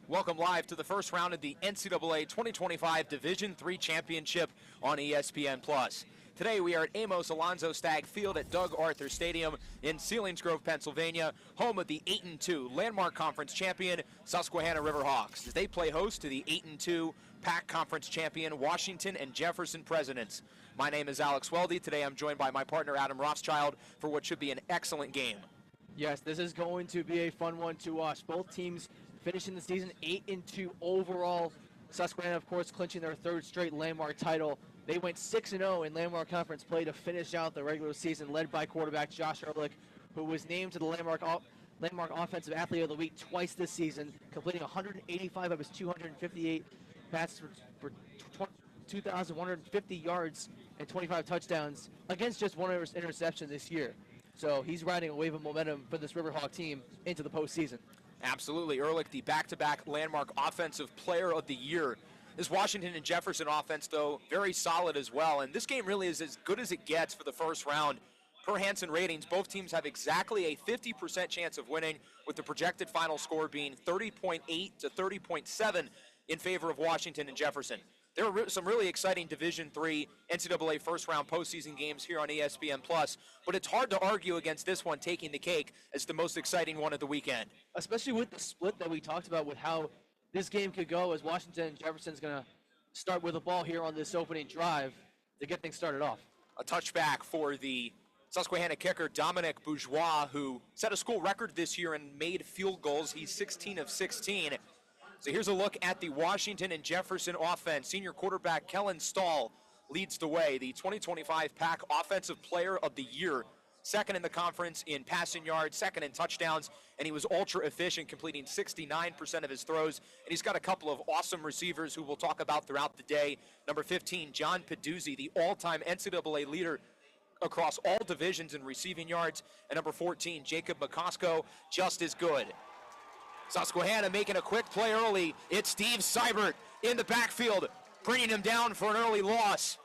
Welcome live to the first round of the NCAA 2025 Division III Championship on ESPN+. Today we are at Amos Alonzo Stagg Field at Doug Arthur Stadium in Selinsgrove, Pennsylvania, home of the 8-2 Landmark Conference champion Susquehanna Riverhawks, as they play host to the 8-2 PAC Conference champion Washington and Jefferson Presidents. My name is Alex Weldy. Today I'm joined by my partner Adam Rothschild for what should be an excellent game. Yes, this is going to be a fun one to watch. Both teams finishing the season 8-2 overall. Susquehanna, of course, clinching their third straight Landmark title. They went 6-0 in Landmark Conference play to finish out the regular season, led by quarterback Josh Ehrlich, who was named to the Landmark Offensive Athlete of the Week twice this season, completing 185 of his 258 passes for 2,150 yards and 25 touchdowns against just one interception this year. So he's riding a wave of momentum for this Riverhawk team into the postseason. Absolutely. Ehrlich, the back-to-back Landmark Offensive Player of the Year. This Washington and Jefferson offense, though, very solid as well. And this game really is as good as it gets for the first round. Per Hansen ratings, both teams have exactly a 50% chance of winning, with the projected final score being 30.8 to 30.7 in favor of Washington and Jefferson. There are some really exciting Division III NCAA first-round postseason games here on ESPN+, but it's hard to argue against this one taking the cake as the most exciting one of the weekend. Especially with the split that we talked about with how this game could go, as Washington and Jefferson's going to start with the ball here on this opening drive to get things started off. A touchback for the Susquehanna kicker, Dominic Bourgeois, who set a school record this year and made field goals. He's 16 of 16. So here's a look at the Washington and Jefferson offense. Senior quarterback Kellen Stahl leads the way, the 2025 PAC Offensive Player of the Year. Second in the conference in passing yards, second in touchdowns, and he was ultra efficient, completing 69% of his throws. And he's got a couple of awesome receivers who we'll talk about throughout the day. Number 15, John Peduzzi, the all-time NCAA leader across all divisions in receiving yards. And number 14, Jacob McCosco, just as good. Susquehanna making a quick play early. It's Steve Seibert in the backfield, bringing him down for an early loss.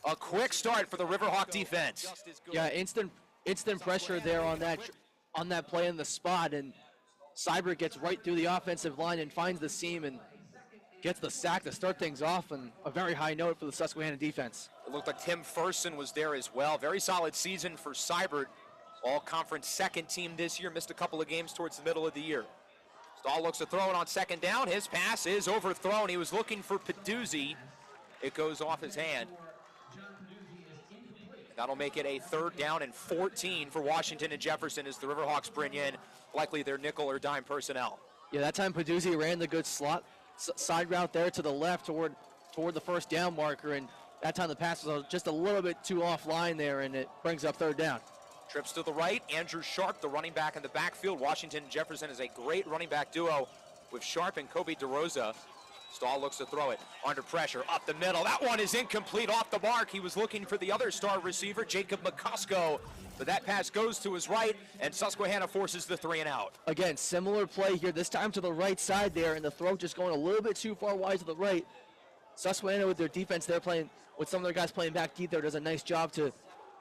A quick start for the Riverhawk defense. Yeah, instant pressure there on that play in the spot, and Seibert gets right through the offensive line and finds the seam and gets the sack to start things off, and a very high note for the Susquehanna defense. It looked like Tim Ferson was there as well. Very solid season for Seibert. All-conference second team this year, missed a couple of games towards the middle of the year. Stahl looks to throw it on second down. His pass is overthrown. He was looking for Peduzzi. It goes off his hand. That'll make it a third down and 14 for Washington and Jefferson as the Riverhawks bring in likely their nickel or dime personnel. Yeah, that time Peduzzi ran the good slot side route there to the left toward the first down marker, and that time the pass was just a little bit too offline there, and it brings up third down. Trips to the right, Andrew Sharp, the running back in the backfield. Washington and Jefferson is a great running back duo with Sharp and Kobe DeRosa. Stahl looks to throw it under pressure, up the middle. That one is incomplete, off the mark. He was looking for the other star receiver, Jacob McCosco, but that pass goes to his right, and Susquehanna forces the 3-and-out. Again, similar play here, this time to the right side there, and the throw just going a little bit too far wide to the right. Susquehanna with their defense, they're playing with some of their guys playing back deep there, does a nice job to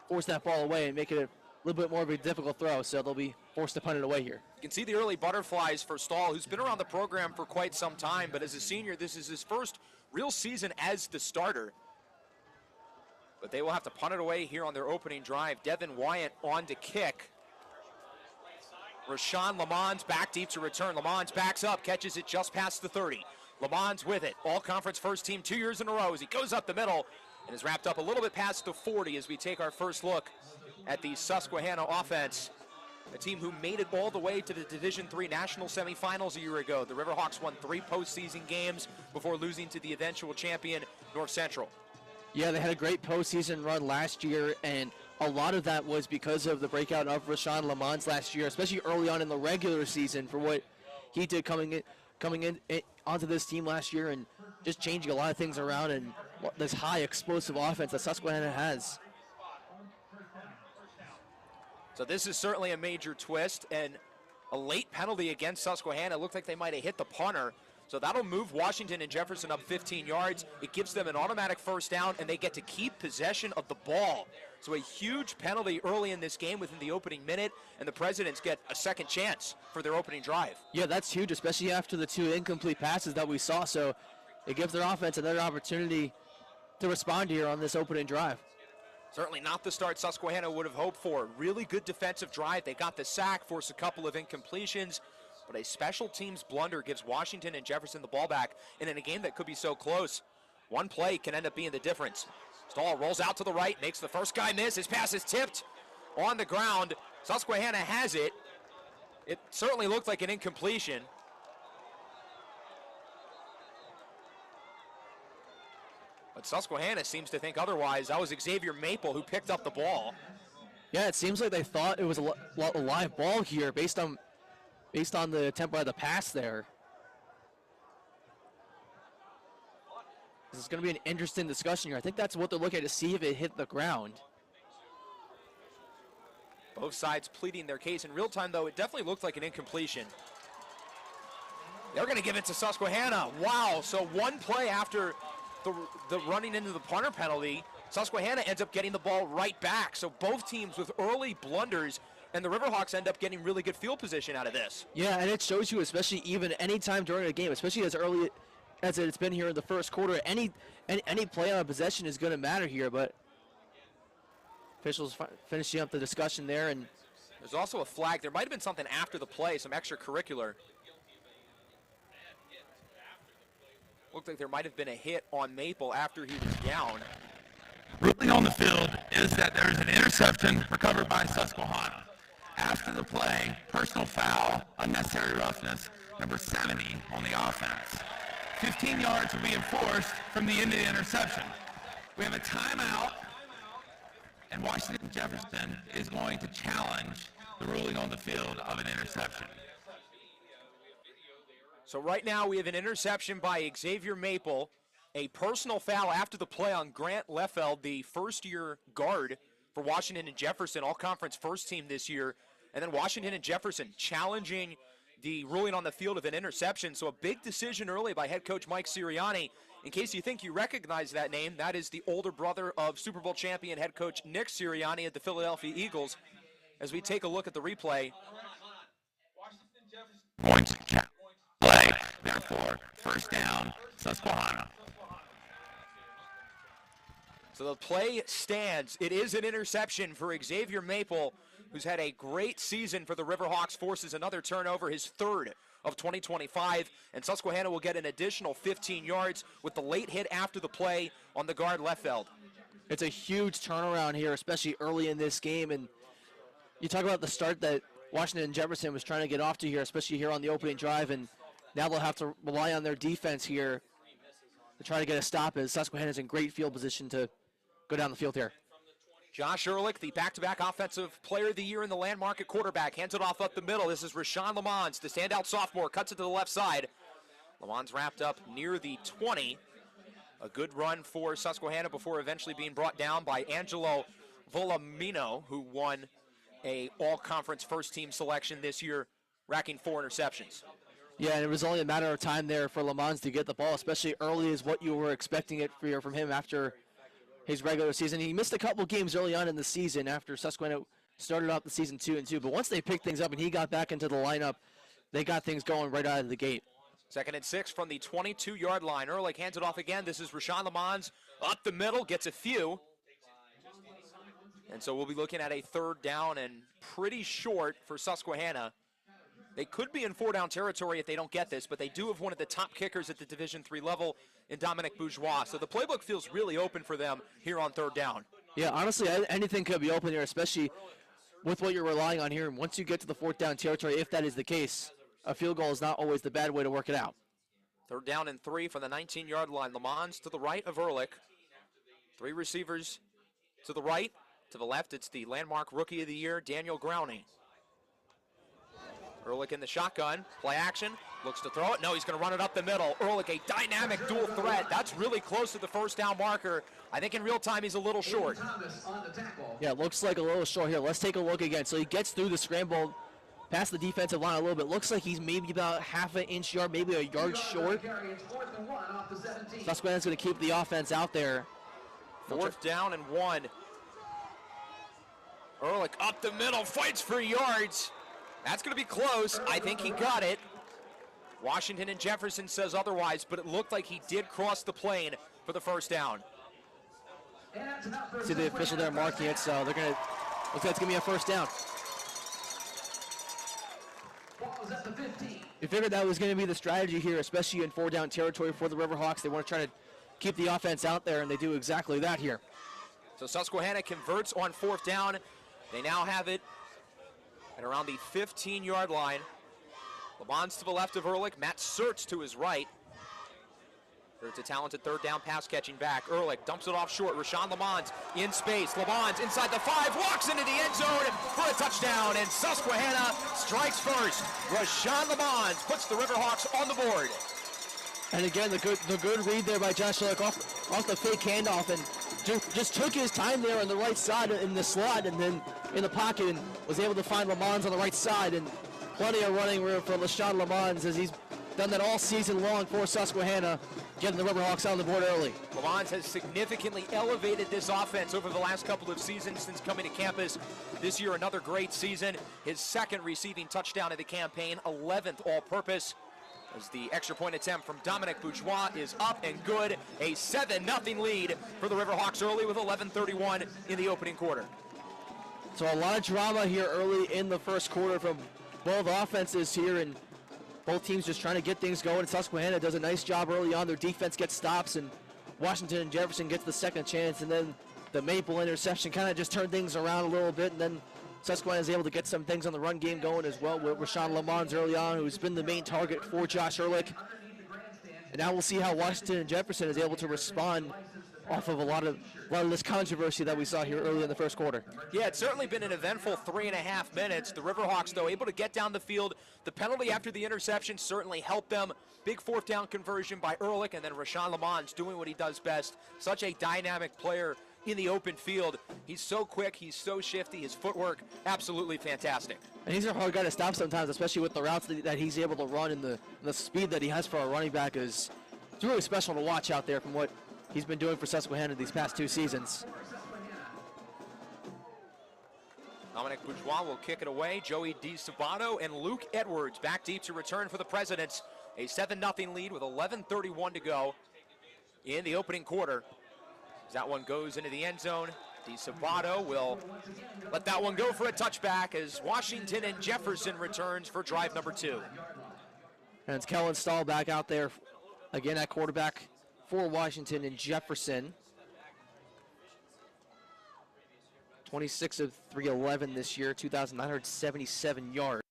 force that ball away and make it a little bit more of a difficult throw, so they'll be forced to punt it away here. You can see the early butterflies for Stahl, who's been around the program for quite some time, but as a senior, this is his first real season as the starter. But they will have to punt it away here on their opening drive. Devin Wyant on to kick. Rashawn Lamons back deep to return. Lamons backs up, catches it just past the 30. Lamons with it, all-conference first team 2 years in a row as he goes up the middle and is wrapped up a little bit past the 40 as we take our first look at the Susquehanna offense, a team who made it all the way to the Division III National Semifinals a year ago. The Riverhawks won 3 postseason games before losing to the eventual champion, North Central. Yeah, they had a great postseason run last year, and a lot of that was because of the breakout of Rashawn Lamons last year, especially early on in the regular season for what he did coming in onto this team last year and just changing a lot of things around and this high explosive offense that Susquehanna has. So this is certainly a major twist, and a late penalty against Susquehanna. It looked like they might have hit the punter. So that'll move Washington and Jefferson up 15 yards. It gives them an automatic first down, and they get to keep possession of the ball. So a huge penalty early in this game within the opening minute, and the Presidents get a second chance for their opening drive. Yeah, that's huge, especially after the 2 incomplete passes that we saw. So it gives their offense another opportunity to respond here on this opening drive. Certainly not the start Susquehanna would have hoped for. Really good defensive drive. They got the sack, forced a couple of incompletions, but a special teams blunder gives Washington and Jefferson the ball back, and in a game that could be so close, one play can end up being the difference. Stahl rolls out to the right, makes the first guy miss. His pass is tipped on the ground. Susquehanna has it. It certainly looked like an incompletion. But Susquehanna seems to think otherwise. That was Xavier Maple who picked up the ball. Yeah, it seems like they thought it was a live ball here based on the attempt by the pass there. This is going to be an interesting discussion here. I think that's what they're looking at to see if it hit the ground. Both sides pleading their case. In real time, though, it definitely looked like an incompletion. They're going to give it to Susquehanna. Wow, so one play after the running into the punter penalty, Susquehanna ends up getting the ball right back. So both teams with early blunders, and the Riverhawks end up getting really good field position out of this. Yeah, and it shows you, especially even any time during a game, especially as early as it's been here in the first quarter, any play on a possession is going to matter here. But officials finishing up the discussion there, and there's also a flag. There might have been something after the play, some extracurricular. Looked like there might have been a hit on Maple after he was down. Ruling on the field is that there is an interception recovered by Susquehanna. After the play, personal foul, unnecessary roughness, number 70 on the offense. 15 yards will be enforced from the end of the interception. We have a timeout, and Washington Jefferson is going to challenge the ruling on the field of an interception. So right now we have an interception by Xavier Maple, a personal foul after the play on Grant Leffeld, the first-year guard for Washington and Jefferson, all-conference first team this year, and then Washington and Jefferson challenging the ruling on the field of an interception. So a big decision early by head coach Mike Sirianni. In case you think you recognize that name, that is the older brother of Super Bowl champion head coach Nick Sirianni at the Philadelphia Eagles. As we take a look at the replay. Going to play, therefore, first down, Susquehanna. So the play stands. It is an interception for Xavier Maple, who's had a great season for the Riverhawks, forces another turnover, his third of 2025, and Susquehanna will get an additional 15 yards with the late hit after the play on the guard Leffeld. it's a huge turnaround here, especially early in this game. And you talk about the start that Washington and Jefferson was trying to get off to here, especially here on the opening drive, and now they'll have to rely on their defense here to try to get a stop, as Susquehanna's in great field position to go down the field here. Josh Ehrlich, the back-to-back offensive player of the year in the Landmark at quarterback, hands it off up the middle. This is Rashawn Lamons, the standout sophomore, cuts it to the left side. Lamons wrapped up near the 20. A good run for Susquehanna before eventually being brought down by Angelo Volamino, who won a all-conference first-team selection this year, racking 4 interceptions. Yeah, and it was only a matter of time there for Lamons to get the ball, especially early as what you were expecting it from him after his regular season. He missed a couple games early on in the season after Susquehanna started off the season 2-2, but once they picked things up and he got back into the lineup, they got things going right out of the gate. 2nd and 6 from the 22-yard line. Ehrlich hands it off again. This is Rashawn Lamons up the middle, gets a few. And so we'll be looking at a 3rd down and pretty short for Susquehanna. They could be in 4-down territory if they don't get this, but they do have one of the top kickers at the Division III level in Dominic Bourgeois. So the playbook feels really open for them here on 3rd down. Yeah, honestly, anything could be open here, especially with what you're relying on here. And once you get to the 4th down territory, if that is the case, a field goal is not always the bad way to work it out. 3rd down and 3 from the 19-yard line. Lamons to the right of Ehrlich. 3 receivers to the right. To the left, it's the Landmark Rookie of the Year, Daniel Growney. Ehrlich in the shotgun, play action, looks to throw it. No, he's going to run it up the middle. Ehrlich, a dynamic dual threat. That's really close to the 1st down marker. I think in real time he's a little short. Yeah, it looks like a little short here. Let's take a look again. So he gets through the scramble past the defensive line a little bit. Looks like he's maybe about half an inch yard, maybe a yard short. Susquehanna's going to keep the offense out there. Fourth down and 1. Ehrlich up the middle, fights for yards. That's going to be close. I think he got it. Washington and Jefferson says otherwise, but it looked like he did cross the plane for the first down. See the official there marking it, so they're going to, looks like it's going to be a first down. You figured that was going to be the strategy here, especially in 4-down territory for the Riverhawks. They want to try to keep the offense out there, and they do exactly that here. So Susquehanna converts on 4th down. They now have it at around the 15-yard line. LeBons to the left of Ehrlich, Matt Sertz to his right. There's a talented 3rd down pass catching back. Ehrlich dumps it off short. Rashawn LeBons in space. LeBons inside the 5, walks into the end zone for a touchdown, and Susquehanna strikes first. Rashawn LeBons puts the Riverhawks on the board. And again, the good read there by Josh Ehrlich off the fake handoff, and just took his time there on the right side in the slot, and then in the pocket, and was able to find LeBons on the right side, and plenty of running room for LaShawn LeBons, as he's done that all season long for Susquehanna, getting the Riverhawks on the board early. LeBons has significantly elevated this offense over the last couple of seasons since coming to campus. This year, another great season. His 2nd receiving touchdown of the campaign, 11th all-purpose. As the extra point attempt from Dominic Bourgeois is up and good. A 7-0 lead for the Riverhawks early with 11:31 in the opening quarter. So a lot of drama here early in the first quarter from both offenses here, and both teams just trying to get things going. Susquehanna does a nice job early on. Their defense gets stops, and Washington and Jefferson gets the second chance, and then the Maple interception kind of just turned things around a little bit, and then Susquehanna is able to get some things on the run game going as well with Rashawn LeBons early on, who's been the main target for Josh Ehrlich. And now we'll see how Washington and Jefferson is able to respond off of a lot of this controversy that we saw here early in the first quarter. Yeah, it's certainly been an eventful 3.5 minutes. The Riverhawks, though, able to get down the field. The penalty after the interception certainly helped them. Big 4th down conversion by Ehrlich, and then Rashawn LeBons doing what he does best. Such a dynamic player in the open field. He's so quick, he's so shifty, his footwork, absolutely fantastic. And he's a hard guy to stop sometimes, especially with the routes that he's able to run, and the speed that he has for a running back is it's really special to watch out there from what he's been doing for Susquehanna these past 2 seasons. Dominic Bourgeois will kick it away. Joey DiSabato and Luke Edwards back deep to return for the Presidents. A 7-0 lead with 11:31 to go in the opening quarter. As that one goes into the end zone, DiSabato will let that one go for a touchback as Washington and Jefferson returns for drive number 2. And it's Kellen Stahl back out there again at quarterback for Washington and Jefferson. 26 of 311 this year, 2,977 yards.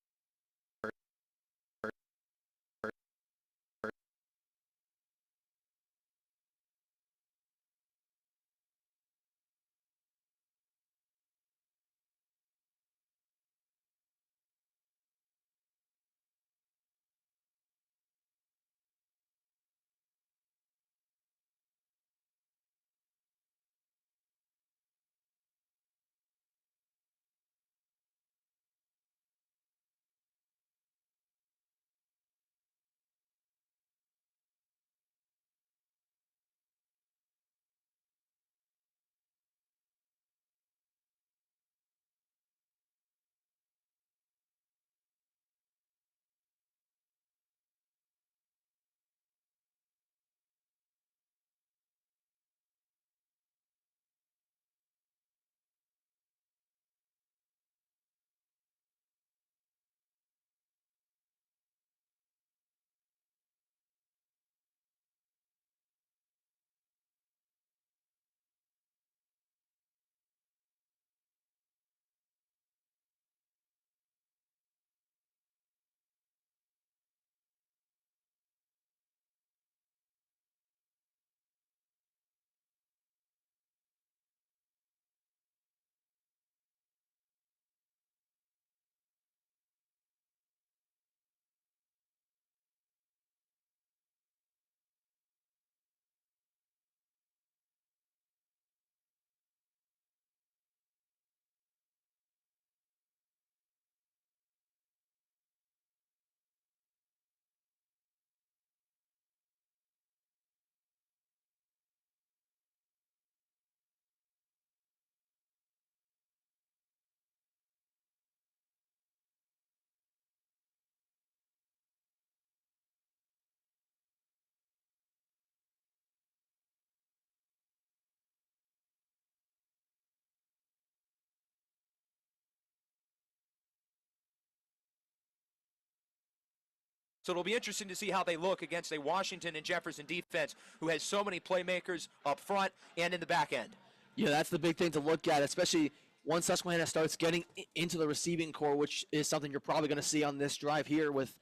So it'll be interesting to see how they look against a Washington and Jefferson defense who has so many playmakers up front and in the back end. Yeah, that's the big thing to look at, especially once Susquehanna starts getting into the receiving core, which is something you're probably going to see on this drive here with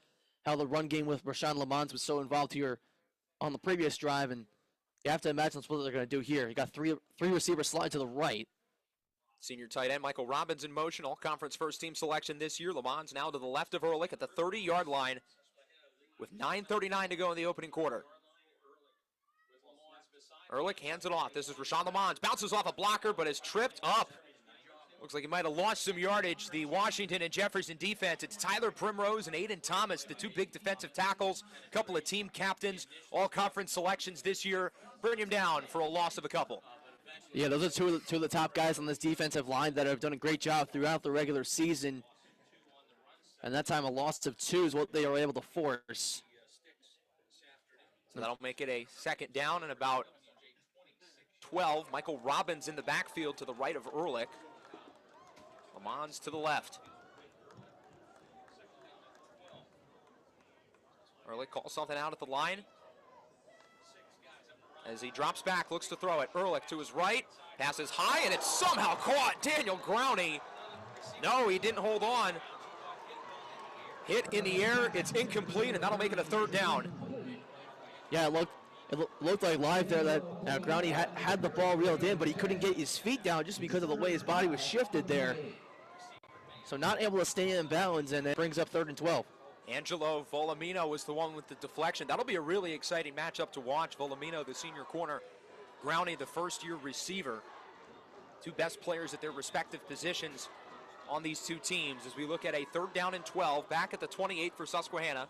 how the run game with Rashawn Lamont was so involved here on the previous drive. And you have to imagine that's what they're going to do here. You got three receivers slide to the right. Senior tight end Michael Robbins in motion, all-conference first-team selection this year. Lamont now to the left of Ehrlich at the 30-yard line with 9:39 to go in the opening quarter. Ehrlich hands it off. This is Rashawn Lamont. Bounces off a blocker, but is tripped up. Looks like he might have lost some yardage. The Washington and Jefferson defense. It's Tyler Primrose and Aiden Thomas, the two big defensive tackles, a couple of team captains, all-conference selections this year. Bring him down for a loss of a couple. Yeah, those are two of the top guys on this defensive line that have done a great job throughout the regular season. And that time a loss of 2 is what they were able to force. So that'll make it a second down and about 12. Michael Robbins in the backfield to the right of Ehrlich. Lamons to the left. Ehrlich calls something out at the line. As he drops back, looks to throw it. Ehrlich to his right, passes high, and it's somehow caught. Daniel Growney. No, he didn't hold on. Hit in the air, it's incomplete, and that'll make it a third down. Yeah, it looked like live there that Growney had the ball reeled in, but he couldn't get his feet down just because of the way his body was shifted there. So not able to stay in bounds, and it brings up 3rd and 12. Angelo Volumino was the one with the deflection. That'll be a really exciting matchup to watch. Volumino, the senior corner. Growney, the first-year receiver. Two best players at their respective positions on these two teams as we look at a 3rd down and 12, back at the 28 for Susquehanna.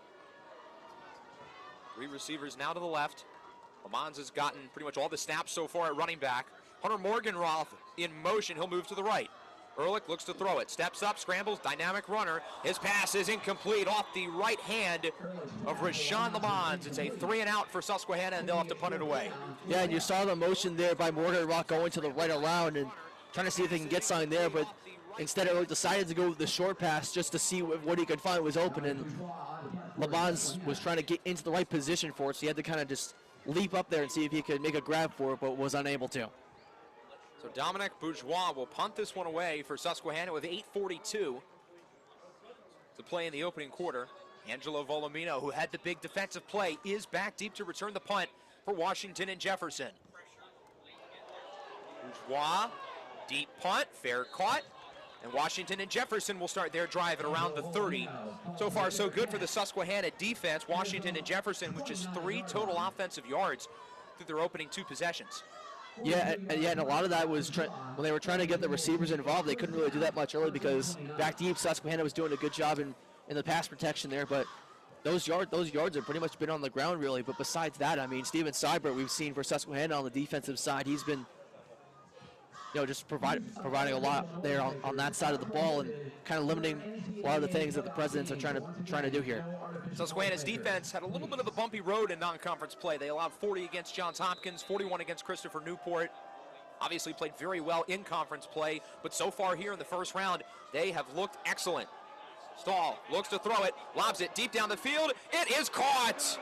3 receivers now to the left. Lamons has gotten pretty much all the snaps so far at running back. Hunter Morgenroth in motion. He'll move to the right. Ehrlich looks to throw it. Steps up, scrambles, dynamic runner. His pass is incomplete off the right hand of Rashawn Lamons. It's a 3-and-out for Susquehanna, and they'll have to punt it away. Yeah, and you saw the motion there by Morgenroth going to the right around and trying to see if they can get something there, but instead Ehrlich decided to go with the short pass just to see what he could find was open, and Lamons was trying to get into the right position for it, so he had to kind of just leap up there and see if he could make a grab for it, but was unable to. So Dominic Bourgeois will punt this one away for Susquehanna with 8:42 to play in the opening quarter. Angelo Volumino, who had the big defensive play, is back deep to return the punt for Washington and Jefferson. Bourgeois, deep punt, fair caught. And Washington and Jefferson will start their drive at around the 30. So far, so good for the Susquehanna defense. Washington and Jefferson, with just 3 total offensive yards through their opening 2 possessions. Yeah, and a lot of that was when they were trying to get the receivers involved, they couldn't really do that much early because back deep, Susquehanna was doing a good job in the pass protection there, but those yards have pretty much been on the ground, really. But besides that, I mean, Steven Seibert, we've seen for Susquehanna on the defensive side, he's been just providing a lot there on that side of the ball and kind of limiting a lot of the things that the Presidents are trying to do here. Susquehanna's defense had a little bit of a bumpy road in non-conference play. They allowed 40 against Johns Hopkins, 41 against Christopher Newport. Obviously played very well in conference play, but so far here in the first round, they have looked excellent. Stahl looks to throw it, lobs it deep down the field. It is caught!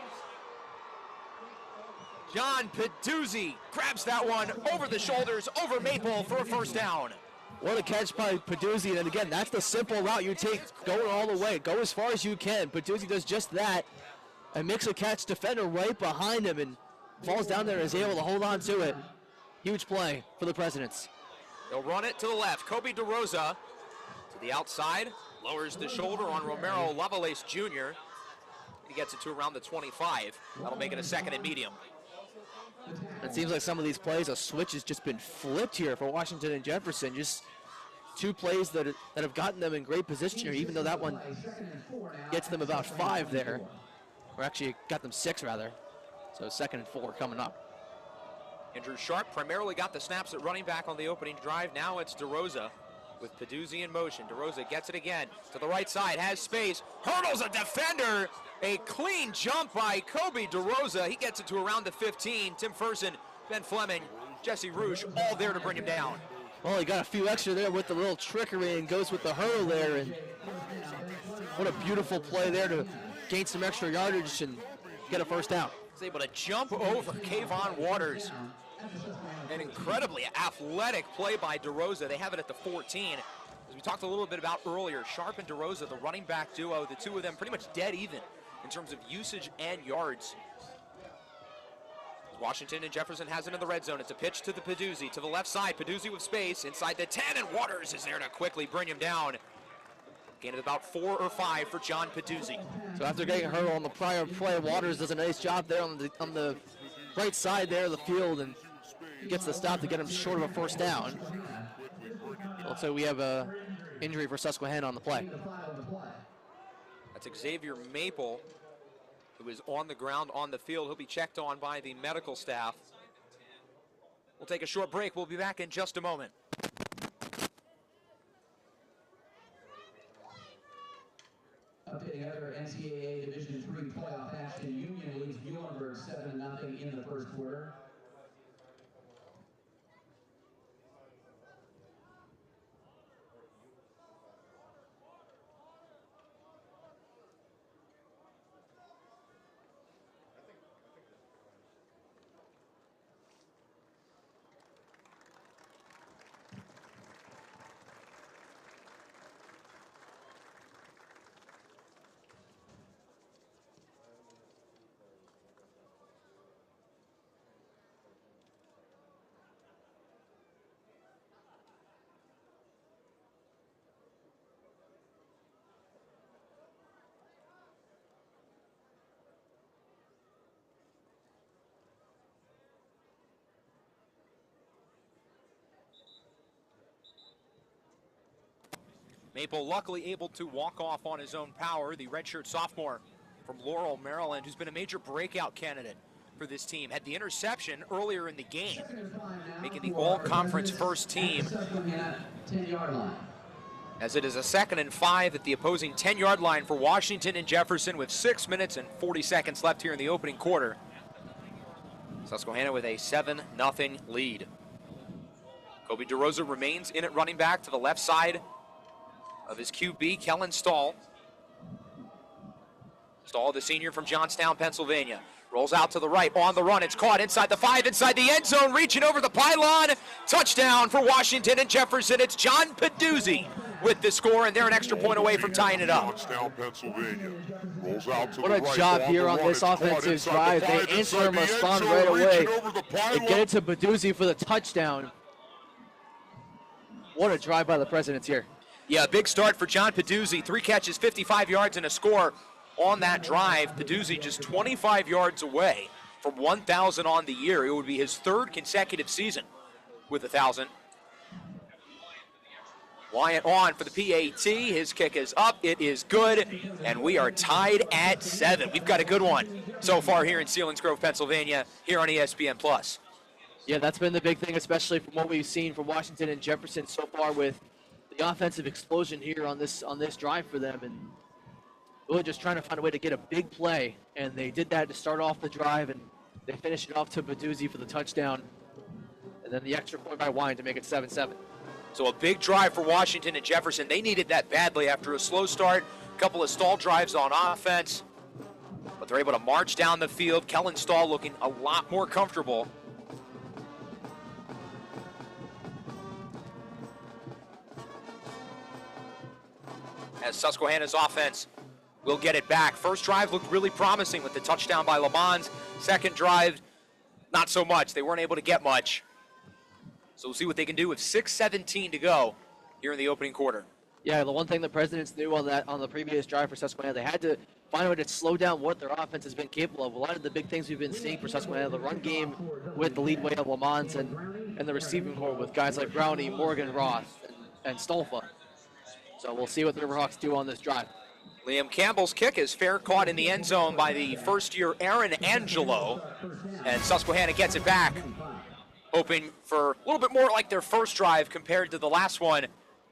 John Peduzzi grabs that one over the shoulders, over Maple for a first down. What a catch by Peduzzi, and again, that's the simple route you take, going all the way. Go as far as you can. Peduzzi does just that and makes a catch, defender right behind him, and falls down there and is able to hold on to it. Huge play for the Presidents. They'll run it to the left. Kobe DeRosa to the outside, lowers the shoulder on Romero Lovelace Jr. He gets it to around the 25. That'll make it a 2nd and medium. It seems like some of these plays, a switch has just been flipped here for Washington and Jefferson. Just 2 plays that have gotten them in great position here, even though that one gets them about 5 there. Or actually got them 6 rather. So 2nd and 4 coming up. Andrew Sharp primarily got the snaps at running back on the opening drive. Now it's DeRosa with Peduzzi in motion. DeRosa gets it again to the right side, has space, hurdles a defender. A clean jump by Kobe DeRosa. He gets it to around the 15. Tim Ferson, Ben Fleming, Jesse Rouge, all there to bring him down. Well, he got a few extra there with the little trickery and goes with the hurdle there. And what a beautiful play there to gain some extra yardage and get a first down. He's able to jump over Kayvon Waters. An incredibly athletic play by DeRosa. They have it at the 14. As we talked a little bit about earlier, Sharp and DeRosa, the running back duo, the two of them pretty much dead even in terms of usage and yards. Washington and Jefferson has it in the red zone. It's a pitch to the Peduzzi, to the left side. Peduzzi with space inside the 10, and Waters is there to quickly bring him down. Gain of about 4 or 5 for John Peduzzi. So after getting hurt on the prior play, Waters does a nice job there on the right side there of the field and gets the stop to get him short of a first down. Also, we have a injury for Susquehanna on the play. That's Xavier Maple, who is on the ground on the field. He'll be checked on by the medical staff. We'll take a short break. We'll be back in just a moment. Updating other NCAA Division III playoff action. Union leads Muhlenberg 7-0 in the first quarter. Maple luckily able to walk off on his own power. The redshirt sophomore from Laurel, Maryland, who's been a major breakout candidate for this team, had the interception earlier in the game, making the all-conference first team. 10-yard line. As it is a 2nd and 5 at the opposing 10-yard line for Washington and Jefferson with 6 minutes and 40 seconds left here in the opening quarter. Susquehanna with a 7-0 lead. Kobe DeRosa remains in at running back to the left side of his QB, Kellen Stahl. Stahl, the senior from Johnstown, Pennsylvania. Rolls out to the right, on the run. It's caught inside the 5, inside the end zone, reaching over the pylon. Touchdown for Washington and Jefferson. It's John Peduzzi with the score, and they're an extra point away from tying it up. Johnstown, Pennsylvania. Rolls out to What the a right, job on here the on run. this It's caught offensive inside drive. the They 5, answer inside and the end respond zone, right away. reaching over the They pylon. get it to Peduzzi for the touchdown. What a drive by the Presidents here. Yeah, big start for John Peduzzi. 3 catches, 55 yards, and a score on that drive. Peduzzi just 25 yards away from 1,000 on the year. It would be his 3rd consecutive season with 1,000. Wyatt on for the PAT. His kick is up. It is good, and we are tied at 7. We've got a good one so far here in Selinsgrove, Pennsylvania, here on ESPN+. Yeah, that's been the big thing, especially from what we've seen from Washington and Jefferson so far with the offensive explosion here on this drive for them, and really just trying to find a way to get a big play, and they did that to start off the drive, and they finished it off to Peduzzi for the touchdown, and then the extra point by Wine to make it 7-7. So a big drive for Washington and Jefferson. They needed that badly after a slow start, a couple of stall drives on offense, but they're able to march down the field. Kellen Stahl looking a lot more comfortable. As Susquehanna's offense will get it back. First drive looked really promising with the touchdown by LeBons. Second drive, not so much. They weren't able to get much. So we'll see what they can do with 6:17 to go here in the opening quarter. Yeah, the one thing the Presidents knew on the previous drive for Susquehanna, they had to find a way to slow down what their offense has been capable of. A lot of the big things we've been seeing for Susquehanna, the run game with the lead weight of Lamont and the receiving core with guys like Brownie, Morgan, Roth, and Stolfa. So we'll see what the Riverhawks do on this drive. Liam Campbell's kick is fair, caught in the end zone by the first-year Aaron Angelo, and Susquehanna gets it back, hoping for a little bit more like their first drive compared to the last one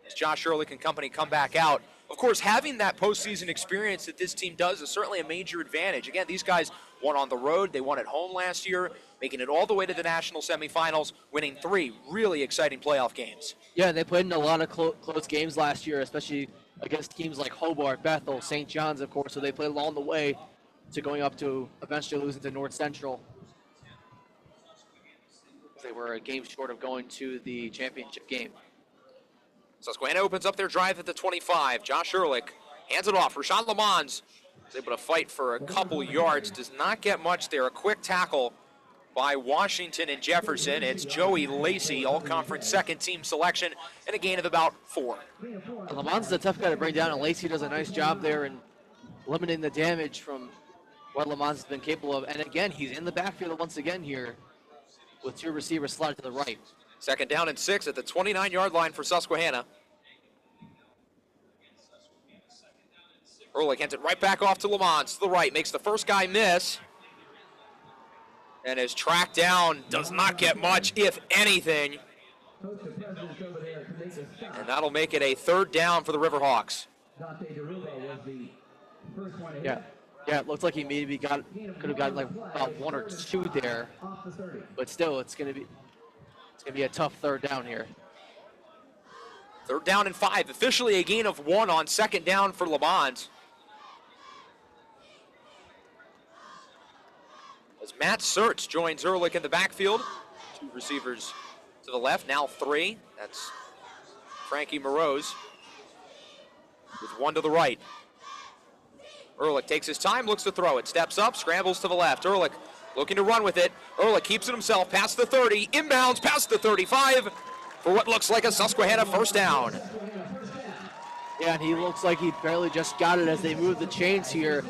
as Josh Ehrlich and company come back out. Of course, having that postseason experience that this team does is certainly a major advantage. Again, these guys won on the road. They won at home last year, making it all the way to the national semifinals, winning 3 really exciting playoff games. Yeah, they played in a lot of close games last year, especially against teams like Hobart, Bethel, St. John's, of course, so they played along the way to going up to eventually losing to North Central. They were a game short of going to the championship game. Susquehanna opens up their drive at the 25. Josh Ehrlich hands it off. Rashawn Lamons is able to fight for a couple yards. Does not get much there. A quick tackle by Washington and Jefferson. It's Joey Lacey, all-conference second-team selection, and a gain of about 4. Lamons is a tough guy to bring down, and Lacey does a nice job there in limiting the damage from what Lamons has been capable of. And again, he's in the backfield once again here with 2 receivers slotted to the right. Second down and 6 at the 29-yard line for Susquehanna. Ehrlich hands it right back off to Lamons to the right, makes the first guy miss, and is tracked down, does not get much, if anything. And that'll make it a 3rd down for the Riverhawks. Yeah, it looks like he maybe could have gotten like about 1 or 2 there, but still, it's gonna be a tough 3rd down here. 3rd down and 5, officially a gain of 1 on 2nd down for Lamont. As Matt Sertz joins Ehrlich in the backfield. 2 receivers to the left, now 3. That's Frankie Moroz with 1 to the right. Ehrlich takes his time, looks to throw it, steps up, scrambles to the left. Ehrlich looking to run with it. Ehrlich keeps it himself past the 30, inbounds past the 35 for what looks like a Susquehanna 1st down. Yeah, and he looks like he barely just got it as they move the chains here.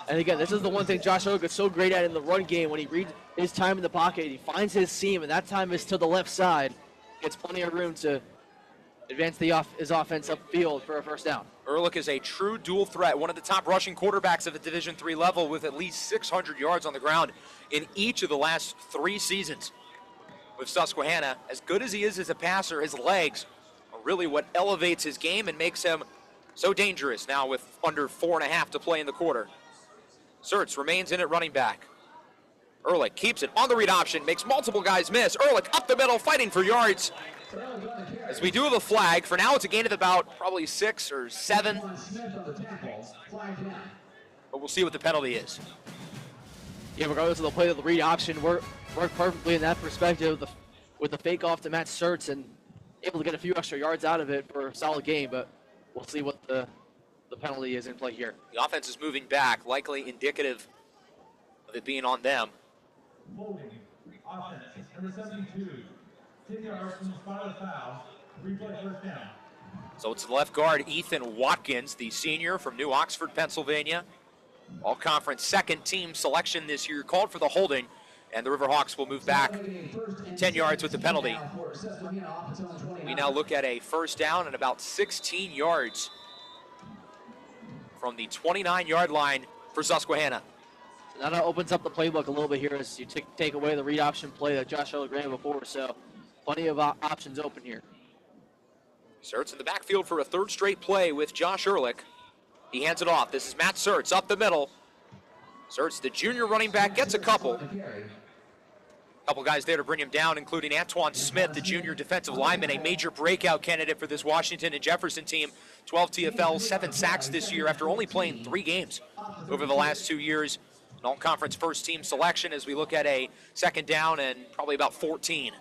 And again, this is the one thing Josh Ehrlich is so great at in the run game. When he reads his time in the pocket, he finds his seam, and that time is to the left side. Gets plenty of room to advance his offense upfield for a 1st down. Ehrlich is a true dual threat, one of the top rushing quarterbacks of the Division III level with at least 600 yards on the ground in each of the last 3 seasons. With Susquehanna, as good as he is as a passer, his legs are really what elevates his game and makes him so dangerous now with under 4.5 to play in the quarter. Sertz remains in at running back. Ehrlich keeps it on the read option, makes multiple guys miss. Ehrlich up the middle, fighting for yards. As we do the flag, for now it's a gain of about probably 6 or 7. But we'll see what the penalty is. Yeah, regardless of the play of the read option, worked perfectly in that perspective with the fake off to Matt Sertz and able to get a few extra yards out of it for a solid game, but we'll see what the penalty is in play here. The offense is moving back, likely indicative of it being on them. Holding, offense, number 72. 10 yards from the spot of the foul. Replay 1st down. So it's the left guard, Ethan Watkins, the senior from New Oxford, Pennsylvania. All-conference second-team selection this year, called for the holding, and the Riverhawks will move back 10 yards with the penalty. We now look at a 1st down and about 16 yards from the 29-yard line for Susquehanna. So that opens up the playbook a little bit here as you take away the read option play that Josh Ehrlich ran before, so plenty of options open here. Sertz in the backfield for a 3rd straight play with Josh Ehrlich. He hands it off. This is Matt Sertz up the middle. Sertz, the junior running back, gets a couple. Couple guys there to bring him down, including Antoine Smith, the junior defensive lineman, a major breakout candidate for this Washington and Jefferson team. 12 TFL, 7 sacks this year after only playing 3 games over the last 2 years. An all-conference 1st-team selection as we look at a 2nd down and probably about 14.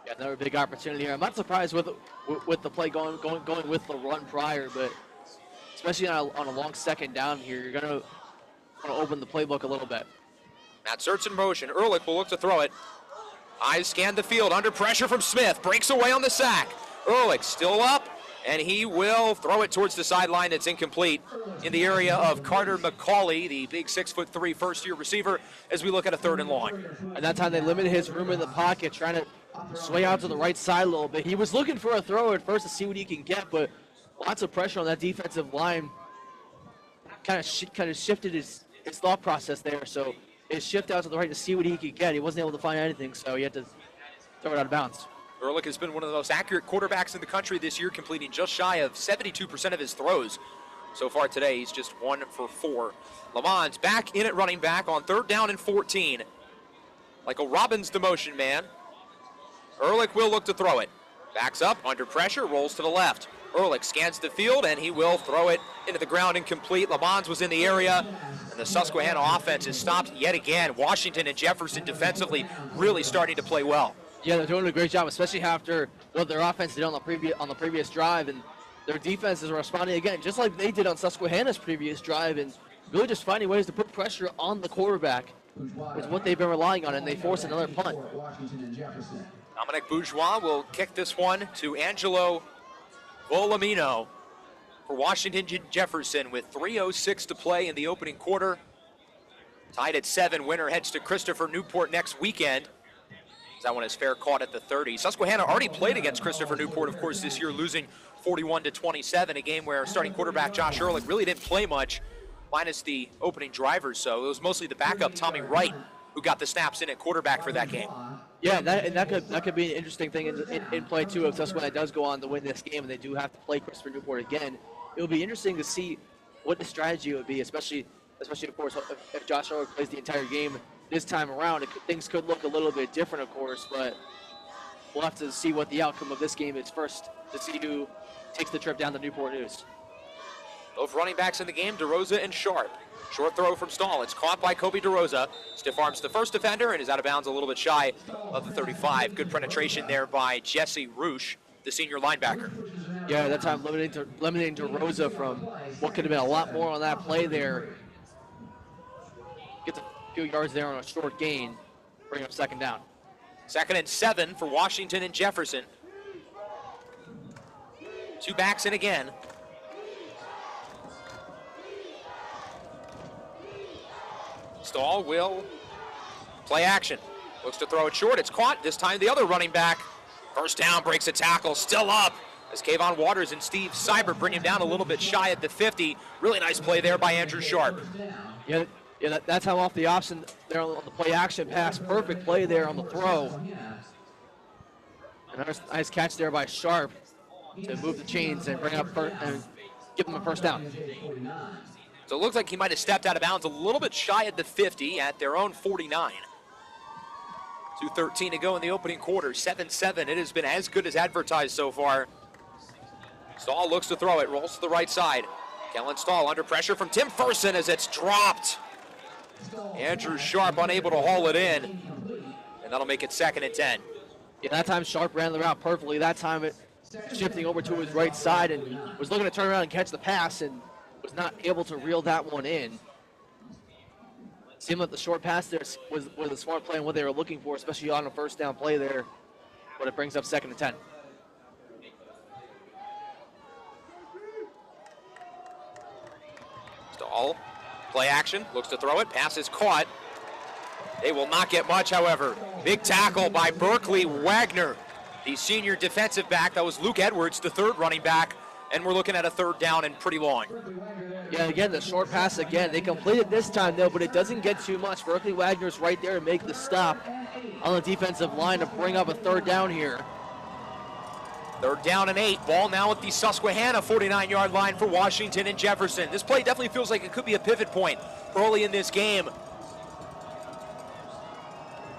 Yeah, another big opportunity here. I'm not surprised with the play going with the run prior, but especially on a long 2nd down here, you're gonna open the playbook a little bit. Matt Sertz in motion. Ehrlich will look to throw it. Eyes scan the field under pressure from Smith. Breaks away on the sack. Ehrlich still up, and he will throw it towards the sideline. It's incomplete in the area of Carter McCauley, the big 6'3" 1st-year receiver, as we look at a 3rd and long. And that time they limited his room in the pocket, trying to sway out to the right side a little bit. He was looking for a throw at first to see what he can get, but lots of pressure on that defensive line. Kind of shifted his thought process there, so his shift out to the right to see what he could get. He wasn't able to find anything, so he had to throw it out of bounds. Ehrlich has been one of the most accurate quarterbacks in the country this year, completing just shy of 72% of his throws. So far today, he's just 1 for 4. Lamons back in at running back on 3rd down and 14. Michael Robbins, the motion man. Ehrlich will look to throw it. Backs up, under pressure, rolls to the left. Ehrlich scans the field, and he will throw it into the ground incomplete. LeBons was in the area, and the Susquehanna offense is stopped yet again. Washington and Jefferson defensively really starting to play well. Yeah, they're doing a great job, especially after what their offense did on the previous drive, and their defense is responding again, just like they did on Susquehanna's previous drive, and really just finding ways to put pressure on the quarterback is what they've been relying on, and they force another punt. Dominic Bourgeois will kick this one to Angelo Volamino for Washington Jefferson with 3:06 to play in the opening quarter. Tied at 7, winner heads to Christopher Newport next weekend. That one is fair caught at the 30. Susquehanna already played against Christopher Newport, of course, this year, losing 41-27, a game where starting quarterback Josh Ehrlich really didn't play much, minus the opening drivers. So it was mostly the backup Tommy Wright who got the snaps in at quarterback for that game. Yeah, that could be an interesting thing in play too. If Susquehanna does go on to win this game and they do have to play Christopher Newport again, it will be interesting to see what the strategy would be, especially of course if Josh Ehrlich plays the entire game this time around. Things could look a little bit different, of course, but we'll have to see what the outcome of this game is first to see who takes the trip down to Newport News. Both running backs in the game, DeRosa and Sharp. Short throw from Stahl. It's caught by Kobe DeRosa. Stiff arms the first defender and is out of bounds a little bit shy of the 35. Good penetration there by Jesse Roosh, the senior linebacker. Yeah, that time limiting DeRosa from what could have been a lot more on that play there. Gets a few yards there on a short gain. Bring up second down. 2nd and 7 for Washington and Jefferson. Two backs in again. Stahl will play action. Looks to throw it short. It's caught. This time the other running back. First down, breaks a tackle. Still up as Kayvon Waters and Steve Seibert bring him down a little bit shy at the 50. Really nice play there by Andrew Sharp. Yeah, that's how off the option there on the play action pass. Perfect play there on the throw. And nice catch there by Sharp to move the chains and bring up and give them a first down. So it looks like he might have stepped out of bounds a little bit shy at the 50 at their own 49. 2:13 to go in the opening quarter. 7-7. It has been as good as advertised so far. Stahl looks to throw it. Rolls to the right side. Kellen Stahl under pressure from Tim Ferson as it's dropped. Andrew Sharp unable to haul it in. And that'll make it 2nd and 10. Yeah, that time Sharp ran the route perfectly. That time it shifting over to his right side and was looking to turn around and catch the pass and was not able to reel that one in. Seemed like the short pass there was a smart play and what they were looking for, especially on a first down play there. But it brings up 2nd and 10. Stahl, play action, looks to throw it, pass is caught. They will not get much, however. Big tackle by Berkeley Wagner, the senior defensive back. That was Luke Edwards, the 3rd running back. And we're looking at a 3rd down and pretty long. Yeah, again, the short pass again. They completed this time, though, but it doesn't get too much. Berkeley Wagner's right there to make the stop on the defensive line to bring up a 3rd down here. 3rd down and 8. Ball now at the Susquehanna 49-yard line for Washington and Jefferson. This play definitely feels like it could be a pivot point early in this game. A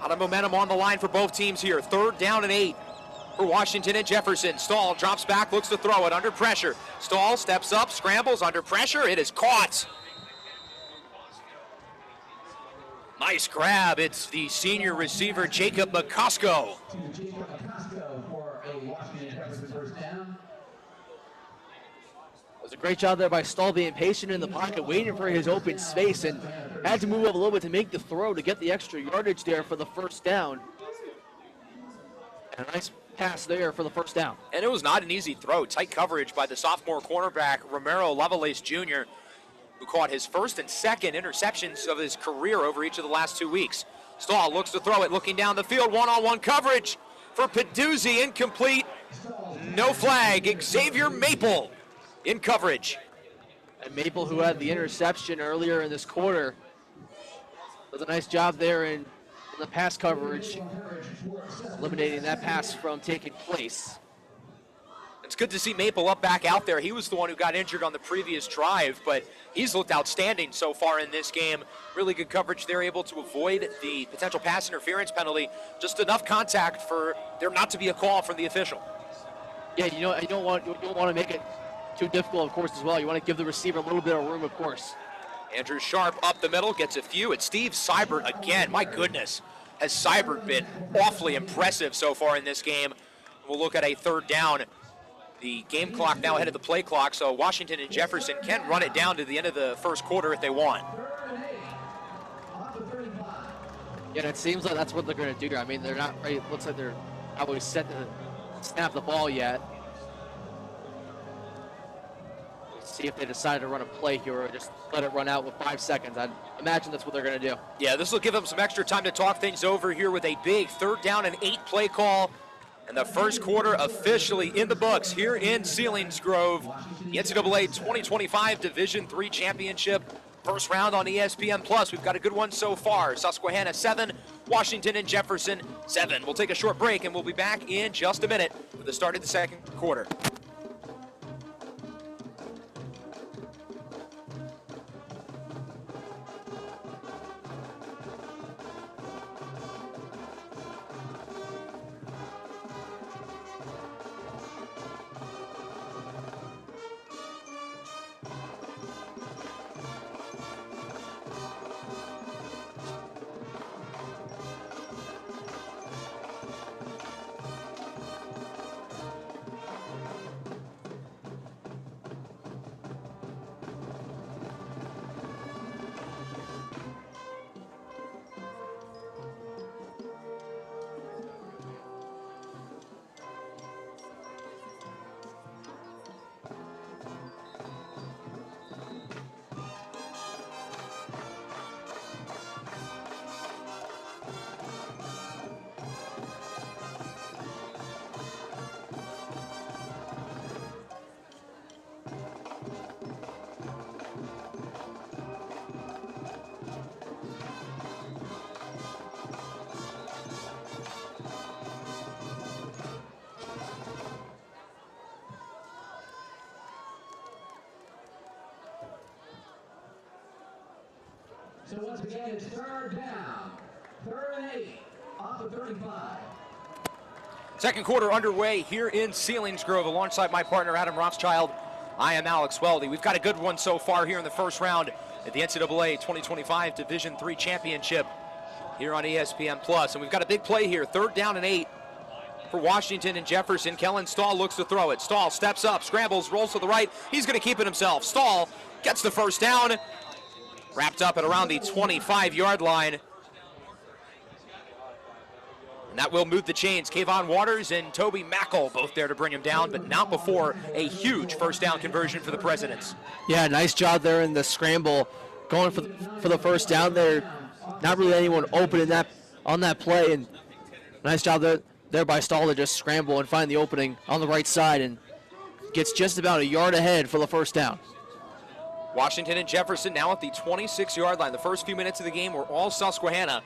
lot of momentum on the line for both teams here. 3rd down and 8. For Washington and Jefferson. Stahl drops back, looks to throw it under pressure. Stahl steps up, scrambles under pressure. It is caught. Nice grab. It's the senior receiver, Jacob McCosco. It was a great job there by Stahl being patient in the pocket, waiting for his open space, and had to move up a little bit to make the throw to get the extra yardage there for the first down. And a nice pass there for the first down. And it was not an easy throw. Tight coverage by the sophomore cornerback, Romero Lovelace Jr., who caught his 1st and 2nd interceptions of his career over each of the last 2 weeks. Stahl looks to throw it, looking down the field, one-on-one coverage for Peduzzi, incomplete. No flag. Xavier Maple in coverage. And Maple, who had the interception earlier in this quarter, does a nice job there in the pass coverage, eliminating that pass from taking place. It's good to see Maple up back out there. He was the one who got injured on the previous drive, but he's looked outstanding so far in this game. Really good coverage. They're able to avoid the potential pass interference penalty. Just enough contact for there not to be a call from the official. Yeah, you don't want to make it too difficult, of course, as well. You want to give the receiver a little bit of room, of course. Andrew Sharp up the middle, gets a few. It's Steve Seibert again. My goodness, has Seibert been awfully impressive so far in this game. We'll look at a third down. The game clock now ahead of the play clock, so Washington and Jefferson can run it down to the end of the first quarter if they want. Yeah, and it seems like that's what they're going to do here. I mean, they're not ready. It looks like they're probably set to snap the ball yet. Let's see if they decide to run a play here or just let it run out with 5 seconds. I imagine that's what they're going to do. Yeah, this will give them some extra time to talk things over here with a big 3rd down and 8 play call. And the first quarter officially in the books here in Selinsgrove. The NCAA 2025 Division III Championship. First round on ESPN+. We've got a good one so far. Susquehanna 7, Washington and Jefferson 7. We'll take a short break and we'll be back in just a minute for the start of the second quarter. So once again, it's 3rd down, 3rd and 8, off of 35. Second quarter underway here in Selinsgrove alongside my partner Adam Rothschild. I am Alex Weldy. We've got a good one so far here in the first round at the NCAA 2025 Division III Championship here on ESPN+. And we've got a big play here, 3rd down and 8 for Washington and Jefferson. Kellen Stahl looks to throw it. Stahl steps up, scrambles, rolls to the right. He's going to keep it himself. Stahl gets the first down. Wrapped up at around the 25-yard line. And that will move the chains. Kayvon Waters and Toby Mackel both there to bring him down, but not before a huge first down conversion for the Presidents. Yeah, nice job there in the scramble. Going for the first down there. Not really anyone open on that play. And nice job there by Stahl to just scramble and find the opening on the right side and gets just about a yard ahead for the first down. Washington and Jefferson now at the 26-yard line. The first few minutes of the game were all Susquehanna.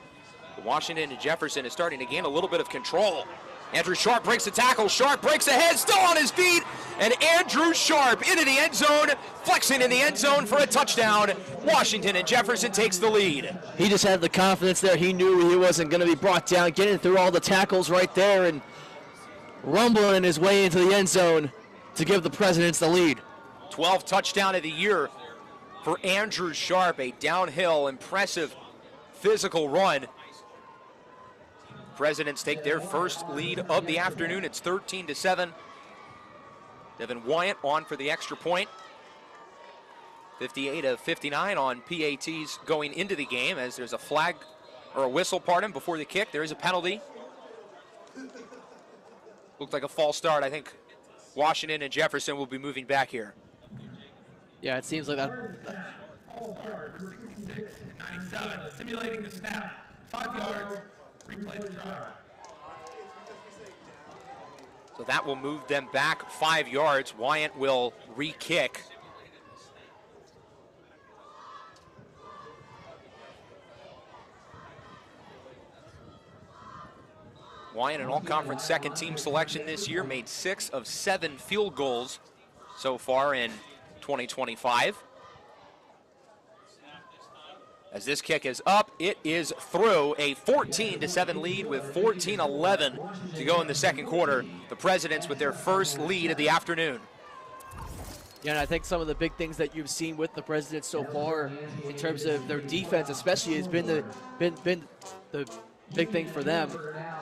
Washington and Jefferson is starting to gain a little bit of control. Andrew Sharp breaks the tackle. Sharp breaks ahead, still on his feet. And Andrew Sharp into the end zone, flexing in the end zone for a touchdown. Washington and Jefferson takes the lead. He just had the confidence there. He knew he wasn't going to be brought down, getting through all the tackles right there and rumbling his way into the end zone to give the Presidents the lead. 12th touchdown of the year for Andrew Sharp, a downhill, impressive physical run. Presidents take their first lead of the afternoon. It's 13-7. Devin Wyant on for the extra point. 58 of 59 on PATs going into the game as there's a flag or a whistle, pardon, before the kick. There is a penalty. Looked like a false start. I think Washington and Jefferson will be moving back here. Yeah, it seems like that. 97, simulating the snap, 5 yards, replay the drive. So that will move them back 5 yards. Wyant will re-kick. Wyant, an all-conference second team selection this year, made 6 of 7 field goals so far in 2025. As this kick is up, it is through. A 14-7 lead with 14:11 to go in the second quarter. The Presidents with their first lead of the afternoon. Yeah, and I think some of the big things that you've seen with the Presidents so far in terms of their defense especially has been the big thing for them.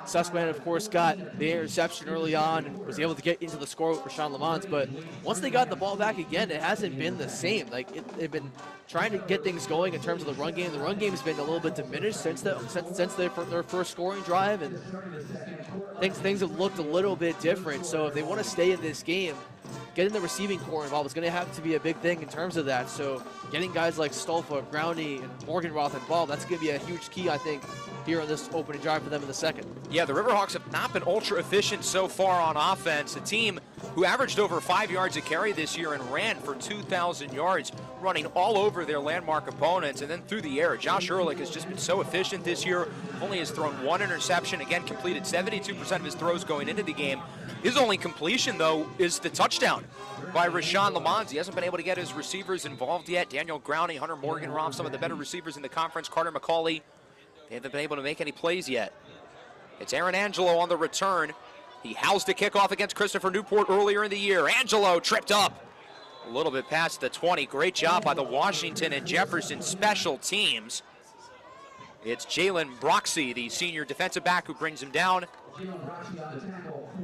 Susquehanna, of course, got the interception early on and was able to get into the score with Rashawn Lamons, but once they got the ball back again, it hasn't been the same. Like, they've been trying to get things going in terms of the run game. The run game has been a little bit diminished since their first scoring drive, and things have looked a little bit different. So if they want to stay in this game, getting the receiving core involved is going to have to be a big thing in terms of that. So getting guys like Stolfa, Groundy, and Morgenroth involved, that's going to be a huge key, I think, here on this opening drive for them in the second. Yeah, the Riverhawks have not been ultra efficient so far on offense. A team who averaged over 5 yards a carry this year and ran for 2,000 yards, running all over their landmark opponents and then through the air. Josh Ehrlich has just been so efficient this year. Only has thrown one interception. Again, completed 72% of his throws going into the game. His only completion, though, is the touchdown by Rashawn Lamons. He hasn't been able to get his receivers involved yet. Daniel Groundy, Hunter Morgenroth, some of the better receivers in the conference. Carter McCauley, they haven't been able to make any plays yet. It's Aaron Angelo on the return. He housed a kickoff against Christopher Newport earlier in the year. Angelo tripped up a little bit past the 20. Great job by the Washington and Jefferson special teams. It's Jalen Broxy, the senior defensive back, who brings him down.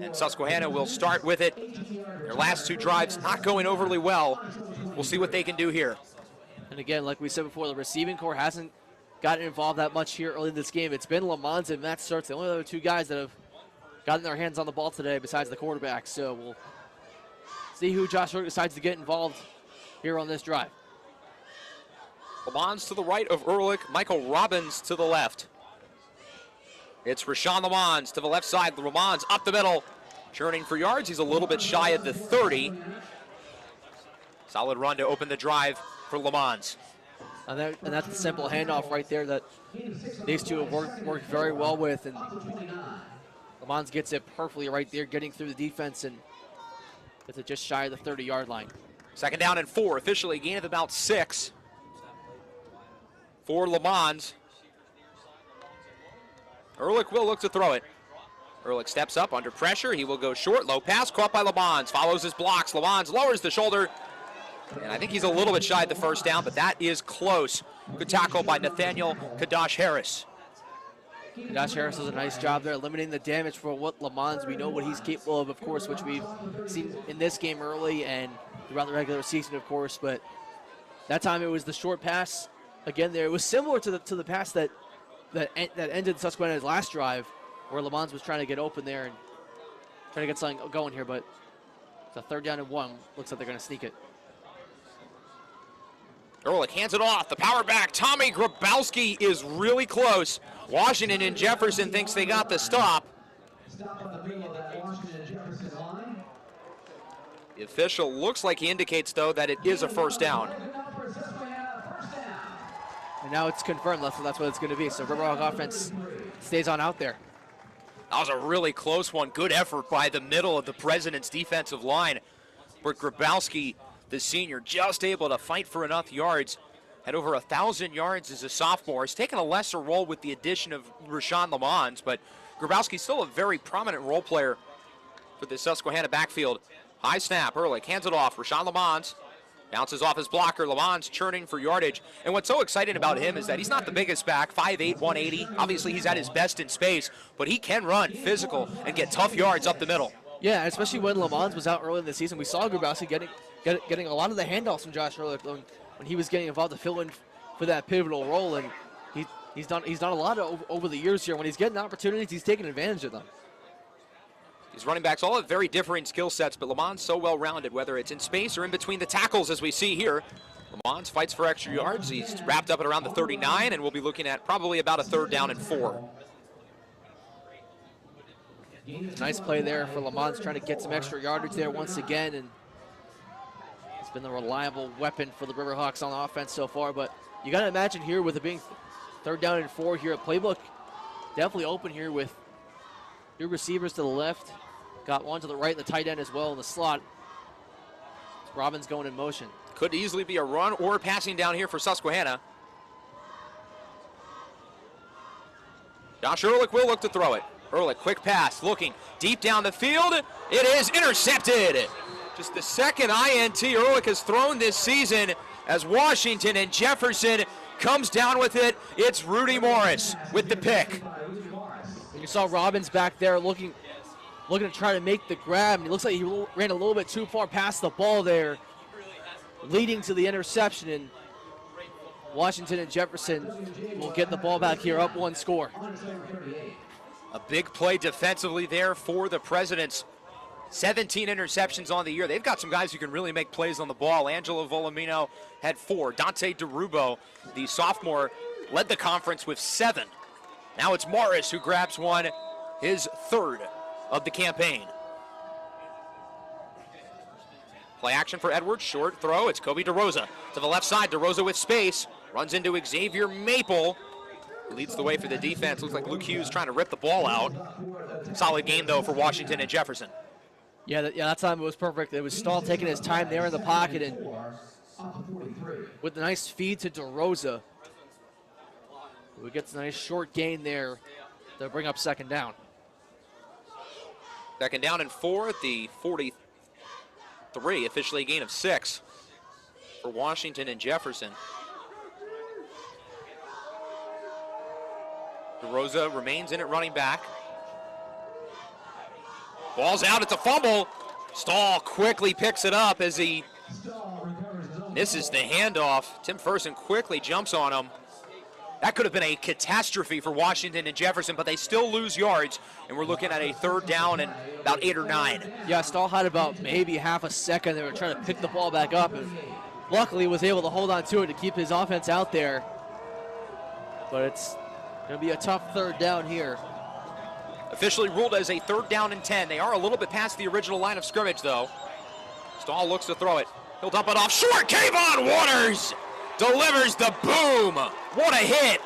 And Susquehanna will start with it. Their last two drives not going overly well. We'll see what they can do here. And again, like we said before, the receiving core hasn't gotten involved that much here early in this game. It's been Lamons and Matt Starks, the only other two guys that have gotten their hands on the ball today besides the quarterback. So we'll see who Josh Ehrlich decides to get involved here on this drive. Lamons to the right of Ehrlich, Michael Robbins to the left. It's Rashawn Lamons to the left side. Lamons up the middle, churning for yards. He's a little bit shy of the 30. Solid run to open the drive for Lamons. And that's the simple handoff right there that these two have worked very well with. And Lamons gets it perfectly right there, getting through the defense, and gets it just shy of the 30-yard line. Second down and 4, officially a gain of about 6 for Lamons. Ehrlich will look to throw it. Ehrlich steps up under pressure. He will go short. Low pass caught by Lamons. Follows his blocks. Lamons lowers the shoulder. And I think he's a little bit shy of the first down, but that is close. Good tackle by Nathaniel Kadash Harris. Kadash Harris does a nice job there, limiting the damage for what Lamons. We know what he's capable of course, which we've seen in this game early and throughout the regular season, of course. But that time it was the short pass. Again, there it was similar to the pass that ended Susquehanna's last drive, where Lamons was trying to get open there and trying to get something going here. But it's a 3rd down and 1. Looks like they're going to sneak it. Ehrlich hands it off. The power back. Tommy Grabowski is really close. Washington and Jefferson thinks they got the stop. The official looks like he indicates, though, that it is a first down. And now it's confirmed. That's what it's going to be. So Riverhawk offense stays on out there. That was a really close one. Good effort by the middle of the President's defensive line. But Grabowski, the senior, just able to fight for enough yards. Had over 1,000 yards as a sophomore. He's taken a lesser role with the addition of Rashawn Lamons, but Grabowski's still a very prominent role player for the Susquehanna backfield. High snap. Ehrlich hands it off. Rashawn Lamons bounces off his blocker. Lamons churning for yardage. And what's so exciting about him is that he's not the biggest back, 5'8", 180. Obviously, he's at his best in space, but he can run physical and get tough yards up the middle. Yeah, especially when Lamons was out early in the season. We saw Grabowski getting a lot of the handoffs from Josh Ehrlich when he was getting involved to fill in for that pivotal role. And he's done a lot over the years here. When he's getting opportunities, he's taking advantage of them. These running backs all have very differing skill sets, but Lamons so well-rounded, whether it's in space or in between the tackles, as we see here. Lamons fights for extra yards. He's wrapped up at around the 39, and we'll be looking at probably about a 3rd down and 4. Nice play there for Lamons, trying to get some extra yardage there once again, and it's been the reliable weapon for the Riverhawks on offense so far. But you got to imagine here with it being 3rd down and 4 here, a playbook definitely open here with your receivers to the left. Got one to the right, the tight end as well in the slot. Robbins going in motion. Could easily be a run or passing down here for Susquehanna. Josh Ehrlich will look to throw it. Ehrlich, quick pass, looking deep down the field. It is intercepted. Just the second INT Ehrlich has thrown this season as Washington and Jefferson comes down with it. It's Rudy Morris with the pick. You saw Robbins back there looking to try to make the grab, and it looks like he ran a little bit too far past the ball there, leading to the interception. And Washington and Jefferson will get the ball back here, up 1 score. A big play defensively there for the Presidents. 17 interceptions on the year. They've got some guys who can really make plays on the ball. Angelo Volumino had 4. Dante DeRubo, the sophomore, led the conference with 7. Now it's Morris who grabs one, his 3rd of the campaign. Play action for Edwards, short throw. It's Kobe DeRosa to the left side. DeRosa with space, runs into Xavier Maple. Leads the way for the defense. Looks like Luke Hughes trying to rip the ball out. Solid game, though, for Washington and Jefferson. Yeah, that time it was perfect. It was Stahl taking his time there in the pocket, and with a nice feed to DeRosa, who gets a nice short gain there to bring up 2nd down. 2nd down and 4 at the 43, officially a gain of 6 for Washington and Jefferson. DeRosa remains in at running back. Ball's out, it's a fumble. Stahl quickly picks it up as he misses the handoff. Tim Ferguson quickly jumps on him. That could have been a catastrophe for Washington and Jefferson, but they still lose yards, and we're looking at a 3rd down and about 8 or 9. Yeah, Stahl had about maybe half a second. They were trying to pick the ball back up, and luckily was able to hold on to it to keep his offense out there. But it's going to be a tough 3rd down here. Officially ruled as a 3rd down and 10. They are a little bit past the original line of scrimmage, though. Stahl looks to throw it. He'll dump it off short. Kayvon Waters delivers the boom. What a hit.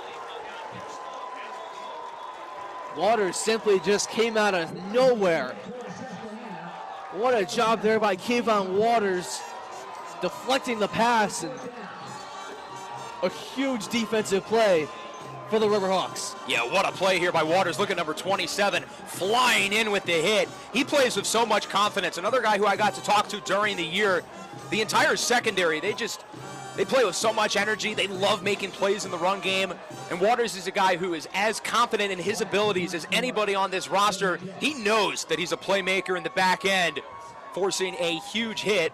Waters simply just came out of nowhere. What a job there by Kayvon Waters, deflecting the pass, and a huge defensive play for the Riverhawks. Yeah, what a play here by Waters. Look at number 27, flying in with the hit. He plays with so much confidence. Another guy who I got to talk to during the year, the entire secondary, they play with so much energy. They love making plays in the run game. And Waters is a guy who is as confident in his abilities as anybody on this roster. He knows that he's a playmaker in the back end, forcing a huge hit.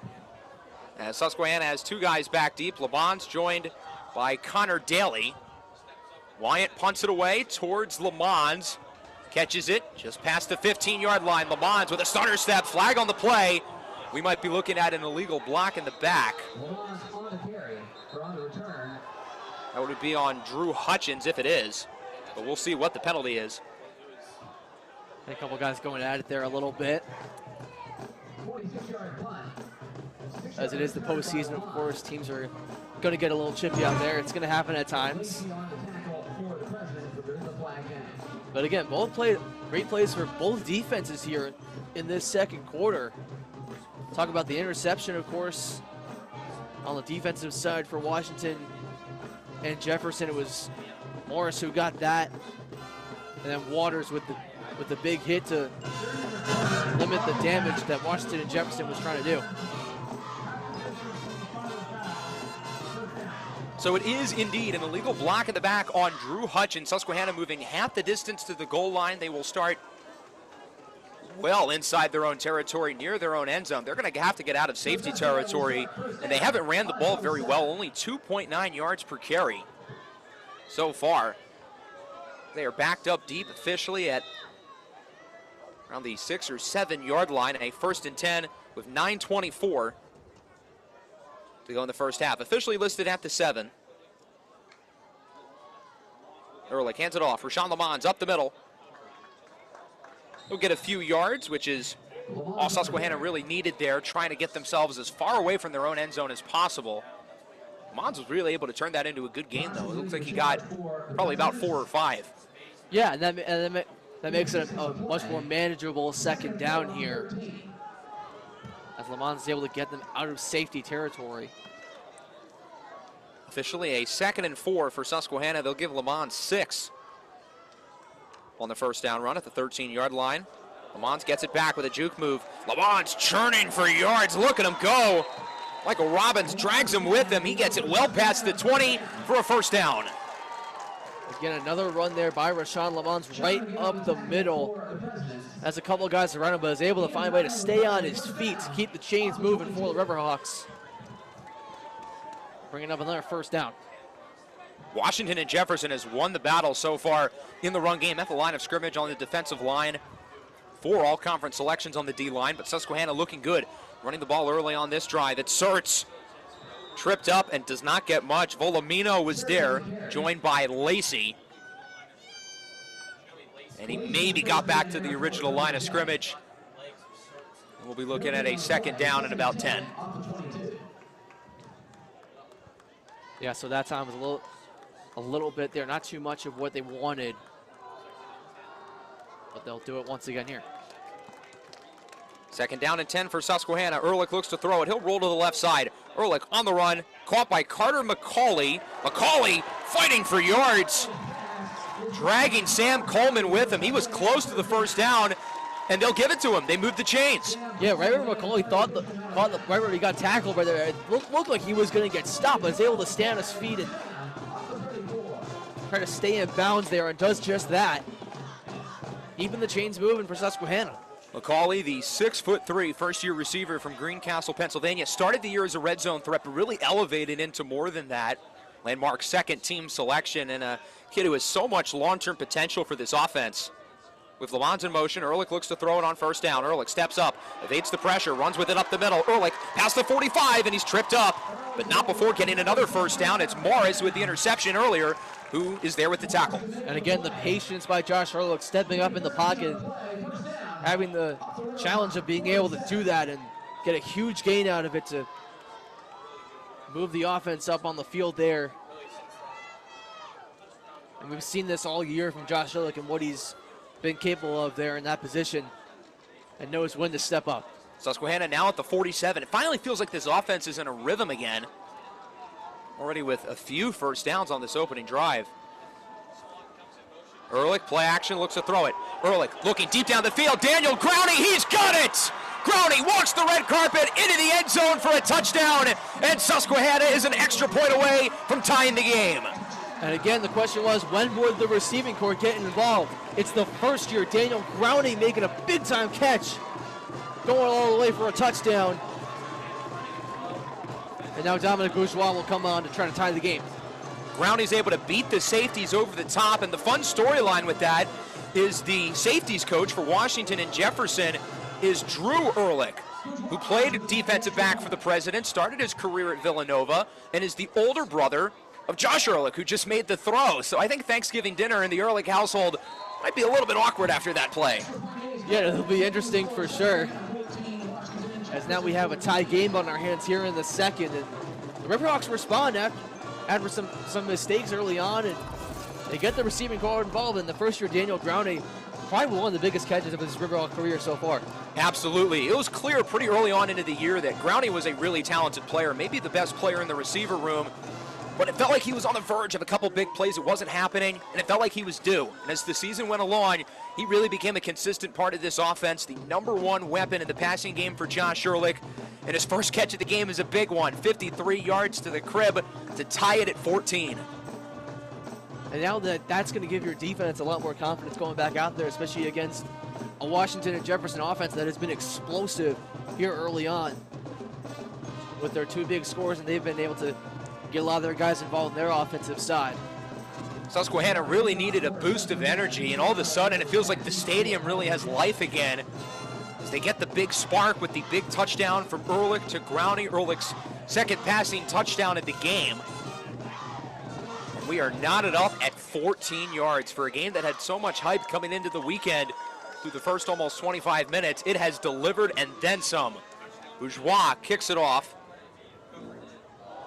As Susquehanna has 2 guys back deep. Lamons joined by Connor Daly. Wyant punts it away towards Lamons. Catches it just past the 15-yard line. Lamons with a stutter step, flag on the play. We might be looking at an illegal block in the back. That would be on Drew Hutchins if it is, but we'll see what the penalty is. A couple guys going at it there a little bit. As it is the postseason, of course, teams are going to get a little chippy out there. It's going to happen at times. But again, great plays for both defenses here in this 2nd quarter. Talk about the interception, of course, on the defensive side for Washington and Jefferson. It was Morris who got that, and then Waters with the big hit to limit the damage that Washington and Jefferson was trying to do. So it is indeed an illegal block in the back on Drew Hutchins. Susquehanna moving half the distance to the goal line. They will start well inside their own territory, near their own end zone. They're going to have to get out of safety territory, and they haven't ran the ball very well, only 2.9 yards per carry so far. They are backed up deep officially at around the 6 or 7 yard line, a 1st and 10 with 9:24 to go in the first half. Officially listed at the 7. Ehrlich hands it off. Rashawn Lamons up the middle. He'll get a few yards, which is all Susquehanna really needed there, trying to get themselves as far away from their own end zone as possible. Lamons was really able to turn that into a good game, though. It looks like he got probably about 4 or 5. Yeah, and that makes it a much more manageable 2nd down here, as Lamons is able to get them out of safety territory. Officially a 2nd and 4 for Susquehanna. They'll give Lamons 6. on the first down run at the 13-yard line. Lamont gets it back with a juke move. Lamont's churning for yards. Look at him go. Michael Robbins drags him with him. He gets it well past the 20 for a first down. Again, another run there by Rashawn Lamont right up the middle. Has a couple of guys around him, but is able to find a way to stay on his feet to keep the chains moving for the Riverhawks. Bringing up another first down. Washington and Jefferson has won the battle so far in the run game at the line of scrimmage on the defensive line. 4 all-conference selections on the D-line, but Susquehanna looking good. Running the ball early on this drive. It's Sertz. Tripped up and does not get much. Volumino was there, joined by Lacey. And he maybe got back to the original line of scrimmage. We'll be looking at a second down and about 10. Yeah, so that time was a little bit there. Not too much of what they wanted. But they'll do it once again here. Second down and 10 for Susquehanna. Ehrlich looks to throw it. He'll roll to the left side. Ehrlich on the run, caught by Carter McCauley. McCauley fighting for yards, dragging Sam Coleman with him. He was close to the first down, and they'll give it to him. They moved the chains. Yeah, right where McCauley thought right where he got tackled right there, it looked like he was going to get stopped, but was able to stay on his feet and try to stay in bounds there, and does just that. Keeping the chains moving for Susquehanna. McCauley, the 6'3" first-year receiver from Greencastle, Pennsylvania, started the year as a red zone threat, but really elevated into more than that. Landmark's second-team selection, and a kid who has so much long-term potential for this offense. With Lamont in motion, Ehrlich looks to throw it on first down. Ehrlich steps up, evades the pressure, runs with it up the middle. Ehrlich past the 45, and he's tripped up, but not before getting another first down. It's Morris with the interception earlier, who is there with the tackle. And again, the patience by Josh Ehrlich stepping up in the pocket, having the challenge of being able to do that and get a huge gain out of it to move the offense up on the field there. And we've seen this all year from Josh Ehrlich and what he's been capable of there in that position, and knows when to step up. Susquehanna now at the 47. It finally feels like this offense is in a rhythm again. Already with a few first downs on this opening drive. Ehrlich, play action, looks to throw it. Ehrlich looking deep down the field. Daniel Growney, he's got it! Growney walks the red carpet into the end zone for a touchdown, and Susquehanna is an extra point away from tying the game. And again, the question was, when would the receiving corps get involved? It's the first year. Daniel Growney making a big-time catch, going all the way for a touchdown. And now Dominic Bourgeois will come on to try to tie the game. Growney's able to beat the safeties over the top, and the fun storyline with that is the safeties coach for Washington and Jefferson is Drew Ehrlich, who played defensive back for the President, started his career at Villanova, and is the older brother of Josh Ehrlich, who just made the throw. So I think Thanksgiving dinner in the Ehrlich household might be a little bit awkward after that play. Yeah, it'll be interesting for sure, as now we have a tie game on our hands here in the second, and the Riverhawks respond after some mistakes early on, and they get the receiving corps involved. In the first year, Daniel Growney, probably one of the biggest catches of his Riverhawk career so far. Absolutely. It was clear pretty early on into the year that Growney was a really talented player, maybe the best player in the receiver room, but it felt like he was on the verge of a couple big plays. It wasn't happening, and it felt like he was due. And as the season went along, he really became a consistent part of this offense, the #1 weapon in the passing game for Josh Ehrlich. And his first catch of the game is a big one, 53 yards to the crib to tie it at 14. And now that's going to give your defense a lot more confidence going back out there, especially against a Washington and Jefferson offense that has been explosive here early on with their 2 big scores, and they've been able to get a lot of their guys involved in their offensive side. Susquehanna really needed a boost of energy, and all of a sudden it feels like the stadium really has life again as they get the big spark with the big touchdown from Ehrlich to Growney, Ehrlich's second passing touchdown of the game. And we are knotted up at 14 yards for a game that had so much hype coming into the weekend. Through the first almost 25 minutes, it has delivered and then some. Bourgeois kicks it off.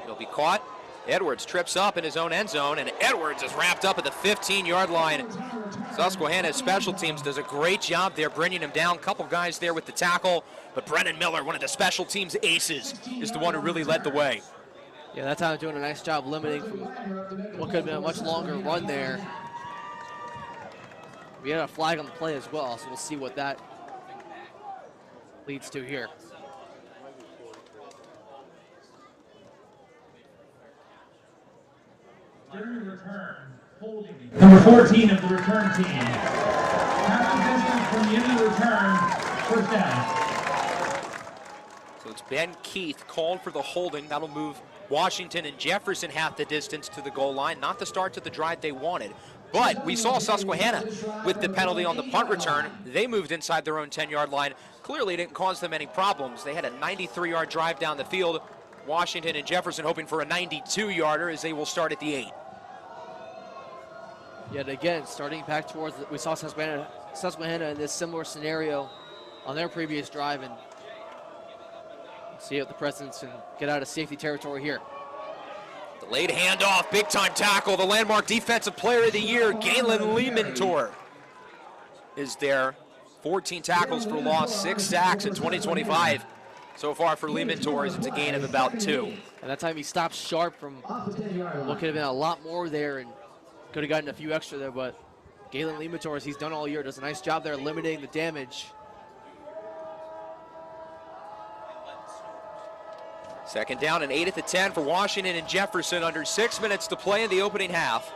He'll be caught. Edwards trips up in his own end zone, and Edwards is wrapped up at the 15-yard line. Susquehanna's special teams does a great job there bringing him down. Couple guys there with the tackle, but Brennan Miller, one of the special teams aces, is the one who really led the way. Yeah, that's how they're doing a nice job limiting from what could have been a much longer run there. We had a flag on the play as well, so we'll see what that leads to here. During the return, holding number 14 of the return team. Half the distance from the end of the return, first down. So it's Ben Keith called for the holding. That'll move Washington and Jefferson half the distance to the goal line. Not the start to the drive they wanted. But we saw Susquehanna with the penalty on the punt return. They moved inside their own 10-yard line. Clearly didn't cause them any problems. They had a 93-yard drive down the field. Washington and Jefferson hoping for a 92-yarder as they will start at the 8. Yet again, starting back towards, we saw Susquehanna in this similar scenario on their previous drive, and see if the Presidents can get out of safety territory here. Delayed handoff, big time tackle. The landmark defensive player of the year, Galen Leementor, is there. 14 tackles for loss, 6 sacks in 2025. So far for Leementor, it's a gain of about 2. And that time he stopped sharp from what could have been a lot more there and could have gotten a few extra there, but Galen Leementor, as he's done all year, does a nice job there limiting the damage. Second down and 8 at the 10 for Washington and Jefferson. Under 6 minutes to play in the opening half.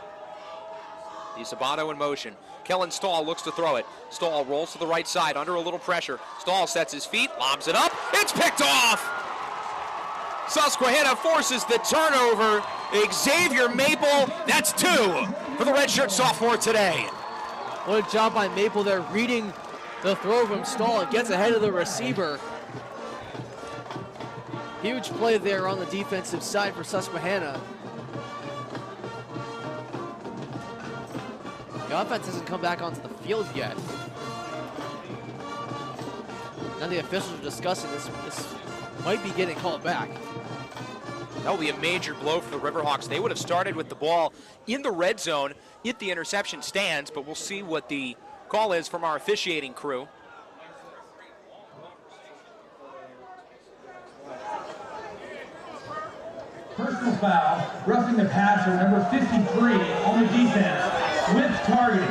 DiSabato in motion. Kellen Stahl looks to throw it. Stahl rolls to the right side under a little pressure. Stahl sets his feet, lobs it up. It's picked off! Susquehanna forces the turnover. Xavier Maple, that's 2 for the redshirt sophomore today. What a job by Maple there, reading the throw from Stahl. It gets ahead of the receiver. Huge play there on the defensive side for Susquehanna. The offense hasn't come back onto the field yet. Now the officials are discussing this might be getting called back. That will be a major blow for the Riverhawks. They would have started with the ball in the red zone if the interception stands, but we'll see what the call is from our officiating crew. Personal foul, roughing the passer, number 53 on the defense with targeting.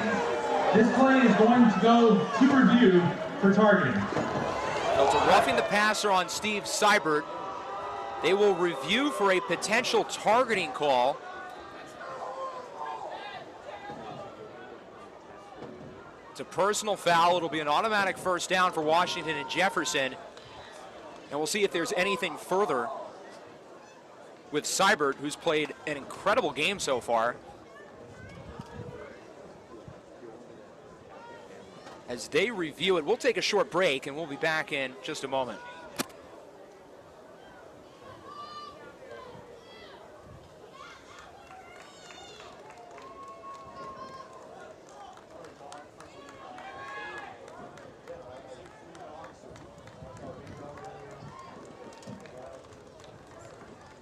This play is going to go to review for targeting. So it's a roughing the passer on Steve Seibert. They will review for a potential targeting call. It's a personal foul. It'll be an automatic first down for Washington and Jefferson. And we'll see if there's anything further with Seibert, who's played an incredible game so far. As they review it, we'll take a short break and we'll be back in just a moment.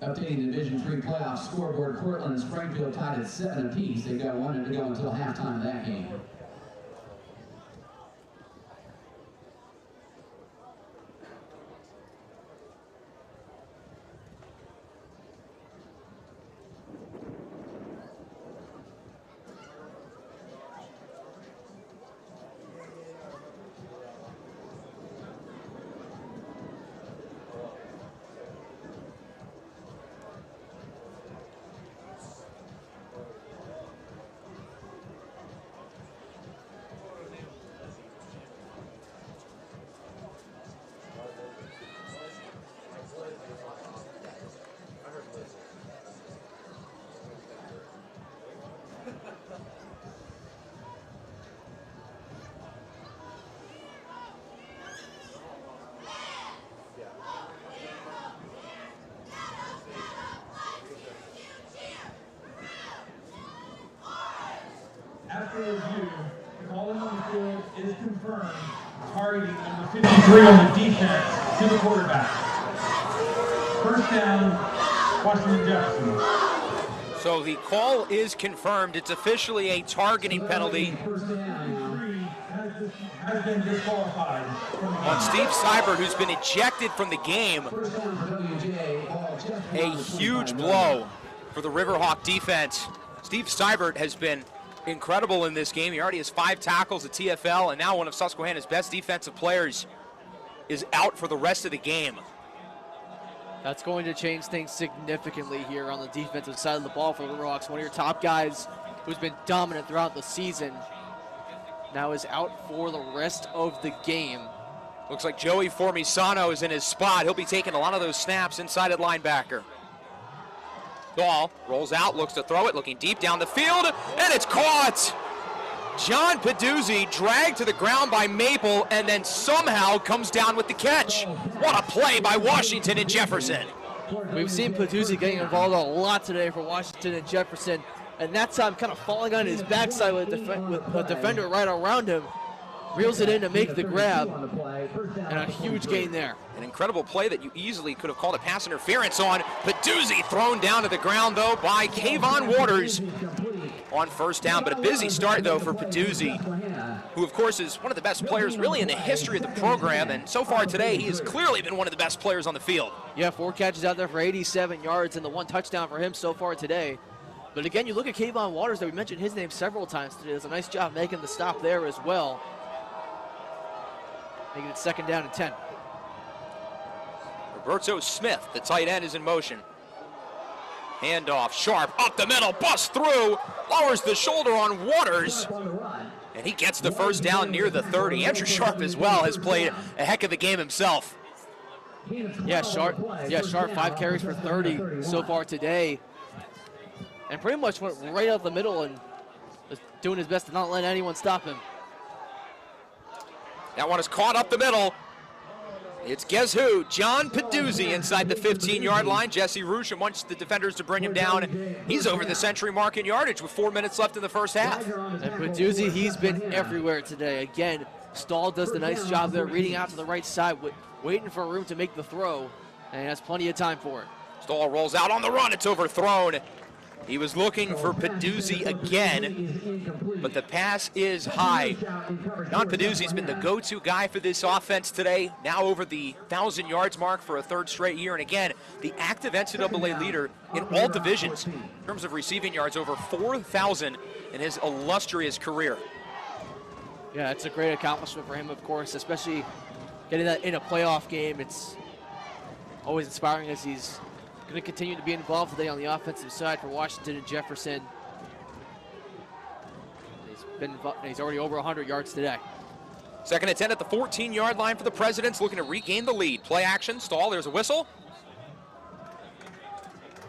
Updating the Division III playoff scoreboard, Portland and Springfield tied at 7 apiece. They've got 1 to go until halftime of that game. After review, the calling on the field is confirmed, targeting number 53 on the defense to the quarterback. First down, Washington Jefferson. So the call is confirmed. It's officially a targeting penalty Has been disqualified from the on Steve Seibert, who's been ejected from the game. A huge blow for the Riverhawk defense. Steve Seibert has been incredible in this game. He already has 5 tackles at TFL, and now one of Susquehanna's best defensive players is out for the rest of the game. That's going to change things significantly here on the defensive side of the ball for the Riverhawks. One of your top guys who's been dominant throughout the season now is out for the rest of the game. Looks like Joey Formisano is in his spot. He'll be taking a lot of those snaps inside at linebacker. Ball rolls out, looks to throw it, looking deep down the field, and it's caught! John Peduzzi dragged to the ground by Maple and then somehow comes down with the catch. What a play by Washington and Jefferson. We've seen Peduzzi getting involved a lot today for Washington and Jefferson, and that time kind of falling on his backside with a defender right around him. Reels it in to make the grab, and a huge gain there. An incredible play that you easily could have called a pass interference on. Peduzzi thrown down to the ground, though, by Kayvon Waters on first down. But a busy start, though, for Peduzzi, who, of course, is one of the best players really in the history of the program. And so far today, he has clearly been one of the best players on the field. Yeah, 4 catches out there for 87 yards and the 1 touchdown for him so far today. But again, you look at Kayvon Waters, that we mentioned his name several times today. Does a nice job making the stop there as well. Making it 2nd down and 10. Roberto Smith, the tight end, is in motion. Handoff, Sharp, up the middle, busts through, lowers the shoulder on Waters, and he gets the first down near the 30. Andrew Sharp as well has played a heck of a game himself. Yeah, Sharp 5 carries for 30 so far today. And pretty much went right out the middle and was doing his best to not let anyone stop him. That one is caught up the middle. It's guess who? John Peduzzi inside the 15-yard line. Jesse Rusham wants the defenders to bring him down. He's over the century mark in yardage with 4 minutes left in the first half. And Peduzzi, he's been everywhere today. Again, Stahl does the nice job there, reading out to the right side, waiting for room to make the throw, and he has plenty of time for it. Stahl rolls out on the run. It's overthrown. He was looking for Peduzzi again, but the pass is high. John Peduzzi's been the go-to guy for this offense today, now over the 1,000 yards mark for a 3rd straight year. And again, the active NCAA leader in all divisions in terms of receiving yards, over 4,000 in his illustrious career. Yeah, it's a great accomplishment for him, of course, especially getting that in a playoff game. It's always inspiring as he's going to continue to be involved today on the offensive side for Washington and Jefferson. He's already over 100 yards today. 2nd and 10 at the 14-yard line for the Presidents, looking to regain the lead. Play action, Stahl, there's a whistle.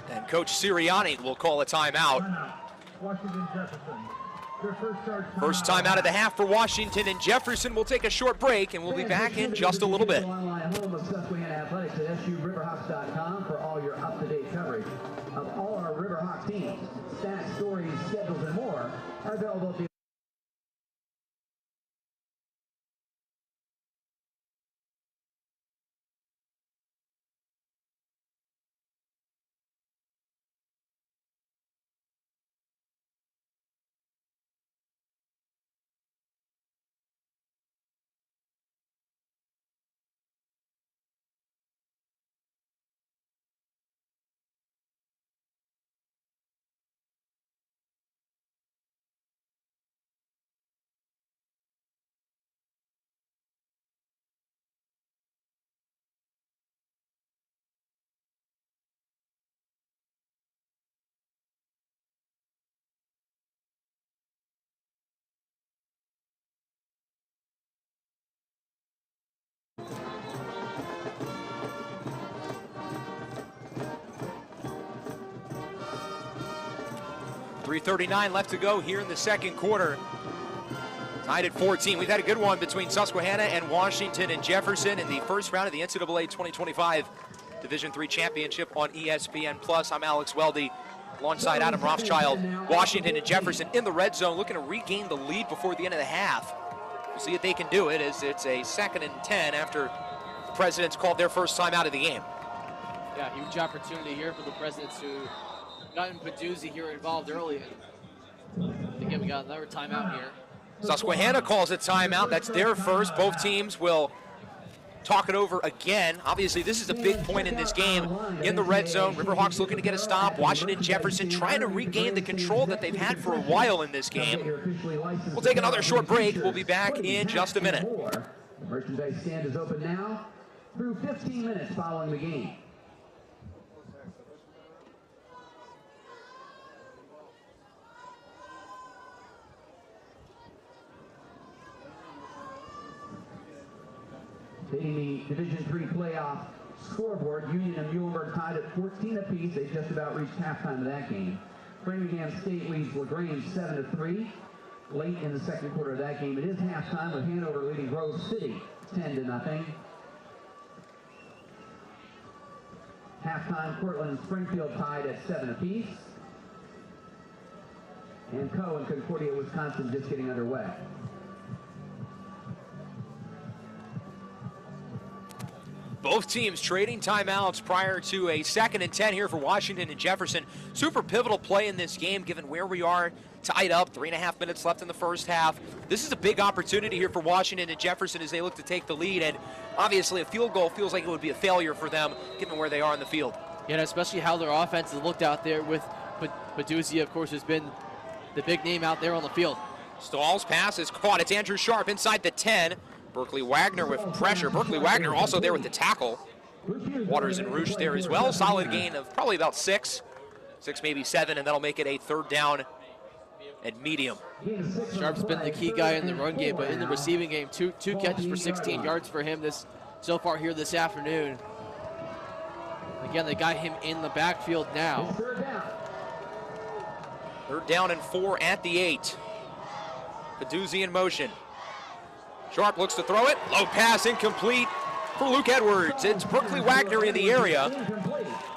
And Coach Sirianni will call a timeout. Washington Jefferson. First time out of the half for Washington and Jefferson. We'll take a short break, and we'll be back in just a little bit. Home of Susquehanna Athletics at SURiverhawks.com for all your up-to-date coverage of all our Riverhawks teams. Stats, stories, schedules, and more are available at the .339 left to go here in the 2nd quarter. Tied at 14. We've had a good one between Susquehanna and Washington and Jefferson in the first round of the NCAA 2025 Division III Championship on ESPN+. I'm Alex Weldy alongside Adam Rothschild. Washington and Jefferson in the red zone looking to regain the lead before the end of the half. We'll see if they can do it as it's a 2nd and 10 after the Presidents called their first time out of the game. Yeah, huge opportunity here for the Presidents who gotten Peduzzi here involved early. Again, we got another timeout here. Susquehanna calls a timeout. That's their first. Both teams will talk it over again. Obviously, this is a big point in this game. In the red zone, Riverhawks looking to get a stop. Washington Jefferson trying to regain the control that they've had for a while in this game. We'll take another short break. We'll be back in just a minute. The merchandise stand is open now through 15 minutes following the game. Taking the Division III playoff scoreboard, Union and Muhlenberg tied at 14 apiece. They just about reached halftime of that game. Framingham State leads LaGrange 7-3. Late in the second quarter of that game, it is halftime with Hanover leading Grove City 10-0. Halftime, Cortland and Springfield tied at 7 apiece. And Co. and Concordia, Wisconsin just getting underway. Both teams trading timeouts prior to a 2nd and 10 here for Washington and Jefferson. Super pivotal play in this game given where we are, tied up, 3.5 minutes left in the first half. This is a big opportunity here for Washington and Jefferson as they look to take the lead, and obviously a field goal feels like it would be a failure for them given where they are in the field. Yeah, and especially how their offense has looked out there with Baduzzi, of course, has been the big name out there on the field. Stahl's pass is caught. It's Andrew Sharp inside the 10. Berkeley Wagner with pressure. Berkeley Wagner also there with the tackle. Waters and Roosh there as well. Solid gain of probably about 6, maybe 7, and that'll make it a 3rd down at medium. Sharp's been the key guy in the run game, but in the receiving game, two catches for 16 yards for him so far here this afternoon. Again, they got him in the backfield now. 3rd down and 4 at the 8. Baduzzi in motion. Sharp looks to throw it. Low pass incomplete for Luke Edwards. It's Berkeley Wagner in the area.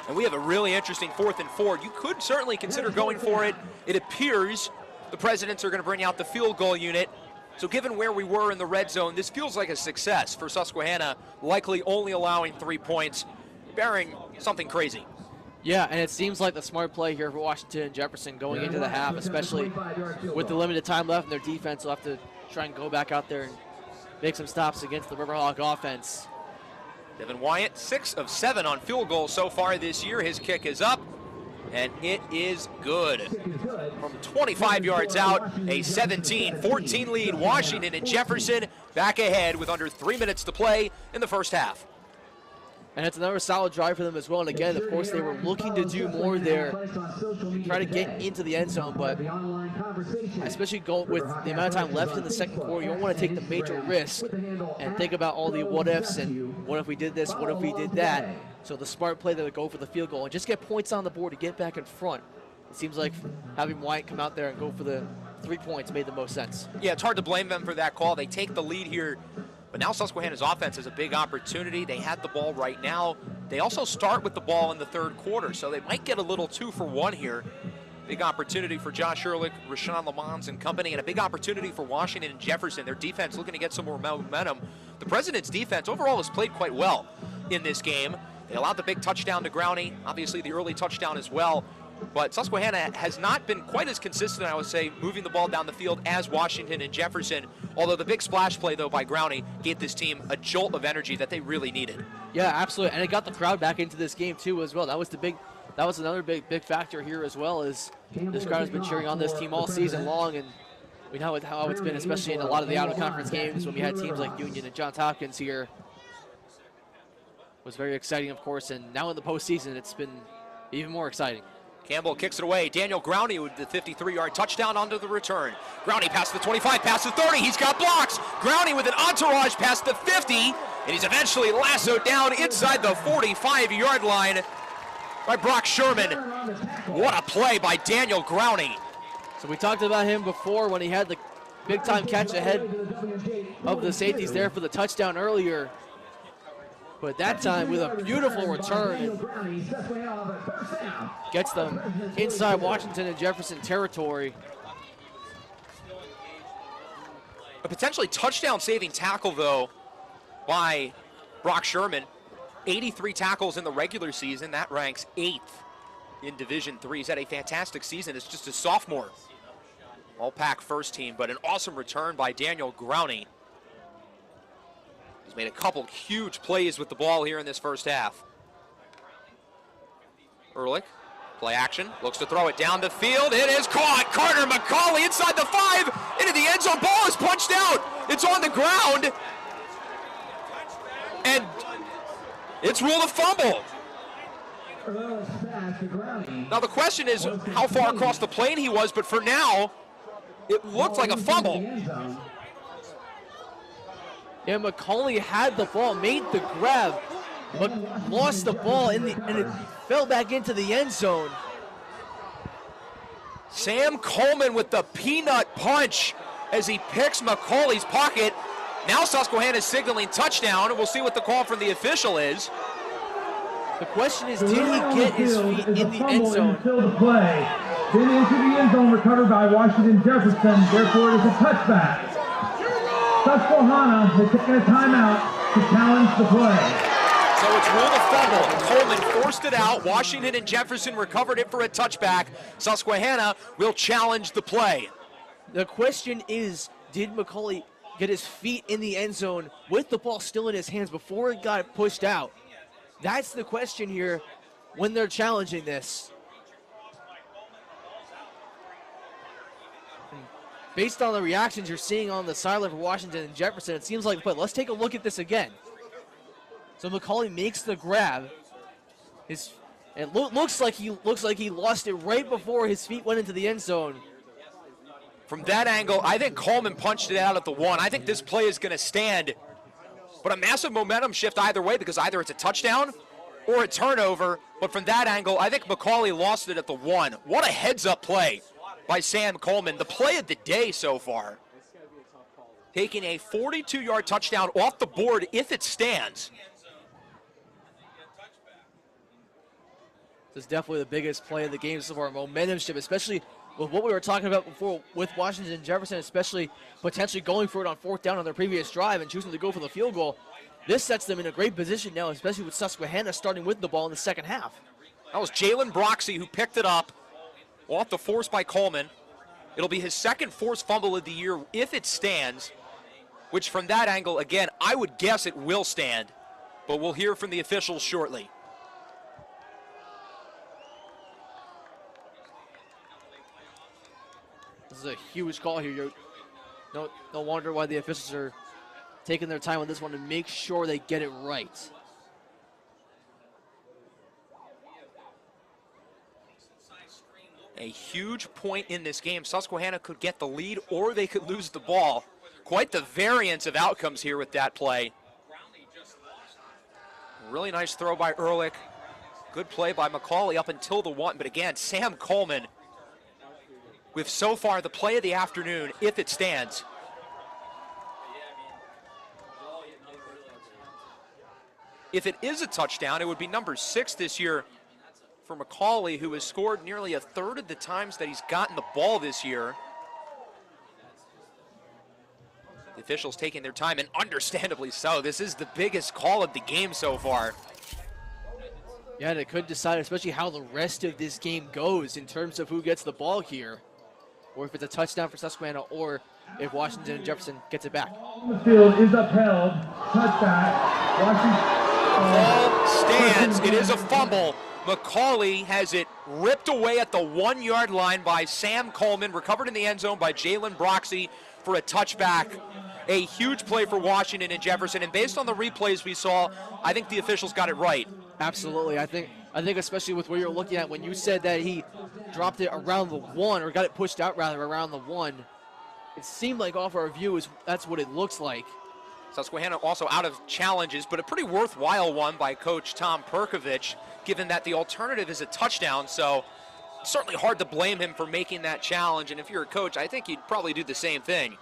And we have a really interesting 4th and 4. You could certainly consider going for it. It appears the Presidents are going to bring out the field goal unit. So given where we were in the red zone, this feels like a success for Susquehanna, likely only allowing 3 points, barring something crazy. Yeah, and it seems like the smart play here for Washington and Jefferson going into the half, especially with the limited time left in their defense. They'll have to try and go back out there and make some stops against the Riverhawk offense. Devin Wyatt, 6 of 7 on field goals so far this year. His kick is up, and it is good. From 25 yards out, a 17-14 lead. Washington and Jefferson back ahead with under 3 minutes to play in the first half. And it's another solid drive for them as well. And again, of course, they were looking to do more there, try to get into the end zone, but especially with the amount of time left in the second quarter, you don't want to take the major risk and think about all the what ifs and what if we did this, what if we did that. So the smart play to go for the field goal and just get points on the board to get back in front. It seems like having Wyatt come out there and go for the 3 points made the most sense. Yeah, it's hard to blame them for that call. They take the lead here. But now Susquehanna's offense has a big opportunity. They had the ball right now. They also start with the ball in the 3rd quarter, so they might get a little 2-for-1 here. Big opportunity for Josh Ehrlich, Rashawn Lamons and company, and a big opportunity for Washington and Jefferson. Their defense looking to get some more momentum. The President's defense overall has played quite well in this game. They allowed the big touchdown to Growney, obviously the early touchdown as well. But Susquehanna has not been quite as consistent, I would say, moving the ball down the field as Washington and Jefferson. Although the big splash play, though, by Growney gave this team a jolt of energy that they really needed. Yeah, absolutely, and it got the crowd back into this game too as well. That was another big factor here as well. As this crowd has been cheering on this team all season long, and we know how it's been, especially in a lot of the out-of-conference games when we had teams like Union and Johns Hopkins here. It was very exciting, of course, and now in the postseason, it's been even more exciting. Campbell kicks it away. Daniel Growney with the 53-yard touchdown onto the return. Growney past the 25, past the 30. He's got blocks. Growney with an entourage past the 50, and he's eventually lassoed down inside the 45-yard line by Brock Sherman. What a play by Daniel Growney. So we talked about him before when he had the big-time catch ahead of the safeties there for the touchdown earlier. But that time with a beautiful return, gets them inside Washington and Jefferson territory. A potentially touchdown-saving tackle, though, by Brock Sherman. 83 tackles in the regular season. That ranks 8th in Division III. He's had a fantastic season. It's just a sophomore. All-Pac first team, but an awesome return by Daniel Growney. He's made a couple huge plays with the ball here in this first half. Ehrlich, play action, looks to throw it down the field. It is caught. Carter McCauley inside the 5, into the end zone. Ball is punched out. It's on the ground. And it's ruled a fumble. Now the question is how far across the plane he was, but for now, it looked like a fumble. Yeah, McCauley had the ball, made the grab, but lost the ball and it fell back into the end zone. Sam Coleman with the peanut punch as he picks McCauley's pocket. Now Susquehanna is signaling touchdown, and we'll see what the call from the official is. The question is, did he get his feet in the end zone? Until the play. Then into the end zone, recovered by Washington Jefferson. Therefore, it is a touchback. Susquehanna has taken a timeout to challenge the play. So it's ruled a fumble. Coleman forced it out. Washington and Jefferson recovered it for a touchback. Susquehanna will challenge the play. The question is, did McCauley get his feet in the end zone with the ball still in his hands before it got pushed out? That's the question here when they're challenging this. Based on the reactions you're seeing on the sideline for Washington and Jefferson, it seems like, but let's take a look at this again. So McCauley makes the grab. It looks like he lost it right before his feet went into the end zone. From that angle, I think Coleman punched it out at the 1. I think this play is going to stand. But a massive momentum shift either way, because either it's a touchdown or a turnover. But from that angle, I think McCauley lost it at the 1. What a heads-up play by Sam Coleman. The play of the day so far. Taking a 42-yard touchdown off the board if it stands. This is definitely the biggest play of the game so far. Momentum shift, especially with what we were talking about before with Washington and Jefferson, especially potentially going for it on 4th down on their previous drive and choosing to go for the field goal. This sets them in a great position now, especially with Susquehanna starting with the ball in the second half. That was Jalen Broxy who picked it up off the force by Coleman. It'll be his second forced fumble of the year if it stands, which from that angle, again, I would guess it will stand, but we'll hear from the officials shortly. This is a huge call here. No wonder why the officials are taking their time with this one to make sure they get it right. A huge point in this game. Susquehanna could get the lead or they could lose the ball. Quite the variance of outcomes here with that play. Really nice throw by Ehrlich. Good play by McCauley up until the 1. But again, Sam Coleman with so far the play of the afternoon, if it stands. If it is a touchdown, it would be number 6 this year for McCauley, who has scored nearly a third of the times that he's gotten the ball this year. The officials taking their time, and understandably so. This is the biggest call of the game so far. Yeah, and it could decide especially how the rest of this game goes in terms of who gets the ball here, or if it's a touchdown for Susquehanna, or if Washington and Jefferson gets it back. The field is upheld. Touchback. Washington. Ball stands. It is a fumble. McCauley has it ripped away at the 1-yard line by Sam Coleman, recovered in the end zone by Jalen Broxy for a touchback. A huge play for Washington and Jefferson, and based on the replays we saw, I think the officials got it right. Absolutely. I think especially with what you're looking at, when you said that he dropped it around the 1, or got it pushed out rather around the 1, it seemed like off our view that's what it looks like. Susquehanna also out of challenges, but a pretty worthwhile one by Coach Tom Perkovich, given that the alternative is a touchdown. So certainly hard to blame him for making that challenge. And if you're a coach, I think you'd probably do the same thing.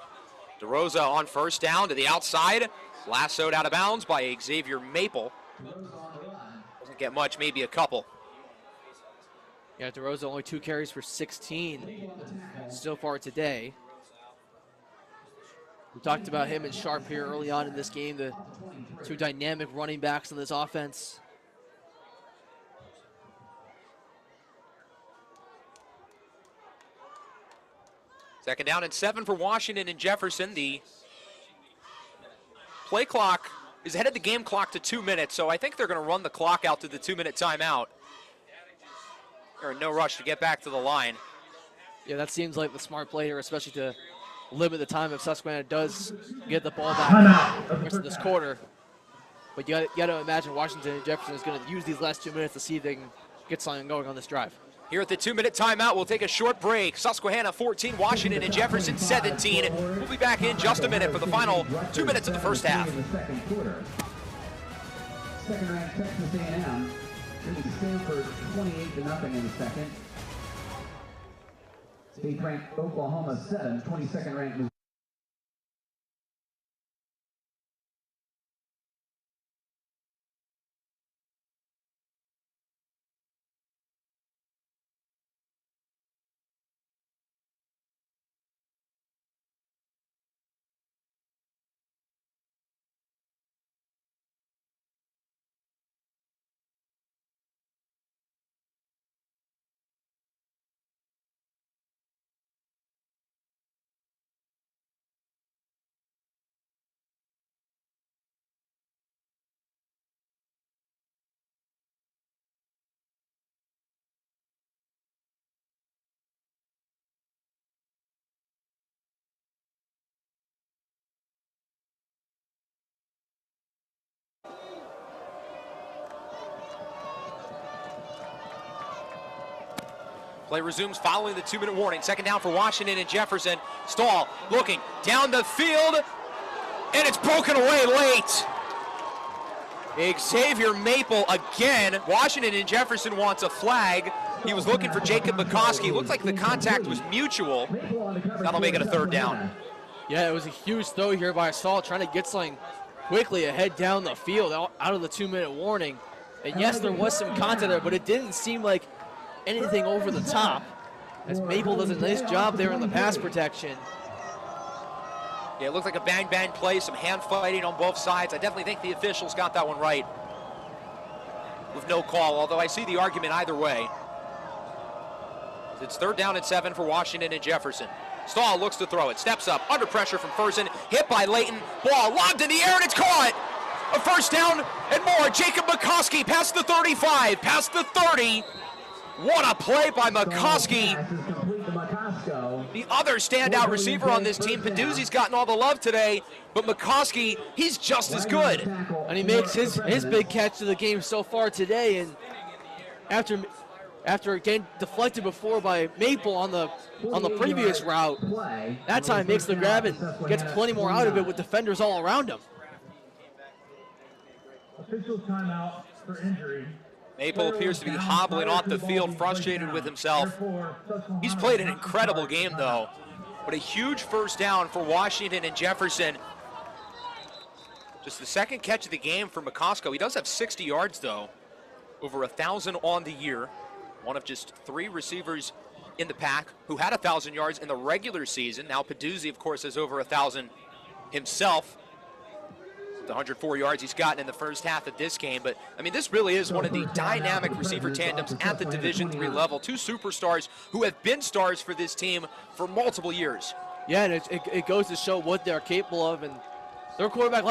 DeRosa on first down to the outside, lassoed out of bounds by Xavier Maple. Doesn't get much, maybe a couple. Yeah, DeRosa only 2 carries for 16 so far today. We talked about him and Sharp here early on in this game, the 2 dynamic running backs in this offense. Second down and 7 for Washington and Jefferson. The play clock is ahead of the game clock to 2 minutes, so I think they're going to run the clock out to the 2-minute timeout. They're in no rush to get back to the line. Yeah, that seems like the smart play here, especially to limit the time if Susquehanna does get the ball back the rest of this quarter. But you got to imagine Washington and Jefferson is going to use these last 2 minutes to see if they can get something going on this drive. Here at the 2-minute timeout, we'll take a short break. Susquehanna 14, Washington and Jefferson 17. We'll be back in just a minute for the final 2 minutes of the first half. Second-ranked Texas A&M beating Stanford 28-0 in the second. Eighth-ranked Oklahoma 7, 22nd-ranked Missouri. Play resumes following the 2-minute warning. Second down for Washington and Jefferson. Stahl looking down the field, and it's broken away late. Xavier Maple again. Washington and Jefferson wants a flag. He was looking for Jacob McCoskey. Looked like the contact was mutual. That'll make it a third down. Yeah, it was a huge throw here by Stahl, trying to get something quickly ahead down the field out of the 2-minute warning. And yes, there was some contact there, but it didn't seem like anything over the top, as Maple does a nice job there in the pass protection. Yeah, it looked like a bang-bang play, some hand fighting on both sides. I definitely think the officials got that one right with no call, although I see the argument either way. It's third down and 7 for Washington and Jefferson. Stahl looks to throw it, steps up, under pressure from Fersen, hit by Layton, ball lobbed in the air, and it's caught! A first down and more. Jacob McCoskey past the 35, past the 30. What a play by McCoskey. The other standout receiver on this team. Peduzzi's gotten all the love today, but McCoskey, he's just as good. And he makes his big catch of the game so far today. And after getting deflected before by Maple on the previous route, that time makes the grab and gets plenty more out of it with defenders all around him. Official timeout for injury. Maple appears to be hobbling off the field, frustrated with himself. He's played an incredible game, though. But a huge first down for Washington and Jefferson. Just the second catch of the game for McCoskey. He does have 60 yards, though. Over 1,000 on the year. One of just 3 receivers in the pack who had 1,000 yards in the regular season. Now Peduzzi, of course, has over 1,000 himself. The 104 yards he's gotten in the first half of this game. But, I mean, this really is one of the dynamic receiver tandems at the Division III level. 2 superstars who have been stars for this team for multiple years. Yeah, and it goes to show what they're capable of. And their quarterback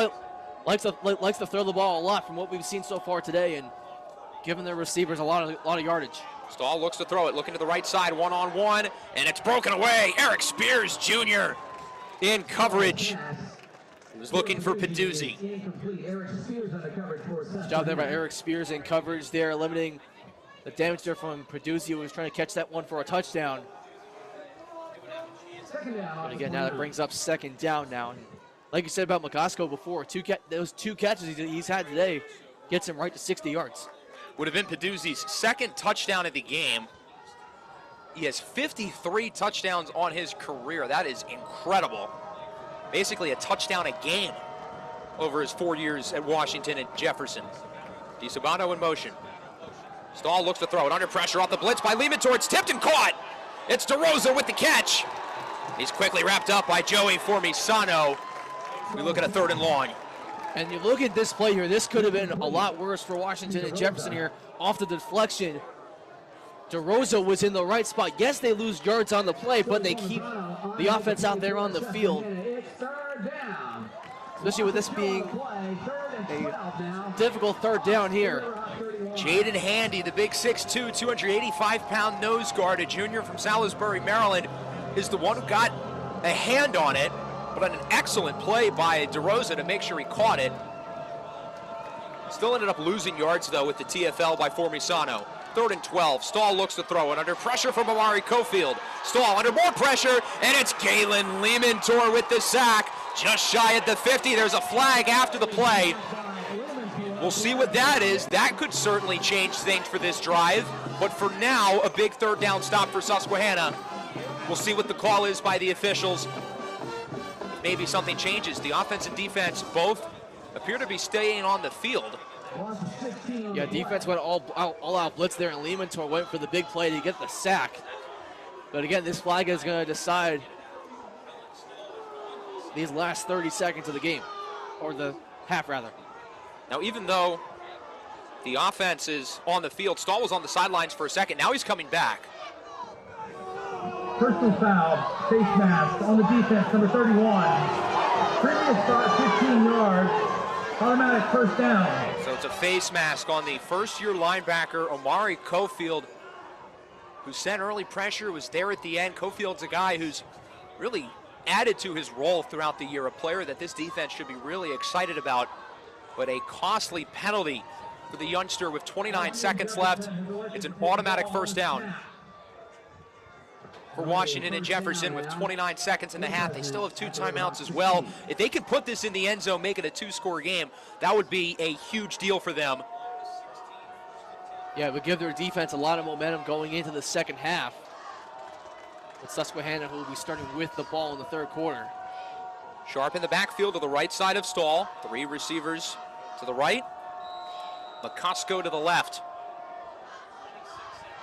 likes to throw the ball a lot from what we've seen so far today, and giving their receivers a lot of yardage. Stahl looks to throw it, looking to the right side, one-on-one, and it's broken away. Eric Spears Jr. in coverage. He was looking for Peduzzi. Good job there by Eric Spears in coverage there, limiting the damage there from Peduzzi, who was trying to catch that one for a touchdown. But again, now that brings up second down now. And like you said about McCoskey before, those 2 catches he's had today gets him right to 60 yards. Would have been Peduzzi's second touchdown of the game. He has 53 touchdowns on his career. That is incredible. Basically a touchdown a game over his 4 years at Washington and Jefferson. DiSabano in motion. Stahl looks to throw it under pressure off the blitz by Lehman towards tipped and caught. It's DeRosa with the catch. He's quickly wrapped up by Joey Formisano. We look at a 3rd and long. And you look at this play here, this could have been a lot worse for Washington and Jefferson here off the deflection. DeRosa was in the right spot. Yes, they lose yards on the play, but they keep the offense out there on the field. Especially with this being a difficult third down here. Jaden Handy, the big 6'2", 285-pound nose guard, a junior from Salisbury, Maryland, is the one who got a hand on it, but an excellent play by DeRosa to make sure he caught it. Still ended up losing yards, though, with the TFL by Formisano. 3rd and 12. Stahl looks to throw it under pressure from Amari Cofield. Stahl under more pressure, and it's Galen Leemantor with the sack. Just shy at the 50. There's a flag after the play. We'll see what that is. That could certainly change things for this drive. But for now, a big 3rd down stop for Susquehanna. We'll see what the call is by the officials. Maybe something changes. The offense and defense both appear to be staying on the field. Yeah, defense went all out blitz there, and Leemantor went for the big play to get the sack. But again, this flag is going to decide these last 30 seconds of the game, or the half rather. Now, even though the offense is on the field, Stahl was on the sidelines for a second. Now he's coming back. Personal foul, face mask on the defense, number 31. Previous thought, 15 yards, automatic 1st down. So it's a face mask on the first-year linebacker, Omari Cofield, who sent early pressure, was there at the end. Cofield's a guy who's really added to his role throughout the year, a player that this defense should be really excited about, but a costly penalty for the youngster with 29 seconds left. It's an automatic 1st down for Washington and Jefferson with 29 seconds in the half. They still have 2 timeouts as well. If they could put this in the end zone, make it a 2-score game, that would be a huge deal for them. Yeah, it would give their defense a lot of momentum going into the second half. With Susquehanna, who will be starting with the ball in the 3rd quarter. Sharp in the backfield to the right side of Stahl. 3 receivers to the right. McCosco to the left.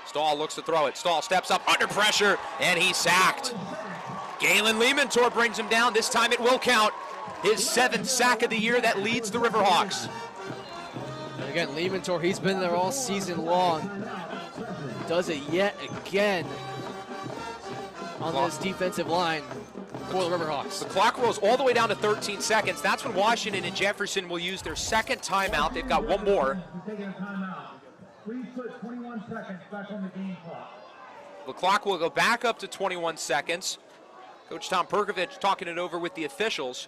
Stahl looks to throw it. Stahl steps up under pressure, and he's sacked. Galen Leemantor brings him down. This time it will count. His 7th sack of the year that leads the Riverhawks. And again, Leemantor, he's been there all season long. Does it yet again on this defensive line for the Riverhawks. The clock rolls all the way down to 13 seconds. That's when Washington and Jefferson will use their 2nd timeout. They've got 1 more. Taking a timeout. Please put 21 seconds back on the game clock. The clock will go back up to 21 seconds. Coach Tom Perkovich talking it over with the officials.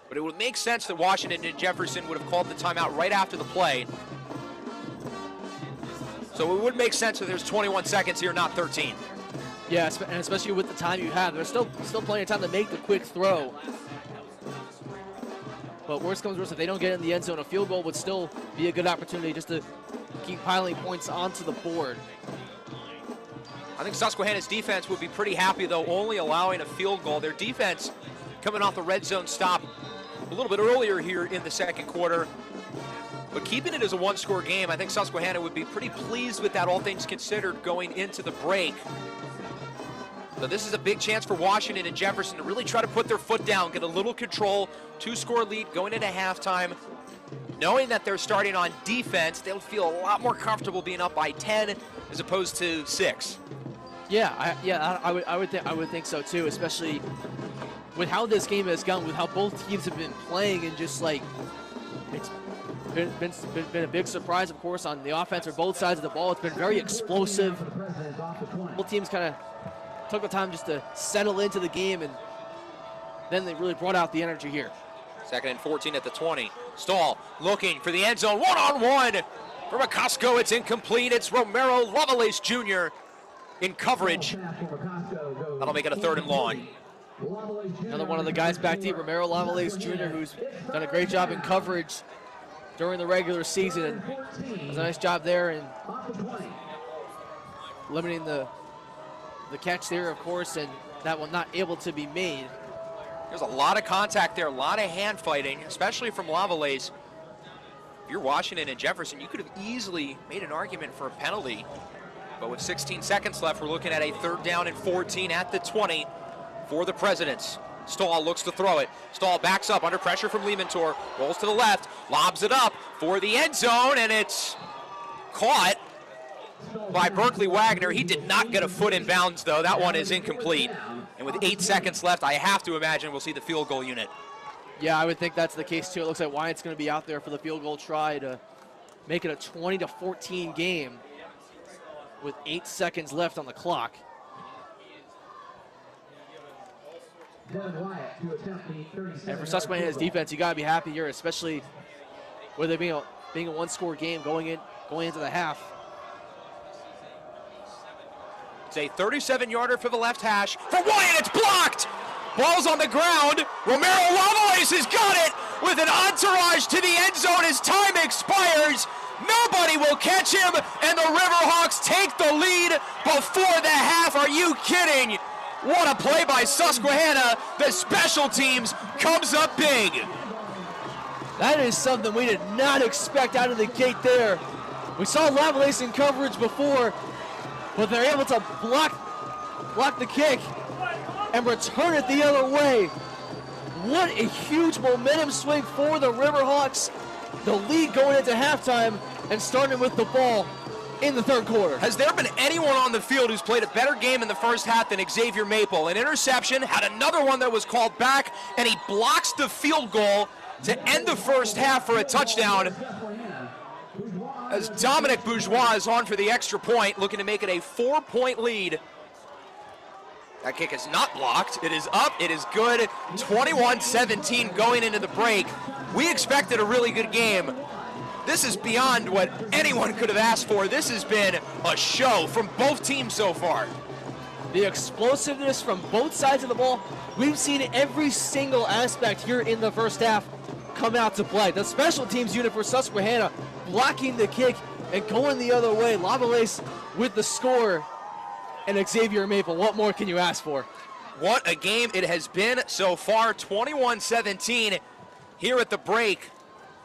But it would make sense that Washington and Jefferson would have called the timeout right after the play. So it would make sense that there's 21 seconds here, not 13. Yeah, and especially with the time you have. There's still plenty of time to make the quick throw. But worst comes worst, if they don't get in the end zone, a field goal would still be a good opportunity just to keep piling points onto the board. I think Susquehanna's defense would be pretty happy, though, only allowing a field goal. Their defense coming off the red zone stop a little bit earlier here in the 2nd quarter. But keeping it as a 1-score game, I think Susquehanna would be pretty pleased with that, all things considered, going into the break. So this is a big chance for Washington and Jefferson to really try to put their foot down, get a little control, 2-score lead going into halftime. Knowing that they're starting on defense, they'll feel a lot more comfortable being up by 10 as opposed to 6. I would think so too, especially with how this game has gone, with how both teams have been playing, and just like it's been a big surprise, of course, on the offense or both sides of the ball. It's been very explosive. Both teams kind of took the time just to settle into the game, and then they really brought out the energy here. 2nd and 14 at the 20. Stahl looking for the end zone. 1-on-1 for McCosco. It's incomplete. It's Romero Lovelace Jr. in coverage. That'll make it a 3rd and long. Another one of the guys back deep, Romero Lovelace Jr., who's done a great job in coverage during the regular season, and does a nice job there in limiting the catch there, of course, and that one not able to be made. There's a lot of contact there, a lot of hand fighting, especially from Lovelace. If you're Washington and Jefferson, you could have easily made an argument for a penalty. But with 16 seconds left, we're looking at a 3rd down and 14 at the 20 for the Presidents. Stahl looks to throw it. Stahl backs up under pressure from Leemantor, rolls to the left, lobs it up for the end zone, and it's caught by Berkeley Wagner. He did not get a foot in bounds, though. That one is incomplete. And with 8 seconds left, I have to imagine we'll see the field goal unit. Yeah, I would think that's the case too. It looks like Wyatt's going to be out there for the field goal try to make it a 20-14 game with 8 seconds left on the clock. Devin Wyatt to attempt the 37. And for Susquehanna's defense, you got to be happy here, especially with it being a one-score game going into the half. It's a 37-yarder for the left hash. For Wyatt, it's blocked! Ball's on the ground. Romero Lavalace has got it with an entourage to the end zone as time expires. Nobody will catch him, and the Riverhawks take the lead before the half. Are you kidding? What a play by Susquehanna. The special teams comes up big. That is something we did not expect out of the gate there. We saw Lavalace in coverage before, but they're able to block the kick and return it the other way. What a huge momentum swing for the Riverhawks. The lead going into halftime and starting with the ball in the third quarter. Has there been anyone on the field who's played a better game in the first half than Xavier Maple? An interception, had another one that was called back, and he blocks the field goal to end the first half for a touchdown. As Dominic Bourgeois is on for the extra point, looking to make it a 4-point lead. That kick is not blocked. It is up. It is good. 21-17 going into the break. We expected a really good game. This is beyond what anyone could have asked for. This has been a show from both teams so far. The explosiveness from both sides of the ball, we've seen every single aspect here in the first half come out to play. The special teams unit for Susquehanna blocking the kick and going the other way. Lavalace with the score. And Xavier Maple, what more can you ask for? What a game it has been so far. 21-17 here at the break.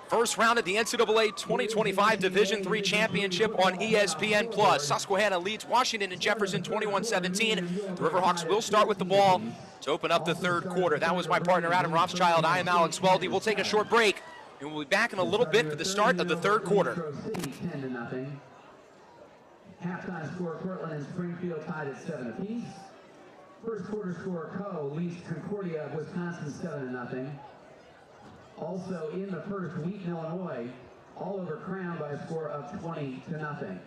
First round of the NCAA 2025 Division III Championship on ESPN+. Susquehanna leads Washington and Jefferson 21-17. The Riverhawks will start with the ball to open up the third quarter. That was my partner, Adam Rothschild. I am Alex Weldy. We'll take a short break, and we'll be back in a little bit for the start of the third quarter. 10-0. Halftime score, Cortland and Springfield tied at 7 apiece. First quarter score, Co. leads Concordia of Wisconsin 7-0. Also in the first, Wheaton, Illinois, all over Crown by a score of 20-0.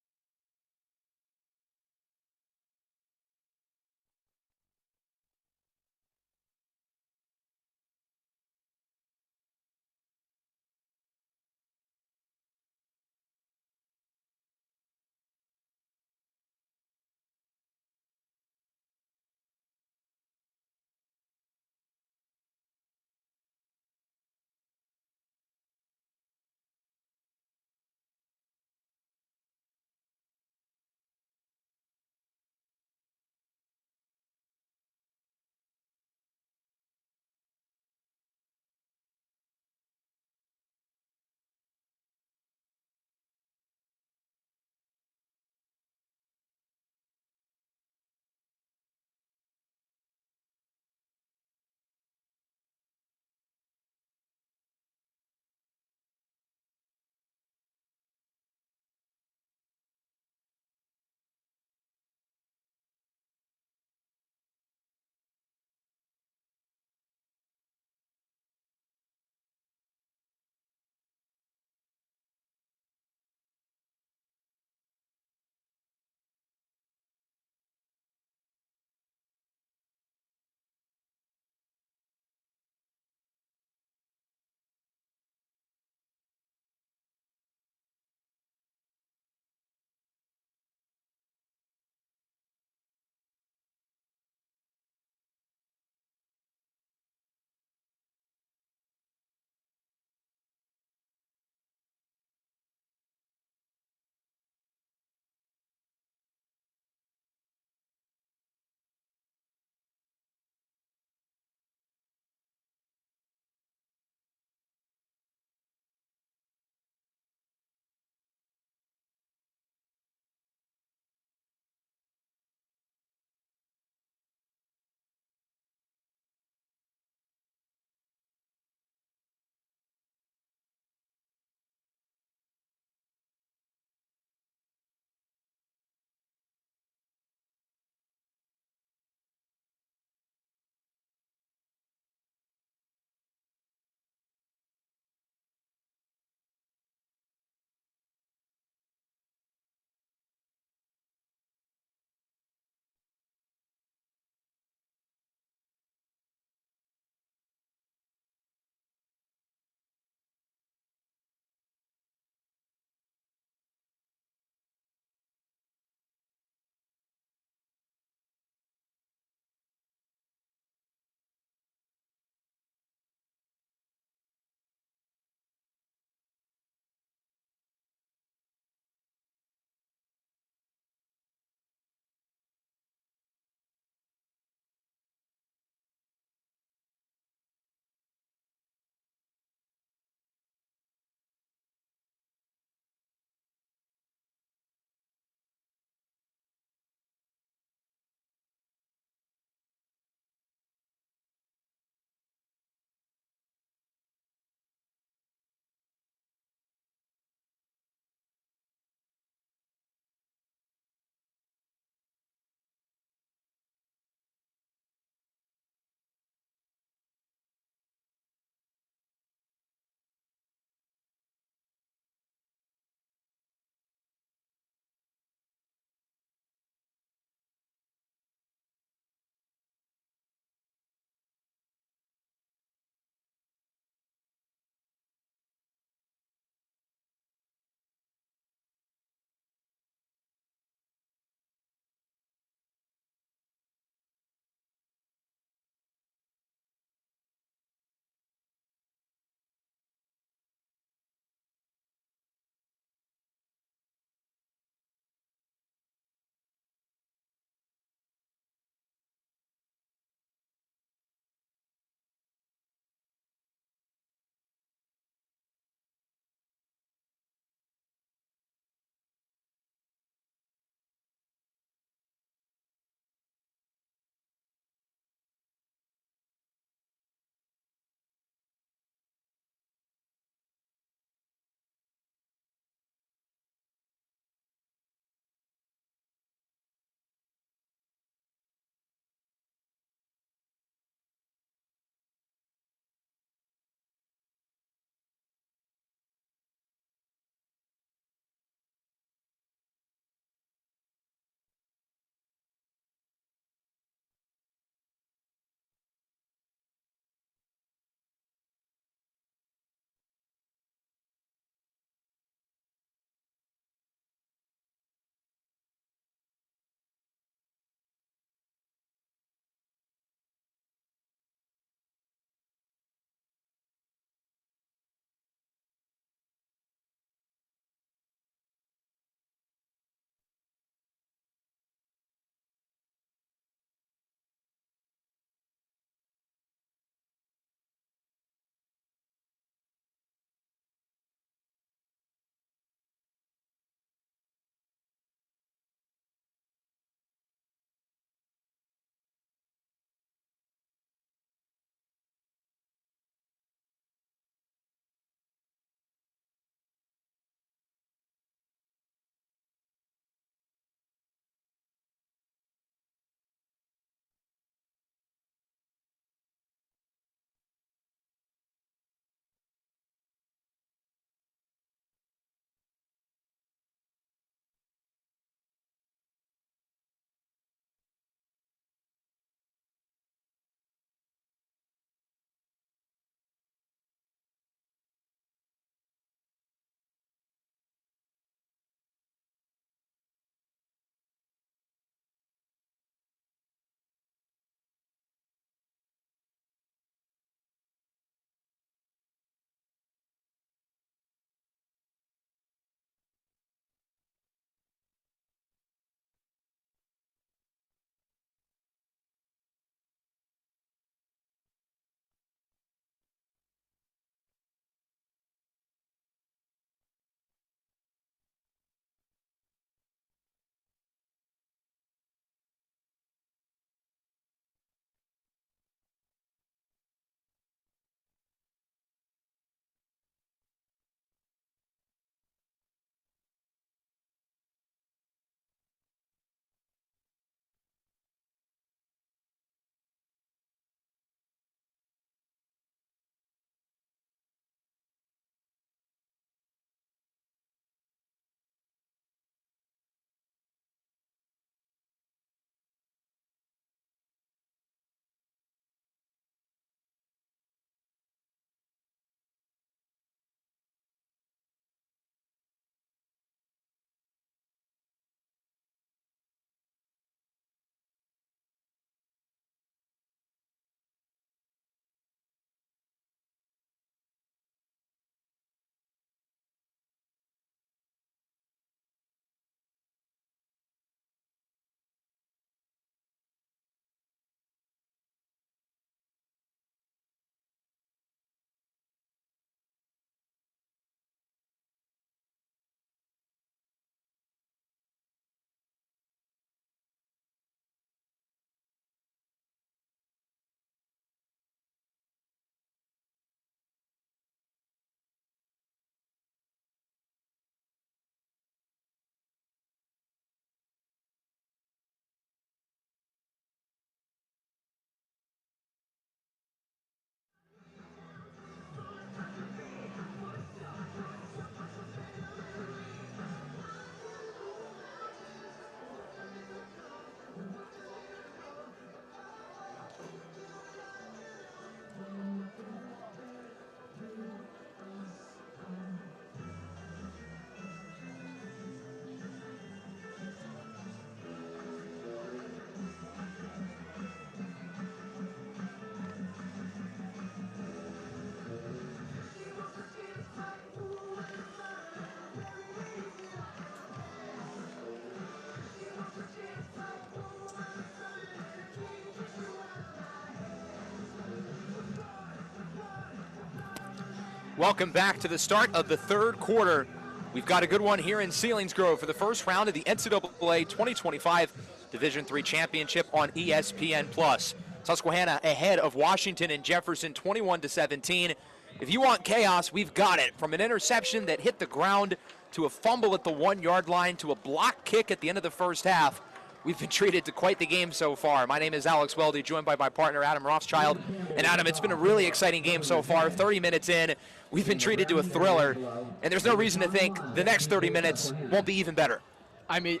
Welcome back to the start of the third quarter. We've got a good one here in Selinsgrove for the first round of the NCAA 2025 Division III Championship on ESPN+. Susquehanna ahead of Washington and Jefferson 21-17. If you want chaos, we've got it. From an interception that hit the ground to a fumble at the 1-yard line to a block kick at the end of the first half, we've been treated to quite the game so far. My name is Alex Weldy, joined by my partner Adam Rothschild. And Adam, it's been a really exciting game so far. 30 minutes in, we've been treated to a thriller, and there's no reason to think the next 30 minutes won't be even better. I mean,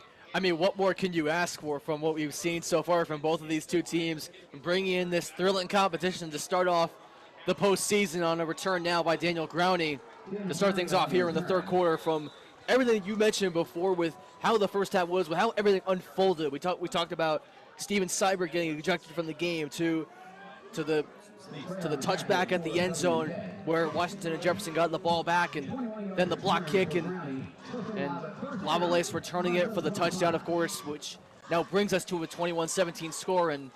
what more can you ask for from what we've seen so far from both of these two teams? Bringing in this thrilling competition to start off the postseason on a return now by Daniel Growney to start things off here in the third quarter. From everything you mentioned before with how the first half was, with how everything unfolded. We talked about Steven Cyber getting ejected from the game to the touchback at the end zone where Washington and Jefferson got the ball back, and then the block kick and Lavalace returning it for the touchdown, of course, which now brings us to a 21-17 score. And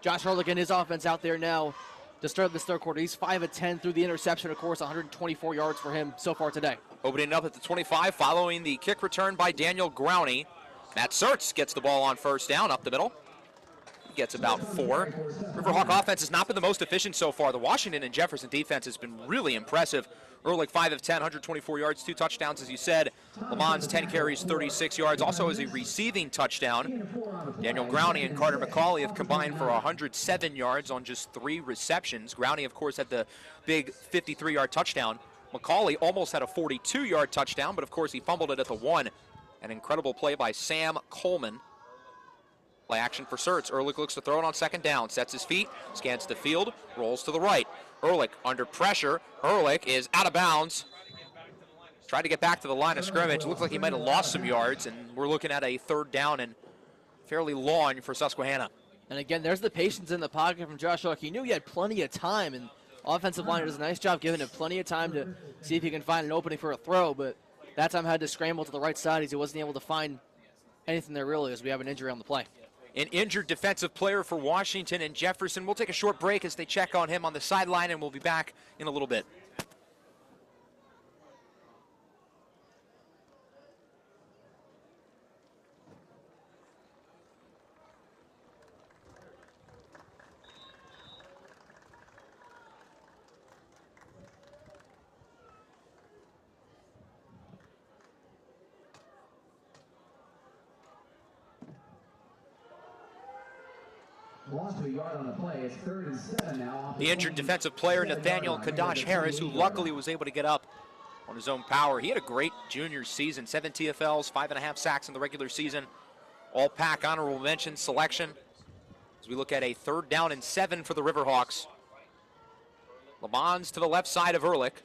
Josh Ehrlich and his offense out there now to start this third quarter. He's 5 of 10 through the interception, of course, 124 yards for him so far today. Opening up at the 25 following the kick return by Daniel Growney. Matt Sertz gets the ball on first down up the middle. He gets about 4. Riverhawk offense has not been the most efficient so far. The Washington and Jefferson defense has been really impressive. Ehrlich 5 of 10, 124 yards, 2 touchdowns, as you said. Lamons 10 carries, 36 yards, also as a receiving touchdown. Daniel Growney and Carter McCauley have combined for 107 yards on just 3 receptions. Growney, of course, had the big 53-yard touchdown. McCauley almost had a 42-yard touchdown, but of course he fumbled it at the 1. An incredible play by Sam Coleman. Play action for Sertz. Ehrlich looks to throw it on second down. Sets his feet, scans the field, rolls to the right. Ehrlich under pressure. Ehrlich is out of bounds. Tried to get back to the line of scrimmage. Looks like he might have lost some yards, and we're looking at a third down and fairly long for Susquehanna. And again, there's the patience in the pocket from Josh Ehrlich. He knew he had plenty of time, and offensive line does a nice job giving him plenty of time to see if he can find an opening for a throw, but that time had to scramble to the right side as he wasn't able to find anything there really, as we have an injury on the play. An injured defensive player for Washington and Jefferson. We'll take a short break as they check on him on the sideline, and we'll be back in a little bit. Lost a yard on the play. It's 3rd and 7 now. The injured defensive player, Nathaniel Kadash Harris, who luckily was able to get up on his own power. He had a great junior season, 7 TFLs, 5.5 sacks in the regular season. All-Pac honorable mention selection. As we look at a 3rd down and 7 for the Riverhawks. Lamons to the left side of Ehrlich.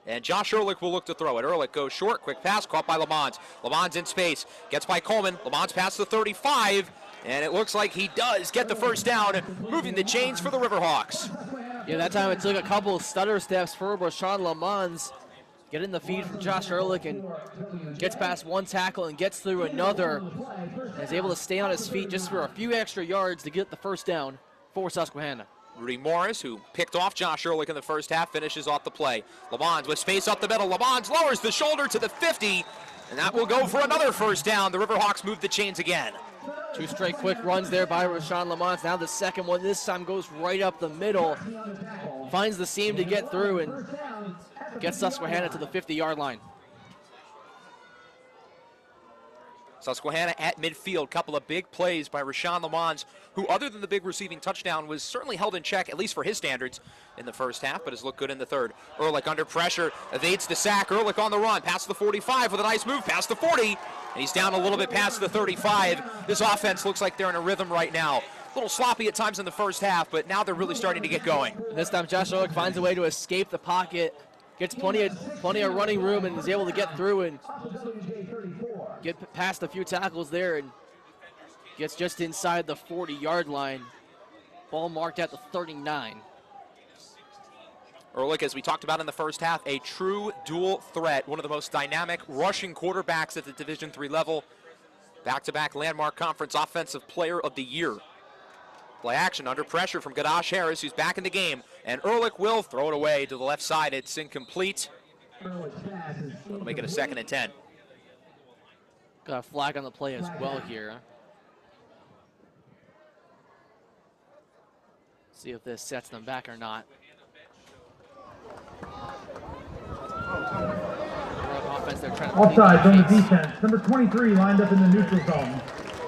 And Josh Ehrlich will look to throw it. Ehrlich goes short, quick pass, caught by Lamons. Lamons in space, gets by Coleman. Lamons past the 35. And it looks like he does get the first down, moving the chains for the Riverhawks. Yeah, that time it took a couple of stutter steps for Rashawn Lamons. Getting the feed from Josh Ehrlich and gets past one tackle and gets through another. And is able to stay on his feet just for a few extra yards to get the first down for Susquehanna. Rudy Morris, who picked off Josh Ehrlich in the first half, finishes off the play. Lamons with space up the middle. Lamons lowers the shoulder to the 50, and that will go for another first down. The Riverhawks move the chains again. 2 straight quick runs there by Rashawn Lamons. Now the second one this time goes right up the middle. Finds the seam to get through and gets Susquehanna to the 50-yard line. Susquehanna at midfield. Couple of big plays by Rashawn Lamons, who other than the big receiving touchdown was certainly held in check, at least for his standards, in the first half, but has looked good in the third. Ehrlich under pressure, evades the sack. Ehrlich on the run, past the 45 with a nice move, past the 40, and he's down a little bit past the 35. This offense looks like they're in a rhythm right now. A little sloppy at times in the first half, but now they're really starting to get going. This time Josh Ehrlich finds a way to escape the pocket, gets plenty of running room, and is able to get through and get past a few tackles there and gets just inside the 40-yard line. Ball marked at the 39. Ehrlich, as we talked about in the first half, a true dual threat, one of the most dynamic rushing quarterbacks at the Division III level. Back-to-back Landmark Conference Offensive Player of the Year. Play action under pressure from Kadash Harris, who's back in the game, And Ehrlich will throw it away to the left side. It's incomplete. It'll make it a 2nd and 10. Got a flag on the play as well here. See if this sets them back or not. Offense, they're trying to Offside on the defense. Number 23 lined up in the neutral zone.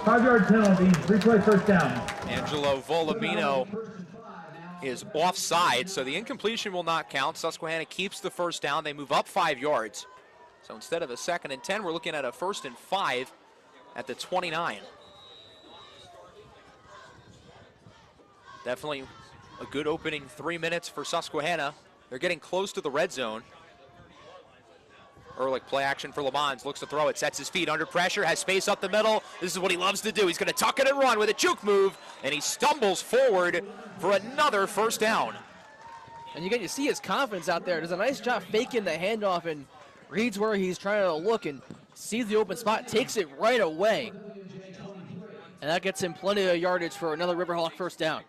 5-yard penalty, replay first down. Angelo Volumino is offside, so the incompletion will not count. Susquehanna keeps the first down. They move up 5 yards. So instead of a 2nd and 10, we're looking at a 1st and 5 at the 29. Definitely a good opening 3 minutes for Susquehanna. They're getting close to the red zone. Ehrlich play action for Lamons, looks to throw it, sets his feet under pressure, has space up the middle. This is what he loves to do. He's going to tuck it and run with a juke move, and he stumbles forward for another 1st down. And you see his confidence out there. Does a nice job faking the handoff and reads where he's trying to look and sees the open spot, takes it right away. And that gets him plenty of yardage for another Riverhawk 1st down.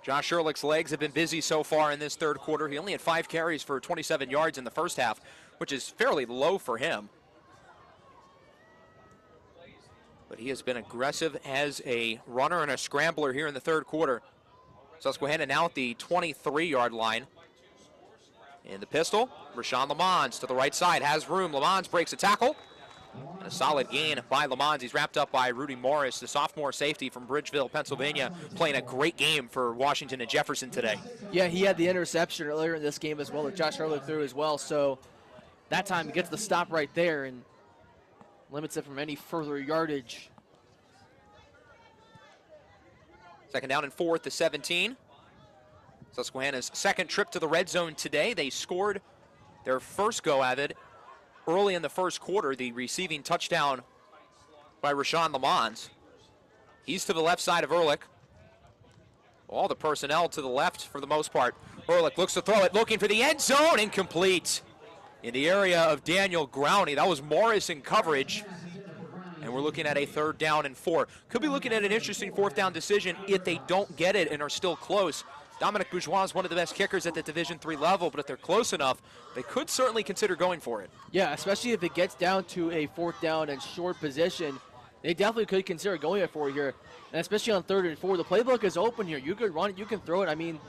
Josh Ehrlich's legs have been busy so far in this 3rd quarter. He only had 5 carries for 27 yards in the 1st half, which is fairly low for him. But he has been aggressive as a runner and a scrambler here in the 3rd quarter. Susquehanna now at the 23-yard line. In the pistol, Rashawn Lamons to the right side, has room. Lamons breaks a tackle. A solid gain by Lamons. He's wrapped up by Rudy Morris, the sophomore safety from Bridgeville, Pennsylvania, playing a great game for Washington and Jefferson today. Yeah, he had the interception earlier in this game as well that Josh Ehrlich threw as well. So that time he gets the stop right there and limits it from any further yardage. 2nd down and 4 to 17. Susquehanna's 2nd trip to the red zone today. They scored their first go at it early in the 1st quarter, the receiving touchdown by Rashawn Lamons. He's to the left side of Ehrlich. All the personnel to the left for the most part. Ehrlich looks to throw it, looking for the end zone, incomplete. In the area of Daniel Growney. That was Morris in coverage. And we're looking at a 3rd down and 4. Could be looking at an interesting 4th down decision if they don't get it and are still close. Dominic Bourgeois is one of the best kickers at the Division III level, but if they're close enough, they could certainly consider going for it. Yeah, especially if it gets down to a 4th down and short position, they definitely could consider going for it here. And especially on 3rd and 4, the playbook is open here. You could run it, you can throw it. I mean,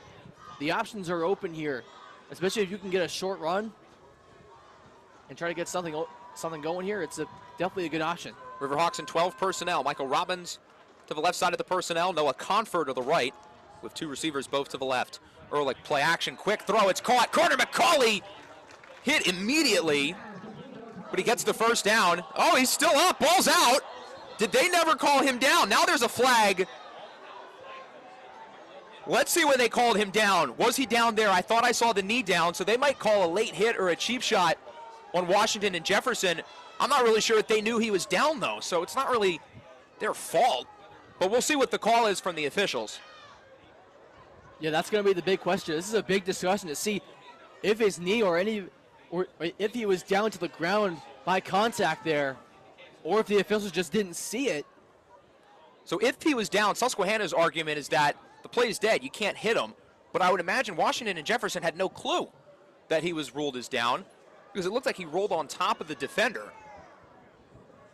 the options are open here, especially if you can get a short run and try to get something going here. It's definitely a good option. Riverhawks in 12 personnel. Michael Robbins to the left side of the personnel. Noah Conford to the right, with 2 receivers both to the left. Ehrlich play action, quick throw, it's caught. Carter McCauley hit immediately, but he gets the 1st down. Oh, he's still up, ball's out. Did they never call him down? Now there's a flag. Let's see when they called him down. Was he down there? I thought I saw the knee down, so they might call a late hit or a cheap shot on Washington and Jefferson. I'm not really sure if they knew he was down, though, so it's not really their fault. But we'll see what the call is from the officials. Yeah, that's going to be the big question. This is a big discussion to see if his knee or if he was down to the ground by contact there, or if the officials just didn't see it. So if he was down, Susquehanna's argument is that the play is dead. You can't hit him. But I would imagine Washington and Jefferson had no clue that he was ruled as down because it looked like he rolled on top of the defender.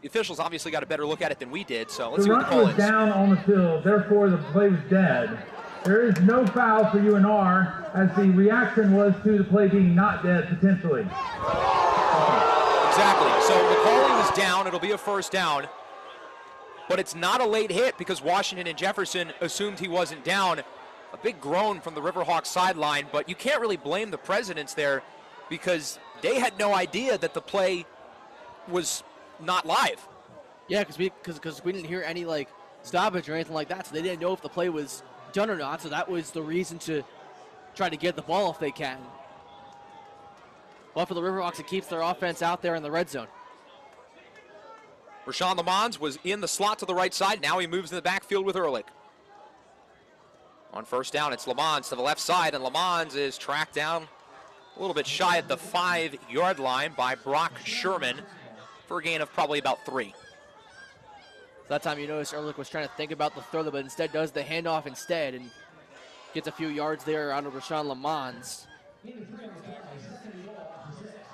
The officials obviously got a better look at it than we did, so let's see what the call is. The run was down on the field, therefore the play was dead. There is no foul for UNR, as the reaction was to the play being not dead, potentially. Exactly. So McCauley was down. It'll be a 1st down. But it's not a late hit because Washington and Jefferson assumed he wasn't down. A big groan from the Riverhawks sideline, but you can't really blame the Presidents there because they had no idea that the play was not live. Yeah, because we didn't hear any stoppage or anything like that, so they didn't know if the play was done or not, so that was the reason to try to get the ball if they can. But for the Riverhawks, it keeps their offense out there in the red zone. Rashawn Lamons was in the slot to the right side. Now he moves in the backfield with Ehrlich. On 1st down, it's Lamons to the left side, and Lamons is tracked down a little bit shy at the 5-yard line by Brock Sherman for a gain of probably about 3. That time you notice Ehrlich was trying to think about the throw, but instead does the handoff instead. And Gets a few yards there out of Rashawn Lamons. And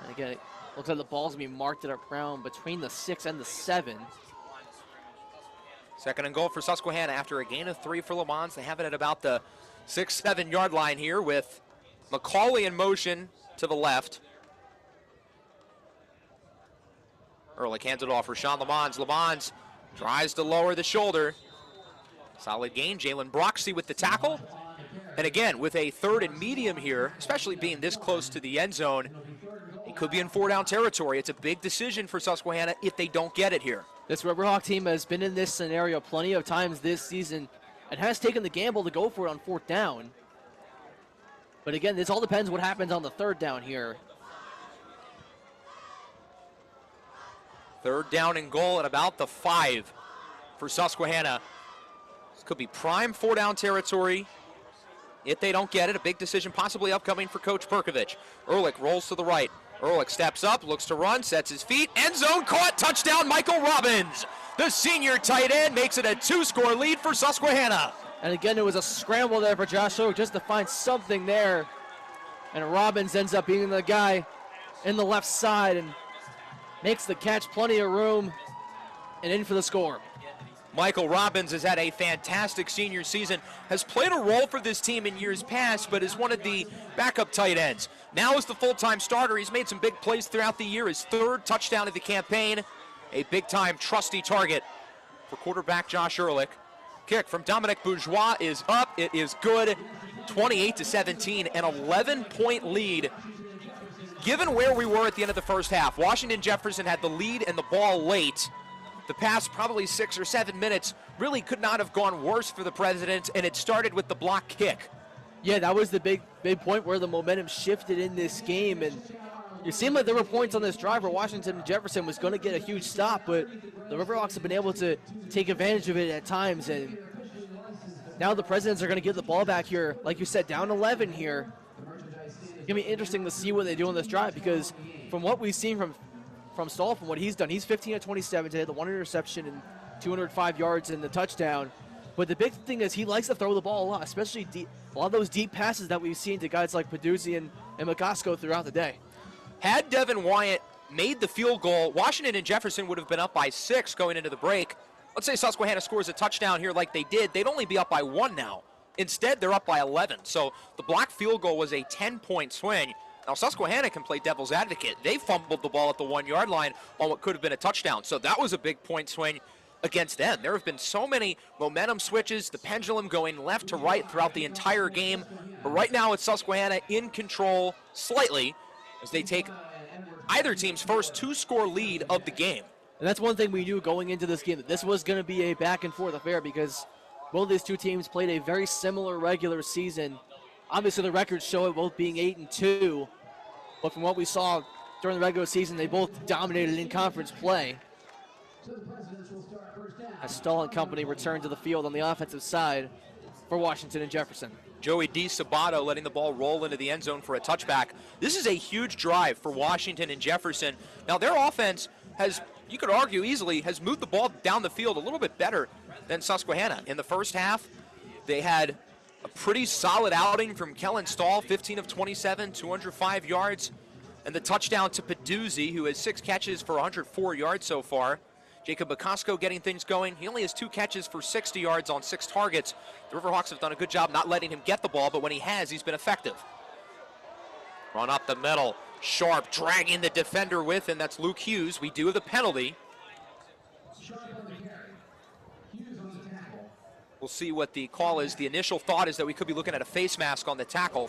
again, it looks like the ball's going to be marked around between the 6 and the 7. Second and goal for Susquehanna after a gain of 3 for Lamons. They have it at about the 6-7 yard line here with McCauley in motion to the left. Ehrlich hands it off for Rashawn Lamons. Lamons tries to lower the shoulder. Solid gain. Jalen Broxy with the tackle. And again, with a 3rd and medium here, especially being this close to the end zone, it could be in 4-down territory. It's a big decision for Susquehanna if they don't get it here. This Riverhawk team has been in this scenario plenty of times this season and has taken the gamble to go for it on 4th down. But again, this all depends what happens on the 3rd down here. 3rd down and goal at about the 5 for Susquehanna. This could be prime 4-down territory. If they don't get it, a big decision possibly upcoming for Coach Perkovich. Ehrlich rolls to the right. Ehrlich steps up, looks to run, sets his feet. End zone caught, touchdown, Michael Robbins. The senior tight end makes it a 2-score lead for Susquehanna. And again, it was a scramble there for Josh Ehrlich just to find something there. And Robbins ends up being the guy in the left side and makes the catch, plenty of room, and in for the score. Michael Robbins has had a fantastic senior season, has played a role for this team in years past, but is one of the backup tight ends. Now as the full-time starter, he's made some big plays throughout the year. His 3rd touchdown of the campaign, a big-time trusty target for quarterback Josh Ehrlich. Kick from Dominic Bourgeois is up. It is good. 28-17, an 11-point lead. Given where we were at the end of the first half, Washington Jefferson had the lead and the ball late. The past probably 6 or 7 minutes really could not have gone worse for the Presidents, and it started with the block kick. Yeah, that was the big point where the momentum shifted in this game, and it seemed like there were points on this drive where Washington and Jefferson was going to get a huge stop, but the Riverhawks have been able to take advantage of it at times, and now the Presidents are going to get the ball back here, like you said, down 11 here. It's going to be interesting to see what they do on this drive, because from what we've seen from Stahl, from what he's done, he's 15 of 27 today, the 1 interception and 205 yards in the touchdown. But the big thing is he likes to throw the ball a lot, especially a lot of those deep passes that we've seen to guys like Peduzzi and McCosco throughout the day. Had Devin Wyatt made the field goal, Washington and Jefferson would have been up by 6 going into the break. Let's say Susquehanna scores a touchdown here like they did. They'd only be up by 1 now. Instead, they're up by 11. So the blocked field goal was a 10-point swing. Now, Susquehanna can play devil's advocate. They fumbled the ball at the 1-yard line on what could have been a touchdown. So that was a big point swing against them. There have been so many momentum switches, the pendulum going left to right throughout the entire game. But right now, it's Susquehanna in control slightly as they take either team's first 2-score lead of the game. And that's one thing we knew going into this game, that this was going to be a back-and-forth affair because both these two teams played a very similar regular season. Obviously, the records show it both being 8-2, but from what we saw during the regular season, they both dominated in conference play. As Stahl and company return to the field on the offensive side for Washington and Jefferson. Joey DiSabato letting the ball roll into the end zone for a touchback. This is a huge drive for Washington and Jefferson. Now, their offense has, you could argue easily, has moved the ball down the field a little bit better than Susquehanna. In the first half, they had a pretty solid outing from Kellen Stahl, 15 of 27, 205 yards, and the touchdown to Peduzzi, who has 6 catches for 104 yards so far. Jacob McCosco getting things going. He only has 2 catches for 60 yards on 6 targets. The Riverhawks have done a good job not letting him get the ball, but when he has, he's been effective. Run up the middle. Sharp dragging the defender with him. That's Luke Hughes. We do have the penalty. We'll see what the call is. The initial thought is that we could be looking at a face mask on the tackle.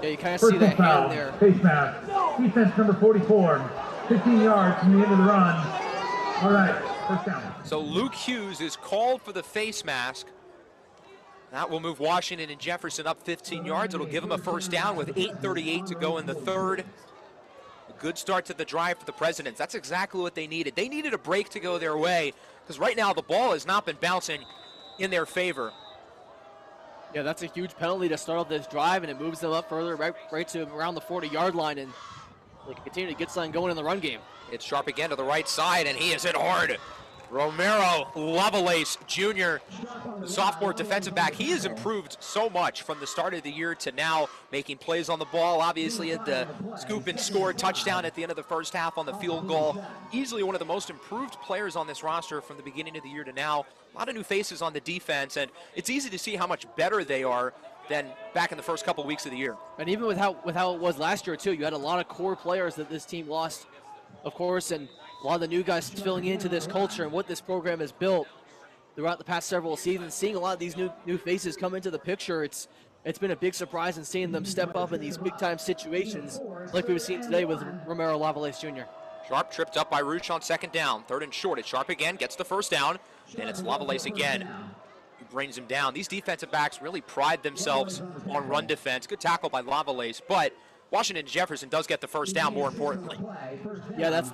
Yeah, you kind of see that hand there. Face mask. Defense number 44. 15 yards from the end of the run. All right, first down. So Luke Hughes is called for the face mask. That will move Washington and Jefferson up 15 yards. It'll give them a first down with 8:38 to go in the third. A good start to the drive for the Presidents. That's exactly what they needed. They needed a break to go their way because right now the ball has not been bouncing in their favor. Yeah, that's a huge penalty to start off this drive, and it moves them up further, right to around the 40-yard line, and they can continue to get something going in the run game. It's Sharp again to the right side, and he is hit hard. Romero Lovelace Jr., the sophomore defensive back, he has improved so much from the start of the year to now, making plays on the ball. Obviously had the scoop and score touchdown at the end of the first half on the field goal. Easily one of the most improved players on this roster from the beginning of the year to now. A lot of new faces on the defense, and it's easy to see how much better they are than back in the first couple weeks of the year. And even with how it was last year too, you had a lot of core players that this team lost, of course, and a lot of the new guys filling into this culture and what this program has built throughout the past several seasons. Seeing a lot of these new faces come into the picture, it's been a big surprise, and seeing them step up in these big-time situations like we've seen today with Romero Lovelace Jr. Sharp tripped up by Ruch on second down. Third and short. It's Sharp again, gets the first down, and it's Lovelace again who brings him down. These defensive backs really pride themselves on run defense. Good tackle by Lovelace, but Washington Jefferson does get the first down, more importantly. Yeah, that's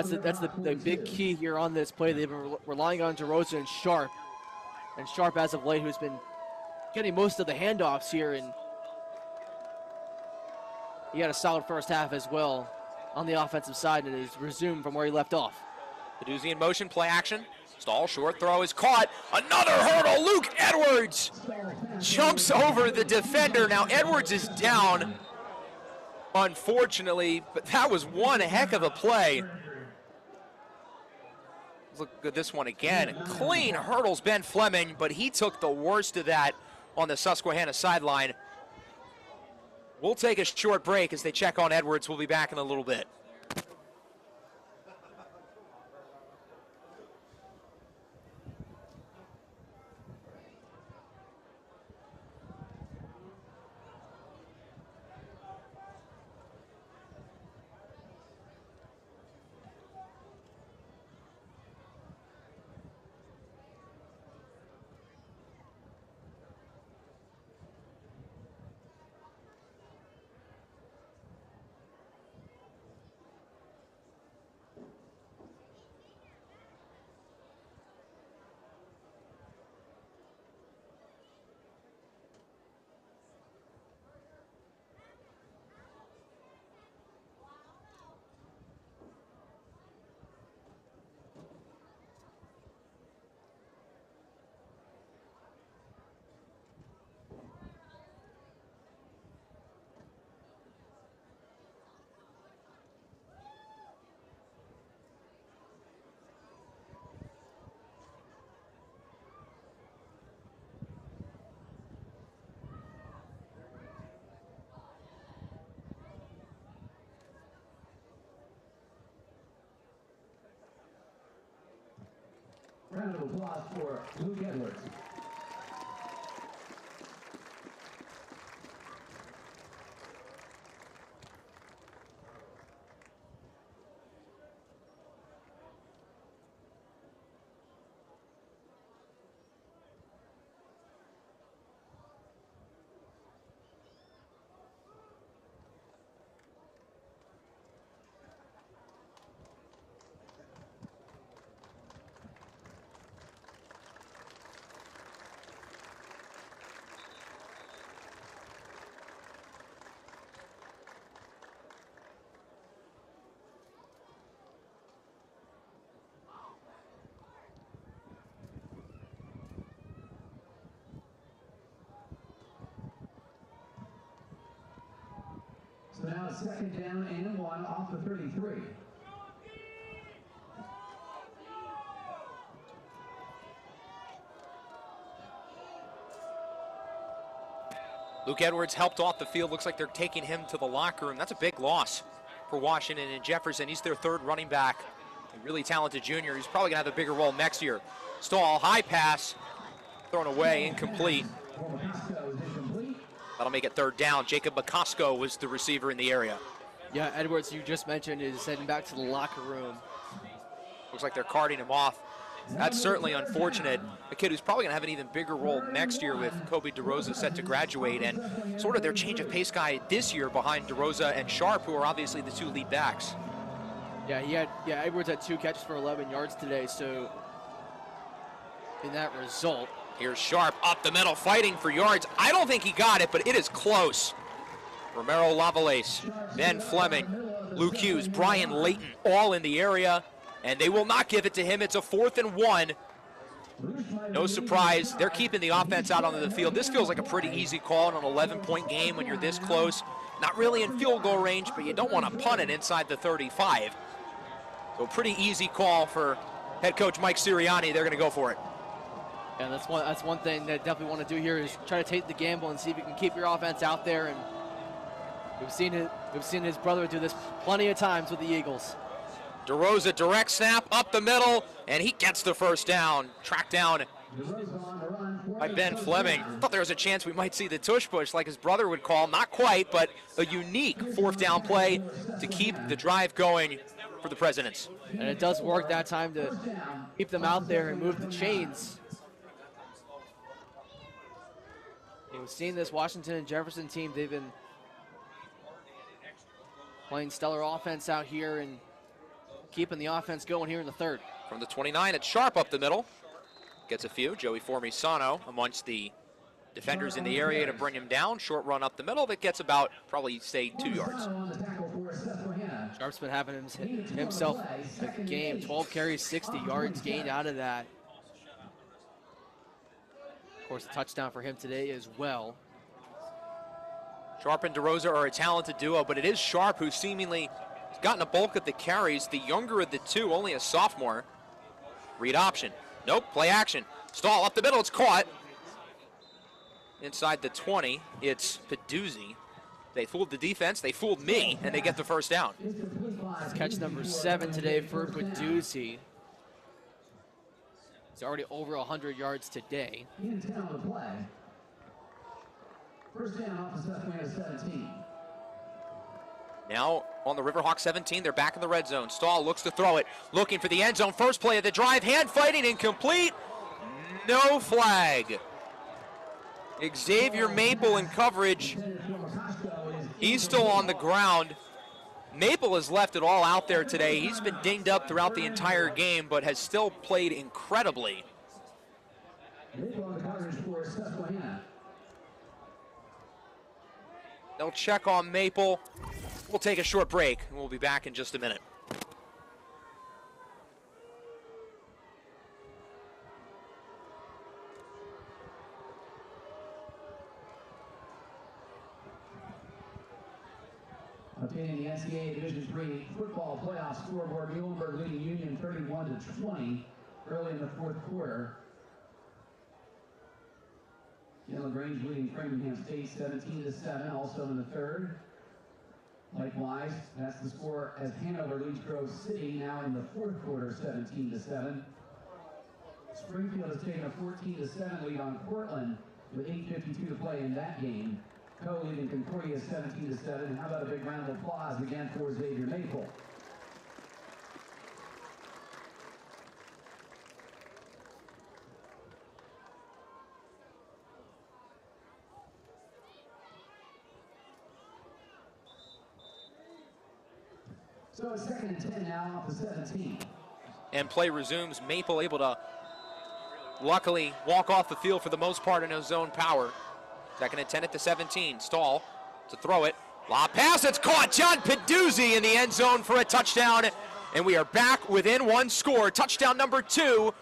the big key here on this play. They've been relying on DeRosa and Sharp. And Sharp, as of late, who's been getting most of the handoffs here, and he had a solid first half as well on the offensive side, and has resumed from where he left off. Peduzzi in motion, play action. Stall, short throw is caught. Another hurdle. Luke Edwards jumps over the defender. Now Edwards is down, unfortunately, but that was one heck of a play. Look at this one again. Clean hurdles Ben Fleming, but he took the worst of that on the Susquehanna sideline. We'll take a short break as they check on Edwards. We'll be back in a little bit. Round of applause for Luke Edwards. So now it's second down and 1 off the 33. Luke Edwards helped off the field. Looks like they're taking him to the locker room. That's a big loss for Washington and Jefferson. He's their third running back. A really talented junior. He's probably going to have a bigger role next year. Stall, high pass, thrown away, incomplete. That'll make it third down. Jacob McCosco was the receiver in the area. Yeah, Edwards, you just mentioned, is heading back to the locker room. Looks like they're carting him off. That's certainly unfortunate. A kid who's probably going to have an even bigger role next year with Kobe DeRosa set to graduate, and sort of their change of pace guy this year behind DeRosa and Sharp, who are obviously the two lead backs. Yeah, Edwards had 2 catches for 11 yards today, so in that result. Here's Sharp up the middle, fighting for yards. I don't think he got it, but it is close. Romero Lovelace, Ben Fleming, Luke Hughes, Brian Layton, all in the area. and they will not give it to him. It's a 4th and 1. No surprise, they're keeping the offense out onto the field. This feels like a pretty easy call in an 11-point game when you're this close. Not really in field goal range, but you don't want to punt it inside the 35. So pretty easy call for head coach Mike Sirianni. They're going to go for it. And that's one thing that definitely want to do here is try to take the gamble and see if you can keep your offense out there. And we've seen his brother do this plenty of times with the Eagles. DeRosa direct snap up the middle, and he gets the first down. Tracked down by Ben Fleming. Thought there was a chance we might see the tush push like his brother would call. Not quite, but a unique 4th down play to keep the drive going for the Presidents. And it does work that time to keep them out there and move the chains. We've seen this Washington and Jefferson team. They've been playing stellar offense out here and keeping the offense going here in the 3rd. From the 29, it's Sharp up the middle. Gets a few. Joey Formisano amongst the defenders in the area to bring him down. Short run up the middle that gets about, probably, say, 2 yards. Sharp's been having himself a game. 12 carries, 60 yards gained out of that. Of course, a touchdown for him today as well. Sharp and DeRosa are a talented duo, but it is Sharp who seemingly has gotten a bulk of the carries. The younger of the two, only a sophomore. Read option. Nope, play action. Stall up the middle, it's caught. Inside the 20, it's Peduzzi. They fooled the defense, they fooled me, and they get the first down. It's catch number 7 today for Peduzzi. He's already over 100 yards today. First down off the Susquehanna 17. Now on the Riverhawk 17, they're back in the red zone. Stahl looks to throw it, looking for the end zone. First play of the drive, hand fighting, incomplete. No flag. Xavier Maple in coverage. He's still on the ground. Maple has left it all out there today. He's been dinged up throughout the entire game, but has still played incredibly. They'll check on Maple. We'll take a short break, and we'll be back in just a minute. Obtaining the NCAA Division III football playoff scoreboard, Muhlenberg leading Union 31-20 early in the 4th quarter. LaGrange leading Framingham State 17-7, also in the 3rd. Likewise, that's the score as Hanover leads Grove City now in the 4th quarter, 17-7. Springfield has taken a 14-7 lead on Portland with 8:52 to play in that game. Co-leading Concordia 17-7. And how about a big round of applause again for Xavier Maple? So it's 2nd and 10 now off the 17. And play resumes. Maple able to luckily walk off the field for the most part in his zone power. 2nd and 10 at the 17. Stahl to throw it. Lob pass, it's caught. John Peduzzi in the end zone for a touchdown. And we are back within one score. Touchdown number 2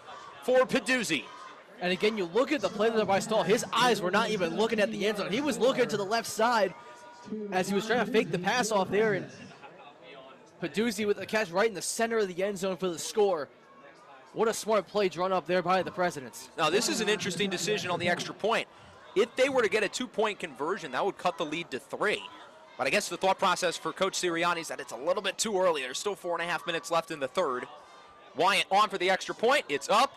for Peduzzi. And again, you look at the play there by Stahl. His eyes were not even looking at the end zone. He was looking to the left side as he was trying to fake the pass off there. And Peduzzi with the catch right in the center of the end zone for the score. What a smart play drawn up there by the Presidents. Now, this is an interesting decision on the extra point. If they were to get a 2-point conversion, that would cut the lead to 3. But I guess the thought process for Coach Sirianni is that it's a little bit too early. There's still 4.5 minutes left in the 3rd. Wyatt on for the extra point. It's up.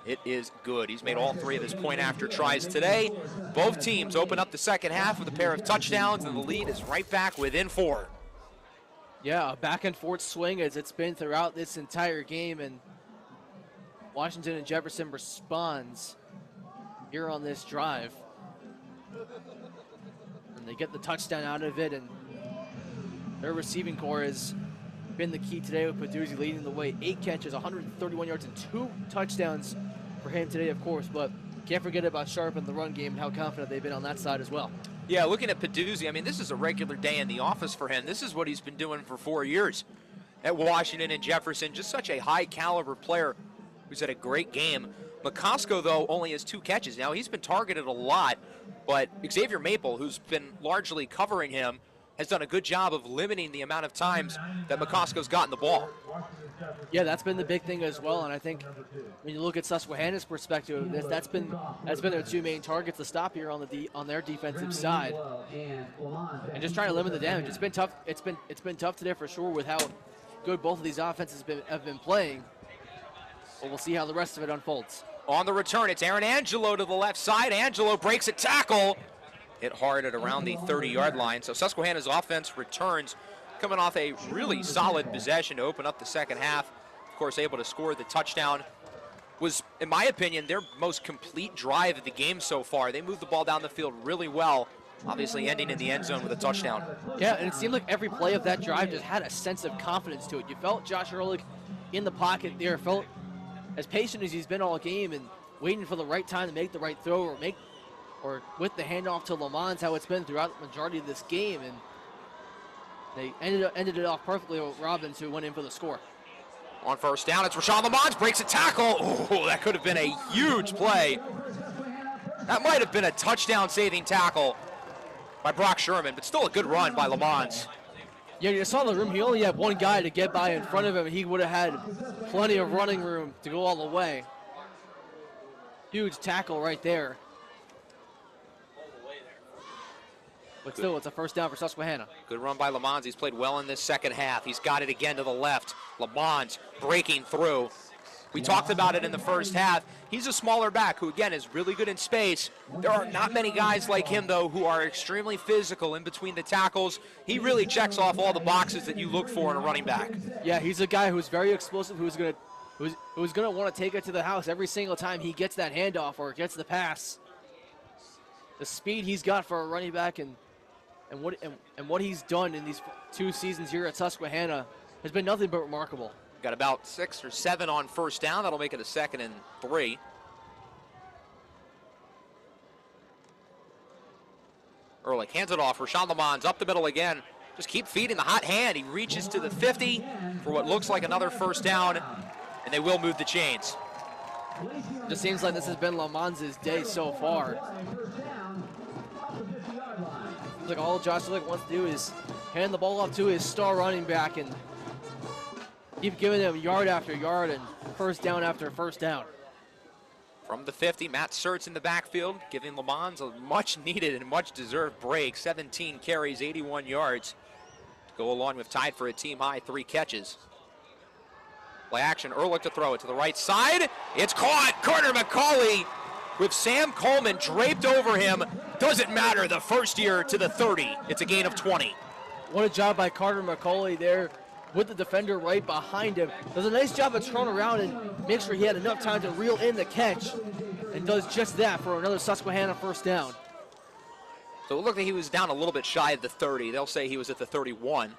It is good. He's made all 3 of his point after tries today. Both teams open up the second half with a pair of touchdowns, and the lead is right back within 4. Yeah, a back and forth swing as it's been throughout this entire game, and Washington and Jefferson responds here on this drive. And they get the touchdown out of it, and their receiving core has been the key today with Peduzzi leading the way. 8 catches, 131 yards, and 2 touchdowns for him today, of course, but can't forget about Sharp in the run game and how confident they've been on that side as well. Yeah, looking at Peduzzi, I mean, this is a regular day in the office for him. This is what he's been doing for 4 years. at Washington and Jefferson. Just such a high caliber player who's had a great game. McCosco, though, only has 2 catches. Now, he's been targeted a lot, but Xavier Maple, who's been largely covering him, has done a good job of limiting the amount of times that McCosco's gotten the ball. Yeah, that's been the big thing as well, and I think when you look at Susquehanna's perspective, that's been their 2 main targets to stop here on their defensive side, and just trying to limit the damage. It's been tough. It's been tough today for sure with how good both of these offenses have been playing. But we'll see how the rest of it unfolds. On the return, it's Aaron Angelo to the left side. Angelo breaks a tackle. Hit hard at around the 30-yard line. So Susquehanna's offense returns, coming off a really solid possession to open up the second half. Of course, able to score the touchdown. Was, in my opinion, their most complete drive of the game so far. They moved the ball down the field really well, obviously ending in the end zone with a touchdown. Yeah, and it seemed like every play of that drive just had a sense of confidence to it. You felt Josh Ehrlich in the pocket there, felt as patient as he's been all game and waiting for the right time to make the right throw or with the handoff to Lamons, how it's been throughout the majority of this game. And they ended it off perfectly with Robbins, who went in for the score. On first down, it's Rashawn Lamons, breaks a tackle. Oh, that could have been a huge play. That might have been a touchdown-saving tackle by Brock Sherman, but still a good run by Lamons. Yeah, you saw the room. He only had one guy to get by in front of him. He would have had plenty of running room to go all the way. Huge tackle right there. But still, it's a first down for Susquehanna. Good run by Lamons. He's played well in this second half. He's got it again to the left. Lamons breaking through. We talked about it in the first half. He's a smaller back who, again, is really good in space. There are not many guys like him, though, who are extremely physical in between the tackles. He really checks off all the boxes that you look for in a running back. Yeah, he's a guy who's very explosive, who's gonna want to take it to the house every single time he gets that handoff or gets the pass. The speed he's got for a running back and what he's done in these 2 seasons here at Susquehanna has been nothing but remarkable. Got about 6 or 7 on first down. That'll make it a 2nd and 3. Ehrlich hands it off. Rashawn Lamons up the middle again. Just keep feeding the hot hand. He reaches to the 50 for what looks like another first down, and they will move the chains. It just seems like this has been Lamons' day so far. Like all Josh Ehrlich wants to do is hand the ball off to his star running back and keep giving him yard after yard and first down after first down. From the 50, Matt Surtz in the backfield, giving Lamons a much-needed and much-deserved break. 17 carries, 81 yards. To go along with tied for a team-high 3 catches. Play action, Ehrlich to throw it to the right side. It's caught. Carter McCauley with Sam Coleman draped over him. Doesn't matter, the first year to the 30. It's a gain of 20. What a job by Carter McCauley there with the defender right behind him. Does a nice job of turning around and make sure he had enough time to reel in the catch, and does just that for another Susquehanna first down. So it looked like he was down a little bit shy of the 30. They'll say he was at the 31.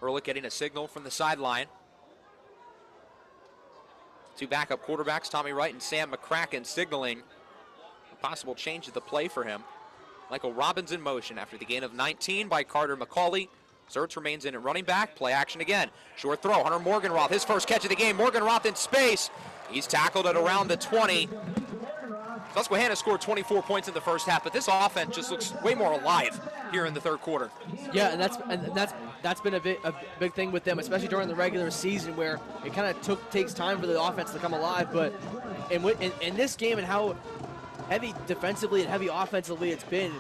Ehrlich getting a signal from the sideline. 2 backup quarterbacks, Tommy Wright and Sam McCracken, signaling a possible change of the play for him. Michael Robbins in motion after the gain of 19 by Carter McCauley. Surtz remains in at running back. Play action again. Short throw. Hunter Morgenroth, his first catch of the game. Morgenroth in space. He's tackled at around the 20. Susquehanna scored 24 points in the first half, but this offense just looks way more alive here in the third quarter. Yeah, and that's been a big thing with them, especially during the regular season, where it kind of takes time for the offense to come alive. But in this game and how heavy defensively and heavy offensively it's been,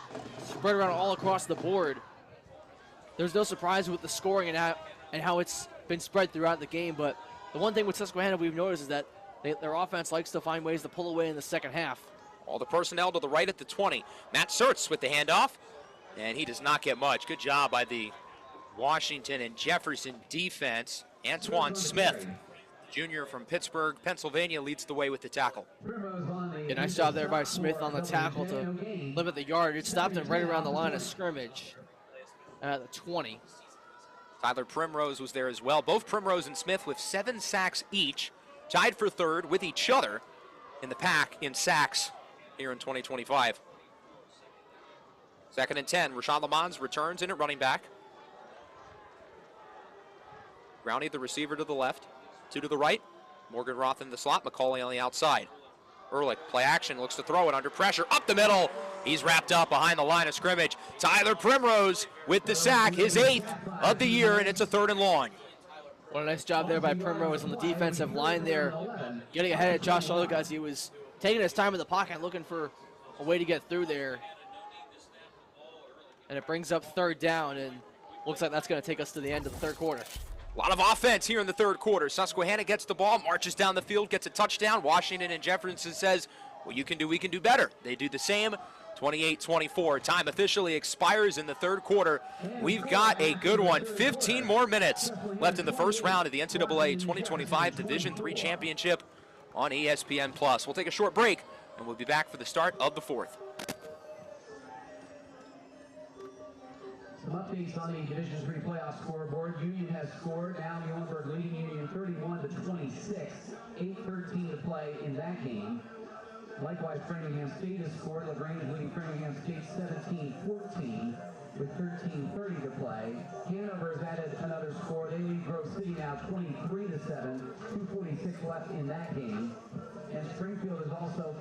spread around all across the board, there's no surprise with the scoring and how it's been spread throughout the game. But the one thing with Susquehanna we've noticed is that their offense likes to find ways to pull away in the second half. All the personnel to the right at the 20. Matt Surtz with the handoff, and he does not get much. Good job by the Washington and Jefferson defense. Antoine Smith, junior from Pittsburgh, Pennsylvania, leads the way with the tackle. Yeah, nice job there by Smith on the tackle to limit the yard. It stopped him right around the line of scrimmage at the 20. Tyler Primrose was there as well. Both Primrose and Smith with 7 sacks each, tied for third with each other in the pack in sacks here in 2025. 2nd and 10. Rashawn Lamons returns in at running back. Groundy, the receiver, to the left. 2 to the right. Morgan Roth in the slot. McCauley on the outside. Ehrlich, play action, looks to throw it under pressure. Up the middle. He's wrapped up behind the line of scrimmage. Tyler Primrose with the sack, his 8th of the year, and it's a 3rd and long. What a nice job there by Primrose on the defensive line there, getting ahead of Josh Ehrlich as he was taking his time in the pocket, looking for a way to get through there. And it brings up 3rd down, and looks like that's going to take us to the end of the 3rd quarter. A lot of offense here in the 3rd quarter. Susquehanna gets the ball, marches down the field, gets a touchdown. Washington and Jefferson says, well, you can do, we can do better. They do the same. 28-24. Time officially expires in the 3rd quarter. We've got a good one. 15 more minutes left in the first round of the NCAA 2025 Division III Championship on ESPN+. We'll take a short break, and we'll be back for the start of the 4th. Some updates on the Division III playoff scoreboard. Union has scored. Now Muhlenberg leading Union 31-26. 8:13 to play in that game. Likewise, Framingham State has scored. LaGrange leading Framingham State 17-14 with 13:30 to play. Hanover has added another score. They lead Grove City now 23-7. 2:46 left in that game. And Springfield has also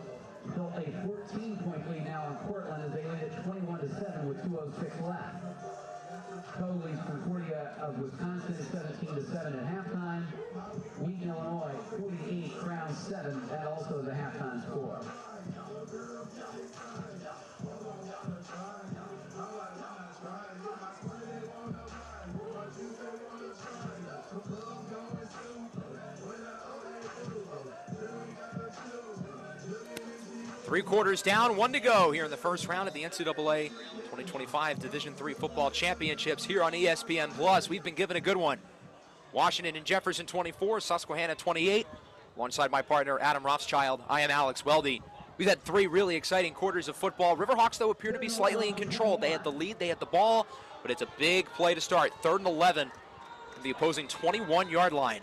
built a 14-point lead now on Portland as they lead at 21-7 with 2:06 left. Coe leads Concordia of Wisconsin 17-7 at halftime. Wheaton, Illinois 48, Crown 7. That also is a halftime score. Three quarters down, 1 to go here in the first round of the NCAA 2025 Division III Football Championships here on ESPN+. We've been given a good one. Washington and Jefferson 24, Susquehanna 28. Alongside my partner, Adam Rothschild, I am Alex Weldy. We've had 3 really exciting quarters of football. Riverhawks, though, appear to be slightly in control. They had the lead, they had the ball, but it's a big play to start. 3rd and 11 from the opposing 21-yard line.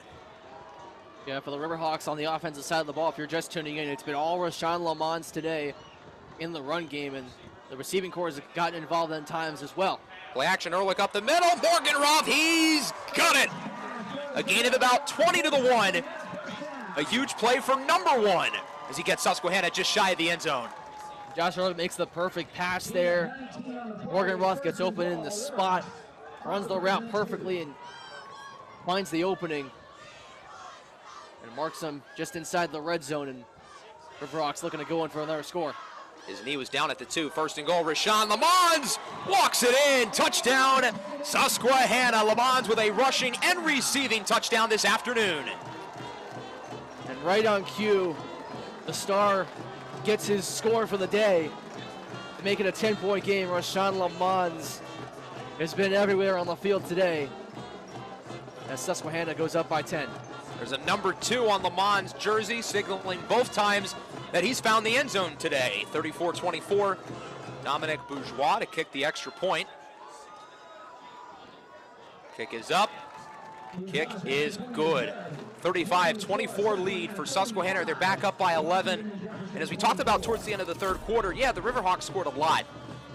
Yeah, for the Riverhawks on the offensive side of the ball, if you're just tuning in, it's been all Rashawn Lamons today in the run game, and the receiving corps has gotten involved in times as well. Play action, Ehrlich up the middle. Morgan Roth, he's got it. A gain of about 20 to the 1. A huge play for number 1 as he gets Susquehanna just shy of the end zone. Josh Ehrlich makes the perfect pass there. Morgan Roth gets open in the spot, runs the route perfectly, and finds the opening. And marks him just inside the red zone, and Riverhawks looking to go in for another score. His knee was down at the 2. 1st and goal, Rashawn Lamons walks it in. Touchdown, Susquehanna. Lamons with a rushing and receiving touchdown this afternoon. And right on cue, the star gets his score for the day to make it a 10-point game. Rashawn Lamons has been everywhere on the field today as Susquehanna goes up by 10. There's a number 2 on Lamons' jersey, signaling both times that he's found the end zone today. 34-24, Dominic Bourgeois to kick the extra point. Kick is up. Kick is good. 35-24 lead for Susquehanna. They're back up by 11. And as we talked about towards the end of the 3rd quarter, yeah, the Riverhawks scored a lot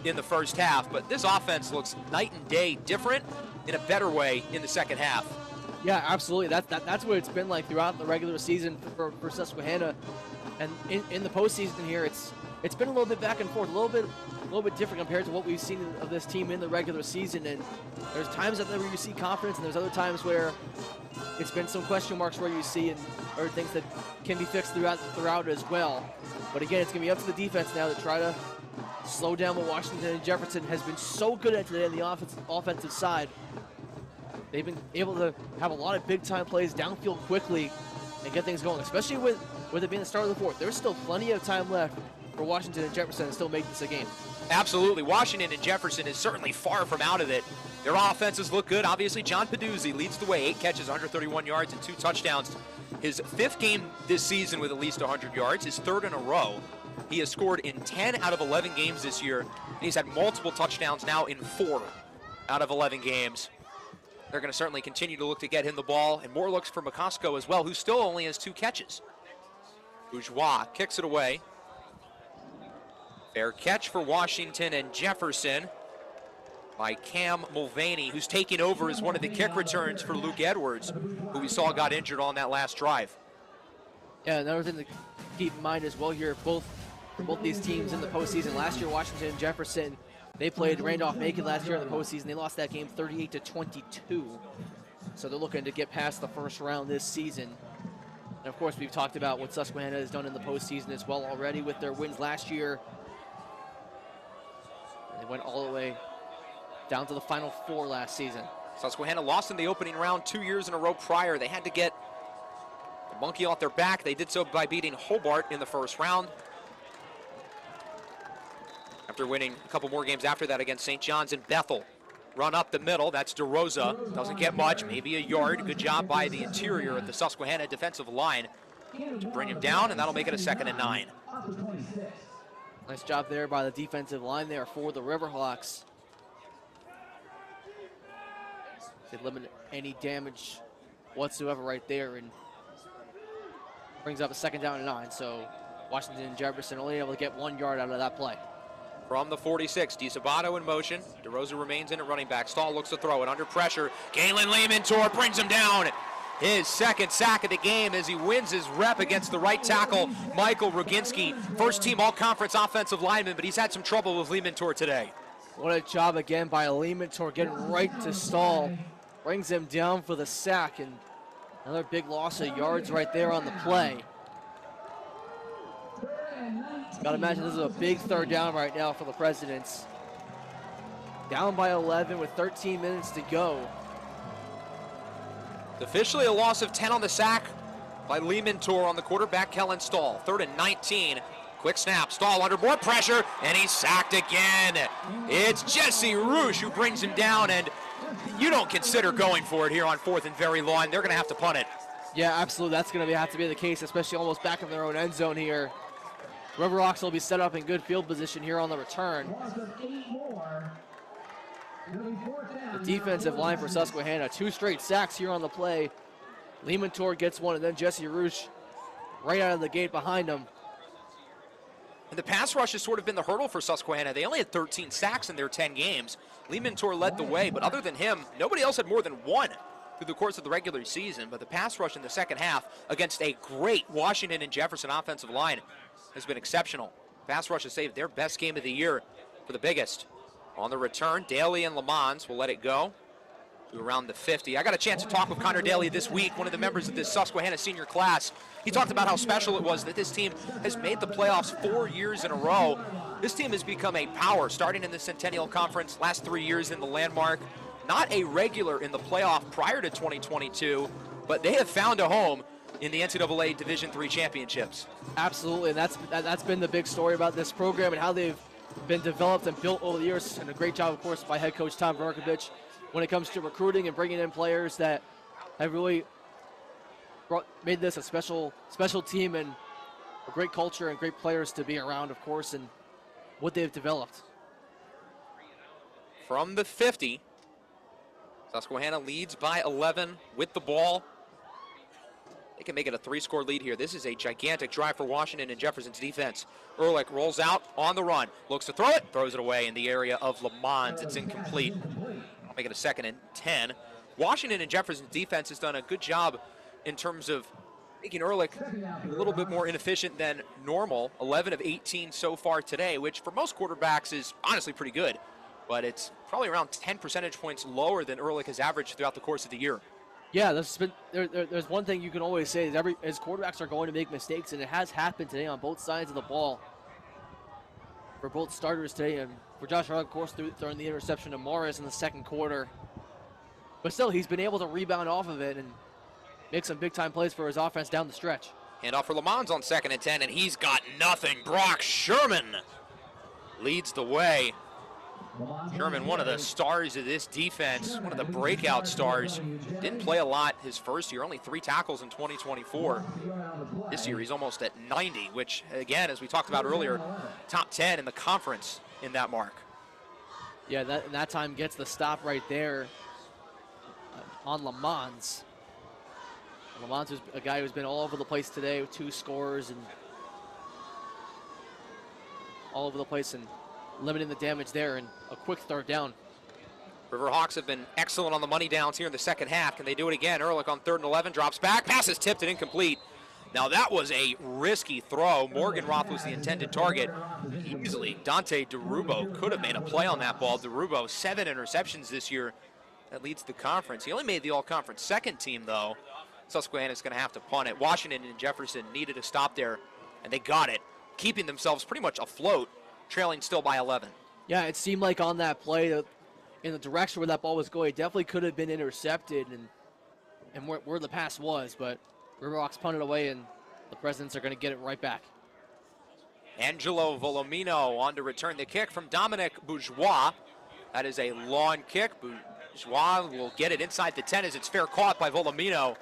in the first half, but this offense looks night and day different in a better way in the second half. Yeah, absolutely. That's what it's been like throughout the regular season for Susquehanna, and in the postseason here, it's been a little bit back and forth, a little bit different compared to what we've seen of this team in the regular season. And there's times that where you see confidence, and there's other times where it's been some question marks where you see or things that can be fixed throughout as well. But again, it's gonna be up to the defense now to try to slow down what Washington and Jefferson has been so good at today on the offensive side. They've been able to have a lot of big-time plays downfield quickly and get things going, especially with it being the start of the 4th. There's still plenty of time left for Washington and Jefferson to still make this a game. Absolutely. Washington and Jefferson is certainly far from out of it. Their offenses look good. Obviously, John Peduzzi leads the way. 8 catches, 131 yards, and 2 touchdowns. His 5th game this season with at least 100 yards, his 3rd in a row. He has scored in 10 out of 11 games this year, and he's had multiple touchdowns now in 4 out of 11 games. They're going to certainly continue to look to get him the ball, and more looks for McCosco as well, who still only has 2 catches. Bourgeois kicks it away. Fair catch for Washington and Jefferson. by Cam Mulvaney, who's taking over as one of the kick returns for Luke Edwards, who we saw got injured on that last drive. Yeah, another thing to keep in mind as well here, for both these teams in the postseason. Last year, Washington and Jefferson, they played Randolph-Macon last year in the postseason. They lost that game 38-22. So they're looking to get past the first round this season. And of course, we've talked about what Susquehanna has done in the postseason as well already with their wins last year. They went all the way down to the Final Four last season. Susquehanna lost in the opening round 2 years in a row prior. They had to get the monkey off their back. They did so by beating Hobart in the first round, after winning a couple more games after that against St. John's and Bethel. Run up the middle, that's DeRosa. Doesn't get much, maybe a yard. Good job by the interior at the Susquehanna defensive line to bring him down, and that'll make it a 2nd and 9. Nice job there by the defensive line there for the Riverhawks. They limit any damage whatsoever right there, and brings up a 2nd down and 9. So Washington and Jefferson only able to get 1 yard out of that play. From the 46, DeSabato in motion. DeRosa remains in at running back. Stahl looks to throw it under pressure. Galen Lehman-Tor brings him down. His 2nd sack of the game as he wins his rep against the right tackle, Michael Roginski. First team all-conference offensive lineman, but he's had some trouble with Lehman-Tor today. What a job again by Lehman-Tor, getting right to Stahl. Brings him down for the sack, and another big loss of yards right there on the play. Got to imagine this is a big 3rd down right now for the Presidents. Down by 11 with 13 minutes to go. Officially a loss of 10 on the sack by Lehman-Tor on the quarterback, Kellen Stahl. 3rd and 19. Quick snap, Stahl under more pressure, and he's sacked again. It's Jesse Roosh who brings him down, and you don't consider going for it here on 4th and very long. They're going to have to punt it. Yeah, absolutely. That's going to have to be the case, especially almost back in their own end zone here. Riverhawks will be set up in good field position here on the return. The defensive line for Susquehanna, 2 straight sacks here on the play. Lehman-Tor gets 1, and then Jesse Roosh right out of the gate behind him. And the pass rush has sort of been the hurdle for Susquehanna. They only had 13 sacks in their 10 games. Lehman-Tor led the way, but other than him, nobody else had more than 1 through the course of the regular season. But the pass rush in the second half against a great Washington and Jefferson offensive line has been exceptional. Pass rush has saved their best game of the year for the biggest. On the return, Daly and Lamons will let it go to around the 50. I got a chance to talk with Connor Daly this week, one of the members of this Susquehanna senior class. He talked about how special it was that this team has made the playoffs 4 years in a row. This team has become a power, starting in the Centennial Conference, last 3 years in the Landmark. Not a regular in the playoff prior to 2022, but they have found a home in the NCAA Division III championships. Absolutely, and that's been the big story about this program and how they've been developed and built over the years. And a great job, of course, by head coach Tom Verkovich when it comes to recruiting and bringing in players that have really made this a special team and a great culture and great players to be around, of course, and what they've developed. From the 50, Susquehanna leads by 11 with the ball. They can make it a 3-score lead here. This is a gigantic drive for Washington and Jefferson's defense. Ehrlich rolls out on the run, looks to throw it, throws it away in the area of Lamons. It's incomplete. I'll make it a 2nd and 10. Washington and Jefferson's defense has done a good job in terms of making Ehrlich a little bit more inefficient than normal. 11 of 18 so far today, which for most quarterbacks is honestly pretty good. But it's probably around 10 percentage points lower than Ehrlich has averaged throughout the course of the year. Yeah, there's one thing you can always say is quarterbacks are going to make mistakes, and it has happened today on both sides of the ball for both starters today. And for Josh Ehrlich, of course, throwing the interception to Morris in the 2nd quarter. But still, he's been able to rebound off of it and make some big-time plays for his offense down the stretch. Handoff for Lamons on 2nd and 10, and he's got nothing. Brock Sherman leads the way. Sherman, one of the stars of this defense, one of the breakout stars. Didn't play a lot his first year, only 3 tackles in 2024. This year he's almost at 90, which again, as we talked about earlier, top 10 in the conference in that mark. Yeah, that time gets the stop right there on Lamons. Lamons is a guy who's been all over the place today with 2 scores and all over the place and limiting the damage there, and a quick 3rd down. Riverhawks have been excellent on the money downs here in the second half. Can they do it again? Ehrlich on 3rd and 11, drops back, pass is tipped and incomplete. Now that was a risky throw. Morgenroth was the intended target. Easily, Dante DeRubo could have made a play on that ball. DeRubo, 7 interceptions this year. That leads the conference. He only made the all-conference second team, though. Susquehanna's going to have to punt it. Washington and Jefferson needed a stop there, and they got it, keeping themselves pretty much afloat, trailing still by 11. Yeah, it seemed like on that play, in the direction where that ball was going, it definitely could have been intercepted and where the pass was, but Riverhawks punted away, and the Presidents are going to get it right back. Angelo Volomino on to return the kick from Dominic Bourgeois. That is a long kick. Bourgeois will get it inside the 10 as it's fair caught by Volomino.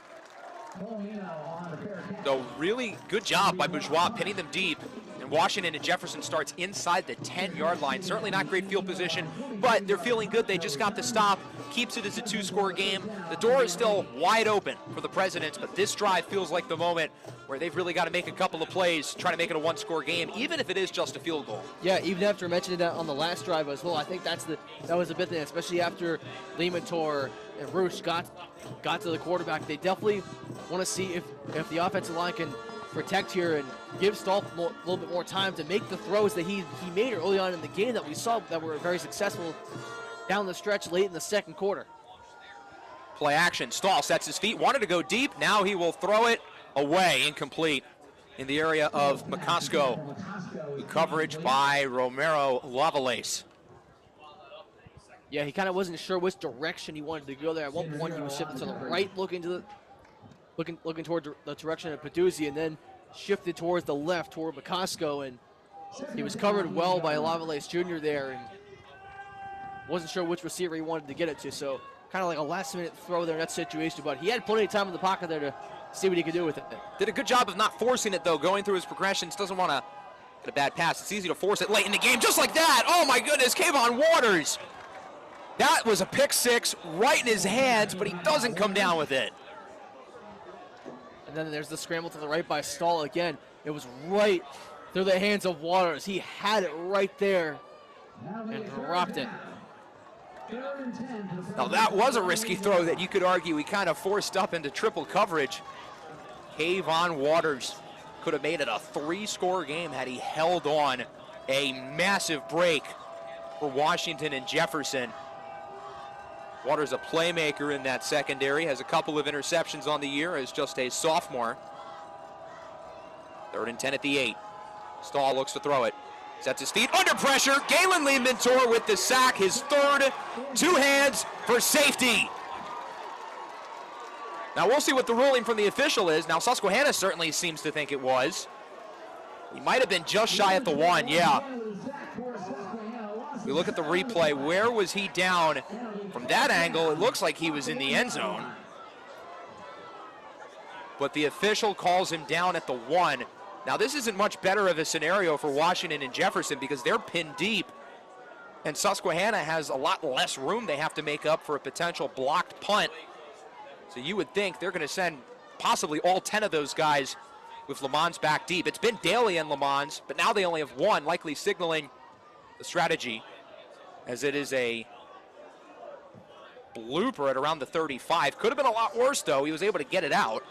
So really good job by Bourgeois pinning them deep. And Washington and Jefferson starts inside the 10-yard line. Certainly not great field position, but they're feeling good. They just got the stop. Keeps it as a 2-score game. The door is still wide open for the Presidents, but this drive feels like the moment where they've really got to make a couple of plays, try to make it a 1-score game, even if it is just a field goal. Yeah, even after mentioning that on the last drive as well, I think that was a big thing, especially after Limator and Roosh got to the quarterback. They definitely want to see if the offensive line can protect here and give Stahl a little bit more time to make the throws that he made early on in the game that we saw that were very successful down the stretch late in the second quarter. Play action. Stahl sets his feet, wanted to go deep. Now he will throw it away, incomplete in the area of McCosco. Coverage by Romero Lavalace. Yeah, he kind of wasn't sure which direction he wanted to go there. At one point, he was shifted to the right, looking toward the direction of Peduzzi, and then shifted towards the left, toward McCosco, and he was covered well by Lavalace Jr. there, and wasn't sure which receiver he wanted to get it to. So kind of like a last-minute throw there in that situation, but he had plenty of time in the pocket there to see what he could do with it. Did a good job of not forcing it, though, going through his progressions. Doesn't want to get a bad pass. It's easy to force it late in the game, just like that. Oh, my goodness, Kayvon Waters. That was a pick six right in his hands, but he doesn't come down with it. And then there's the scramble to the right by Stahl again. It was right through the hands of Waters. He had it right there and dropped it. Now that was a risky throw that you could argue he kind of forced up into triple coverage. Kayvon Waters could have made it a 3-score game had he held on. A massive break for Washington and Jefferson. Waters a playmaker in that secondary, has a couple of interceptions on the year as just a sophomore. 3rd and 10 at the 8. Stahl looks to throw it. Sets his feet under pressure. Galen Lee-Mentor with the sack, his 3rd, 2 hands for safety. Now we'll see what the ruling from the official is. Now Susquehanna certainly seems to think it was. He might have been just shy at the 1, yeah. We look at the replay. Where was he down? From that angle, it looks like he was in the end zone. But the official calls him down at the 1. Now this isn't much better of a scenario for Washington and Jefferson because they're pinned deep. And Susquehanna has a lot less room they have to make up for a potential blocked punt. So you would think they're going to send possibly all 10 of those guys with Lamons back deep. It's been Daly and Lamons, but now they only have 1, likely signaling the strategy, as it is a blooper at around the 35. Could have been a lot worse, though. He was able to get it out.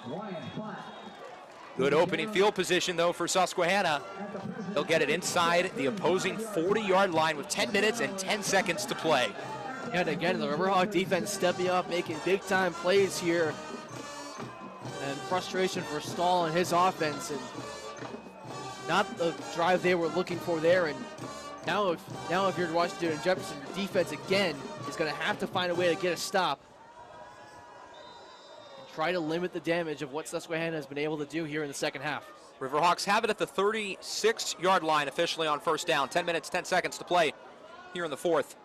Good opening field position, though, for Susquehanna. They'll get it inside the opposing 40-yard line with 10 minutes and 10 seconds to play. And again, the Riverhawk defense stepping up, making big-time plays here. And frustration for Stahl and his offense, and not the drive they were looking for there. And now if you're Washington and Jefferson, your defense again is going to have to find a way to get a stop and try to limit the damage of what Susquehanna has been able to do here in the second half. Riverhawks have it at the 36-yard line officially on first down. 10 minutes, 10 seconds to play here in the 4th.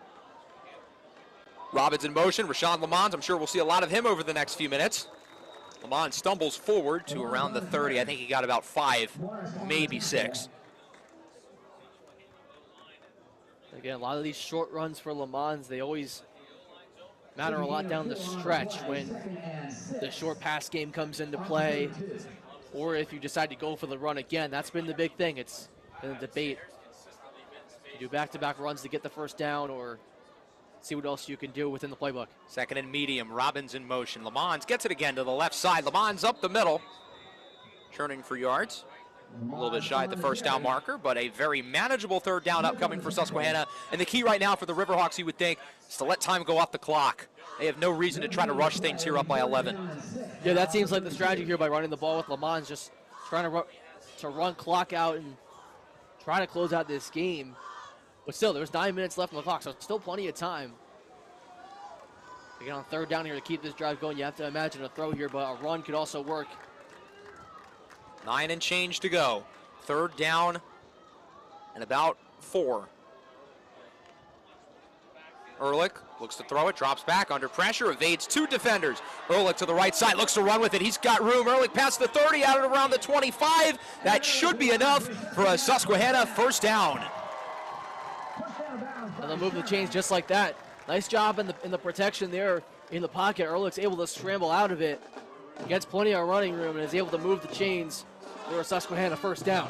Robbins in motion, Rashawn Lamons. I'm sure we'll see a lot of him over the next few minutes. Lamons stumbles forward to around the 30. I think he got about 5, maybe 6. Again, a lot of these short runs for Lamons, they always matter a lot down the stretch when the short pass game comes into play, or if you decide to go for the run again. That's been the big thing. It's been a debate. You do back-to-back runs to get the first down, or see what else you can do within the playbook. Second and medium, Robbins in motion. Lamons gets it again to the left side. Lamons up the middle, churning for yards. A little bit shy at the first down marker, but a very manageable third down upcoming for Susquehanna. And the key right now for the Riverhawks, you would think, is to let time go off the clock. They have no reason to try to rush things here up by 11. Yeah, that seems like the strategy here by running the ball with Lamons, just trying to run clock out and try to close out this game. But still, there's 9 minutes left on the clock, so it's still plenty of time. Again, on third down here to keep this drive going, you have to imagine a throw here, but a run could also work. 9 and change to go. Third down and about 4. Ehrlich looks to throw it, drops back under pressure, evades 2 defenders. Ehrlich to the right side, looks to run with it. He's got room. Ehrlich past the 30, out at around the 25. That should be enough for a Susquehanna first down. And they'll move the chains just like that. Nice job in the protection there in the pocket. Ehrlich's able to scramble out of it. Gets plenty of running room and is able to move the chains for a Susquehanna first down.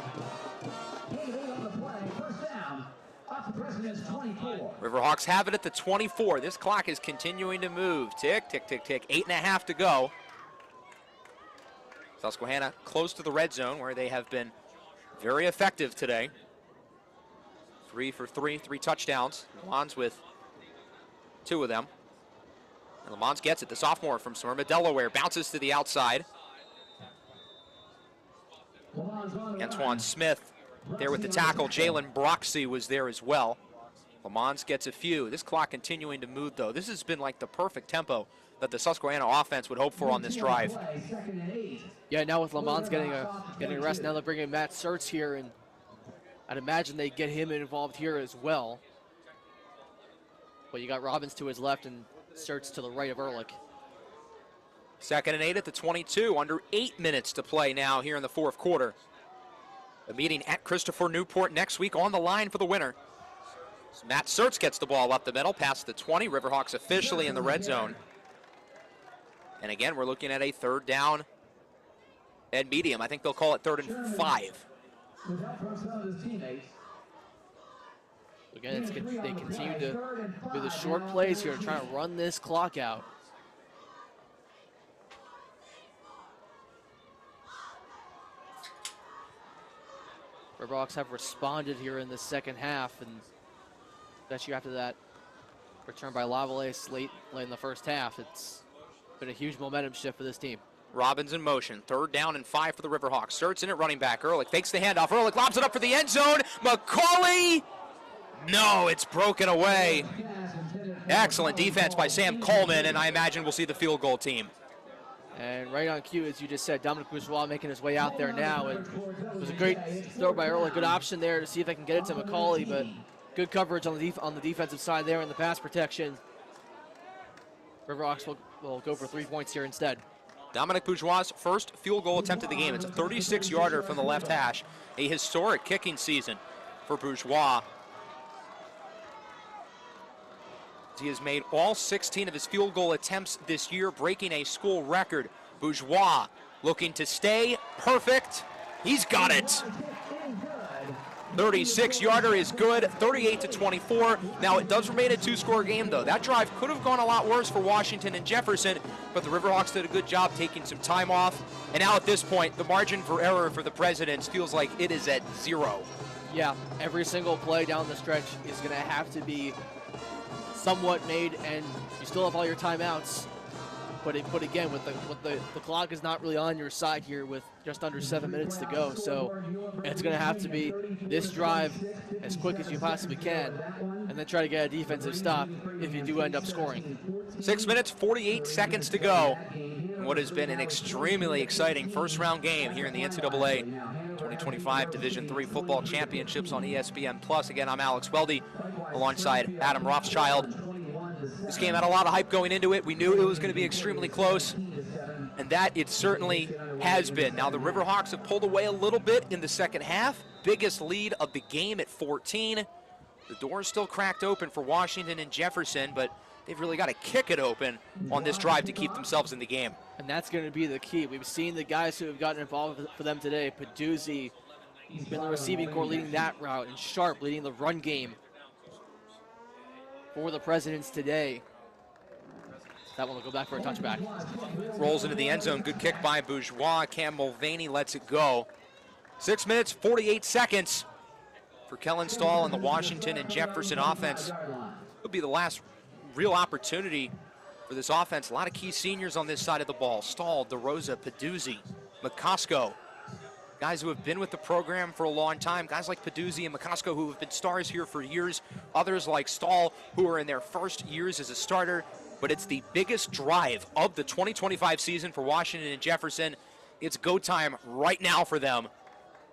Riverhawks have it at the 24. This clock is continuing to move. Tick, tick, tick, tick. 8.5 to go. Susquehanna close to the red zone where they have been very effective today. 3 for 3, 3 touchdowns. Lamons with 2 of them. And Lamons gets it. The sophomore from Smyrna, Delaware, bounces to the outside. Antoine Smith there with the tackle. Jalen Broxy was there as well. Lamons gets a few. This clock continuing to move, though. This has been like the perfect tempo that the Susquehanna offense would hope for on this drive. Yeah, now with Lamons getting a rest, now they're bringing Matt Sertz here, and I'd imagine they get him involved here as well. But you got Robbins to his left and Sertz to the right of Ehrlich. Second and 8 at the 22. Under 8 minutes to play now here in the fourth quarter. The meeting at Christopher Newport next week on the line for the winner. So Matt Sertz gets the ball up the middle, past the 20. Riverhawks officially in the red zone. And again, we're looking at a third down and medium. I think they'll call it 3rd and 5. Again, they continue to do the short plays here, trying to run this clock out. Riverhawks have responded here in the second half, and especially after that return by Lavalace late in the first half. It's been a huge momentum shift for this team. Robbins in motion. 3rd down and 5 for the Riverhawks. Sertz in at running back. Ehrlich fakes the handoff. Ehrlich lobs it up for the end zone. McCauley. No, it's broken away. Excellent defense by Sam Coleman, and I imagine we'll see the field goal team. And right on cue, as you just said, Dominic Bourgeois making his way out there now. And it was a great throw by Ehrlich. Good option there to see if they can get it to McCauley, but good coverage on the defensive side there in the pass protection. Riverhawks will go for 3 points here instead. Dominic Bourgeois' first field goal attempt of the game. It's a 36-yarder from the left hash. A historic kicking season for Bourgeois. He has made all 16 of his field goal attempts this year, breaking a school record. Bourgeois looking to stay perfect. He's got it. 36-yarder is good, 38-24. Now, it does remain a 2-score game, though. That drive could have gone a lot worse for Washington and Jefferson, but the Riverhawks did a good job taking some time off. And now at this point, the margin for error for the Presidents feels like it is at 0. Yeah, every single play down the stretch is going to have to be somewhat made, and you still have all your timeouts. But again, with the clock is not really on your side here with just under 7 minutes to go. So it's going to have to be this drive as quick as you possibly can, and then try to get a defensive stop if you do end up scoring. 6 minutes, 48 seconds to go. In what has been an extremely exciting first-round game here in the NCAA 2025 Division III Football Championships on ESPN+. Again, I'm Alex Weldy alongside Adam Rothschild. This game had a lot of hype going into it. We knew it was going to be extremely close, and that it certainly has been. Now, the Riverhawks have pulled away a little bit in the second half. Biggest lead of the game at 14. The door is still cracked open for Washington and Jefferson, but they've really got to kick it open on this drive to keep themselves in the game. And that's going to be the key. We've seen the guys who have gotten involved for them today. Peduzzi in the receiving corps leading that route, and Sharp leading the run game. for the Presidents today. That one will go back for a touchback. Rolls into the end zone. Good kick by Bourgeois. Cam Mulvaney lets it go. 6 minutes, 48 seconds for Kellen Stahl and the Washington and Jefferson offense. It'll be the last real opportunity for this offense. A lot of key seniors on this side of the ball. Stahl, DeRosa, Peduzzi, McCosco. Guys who have been with the program for a long time. Guys like Peduzzi and McCosco who have been stars here for years. Others like Stahl who are in their first years as a starter. But it's the biggest drive of the 2025 season for Washington and Jefferson. It's go time right now for them.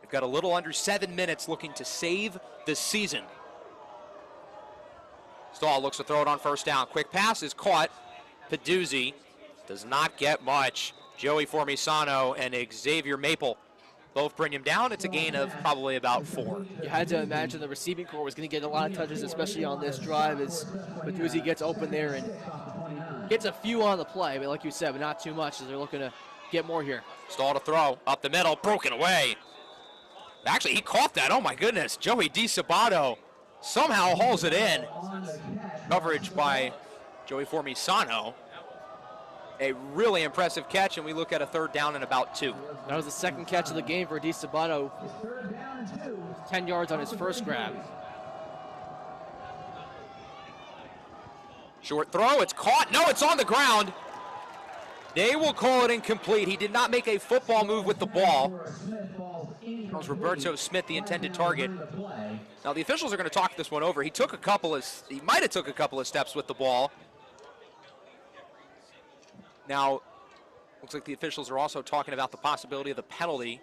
They've got a little under 7 minutes looking to save the season. Stahl looks to throw it on first down. Quick pass is caught. Peduzzi does not get much. Joey Formisano and Xavier Maple both bring him down. It's a gain of probably about 4. You had to imagine the receiving corps was going to get a lot of touches, especially on this drive, as Peduzzi gets open there and gets a few on the play, but like you said, but not too much as they're looking to get more here. Stahl to throw, up the middle, broken away. Actually, he caught that, oh my goodness. Joey DiSabato somehow hauls it in. Coverage by Joey Formisano. A really impressive catch, and we look at a third down and about 2. That was the second catch of the game for DiSabato. 10 yards on his first grab. Short throw, it's caught. No, it's on the ground. They will call it incomplete. He did not make a football move with the ball. That was Roberto Smith, the intended target. Now the officials are going to talk this one over. He might have took a couple of steps with the ball. Now, looks like the officials are also talking about the possibility of the penalty.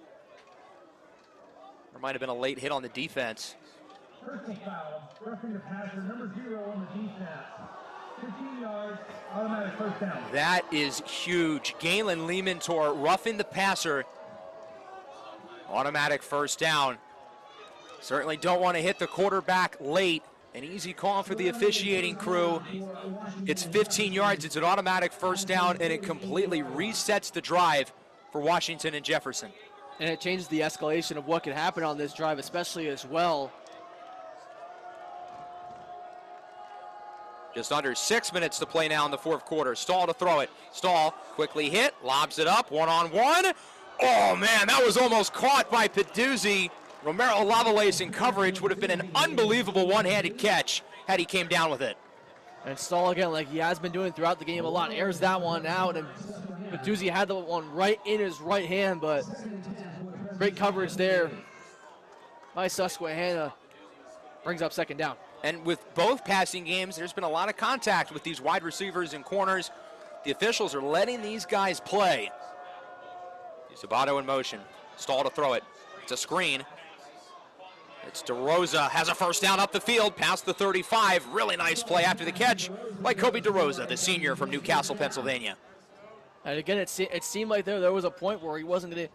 There might have been a late hit on the defense. Personal foul, roughing the passer, number 0 on the defense. 15 yards, automatic first down. That is huge. Galen Leemantor roughing the passer. Automatic first down. Certainly don't want to hit the quarterback late. An easy call for the officiating crew. It's 15 yards, it's an automatic first down, and it completely resets the drive for Washington and Jefferson. And it changes the escalation of what could happen on this drive, especially as well. Just under 6 minutes to play now in the fourth quarter. Stahl to throw it. Stahl quickly hit, lobs it up, one-on-one. Oh man, that was almost caught by Peduzzi. Romero Lavalace in coverage would have been an unbelievable one-handed catch had he came down with it. And Stahl again, like he has been doing throughout the game a lot, airs that one out, and Peduzzi had the one right in his right hand, but great coverage there by Susquehanna. Brings up second down. And with both passing games, there's been a lot of contact with these wide receivers and corners. The officials are letting these guys play. Sabato in motion. Stahl to throw it. It's a screen. It's DeRosa, has a first down up the field, past the 35. Really nice play after the catch by Kobe DeRosa, the senior from Newcastle, Pennsylvania. And again, it seemed like there was a point where he wasn't going to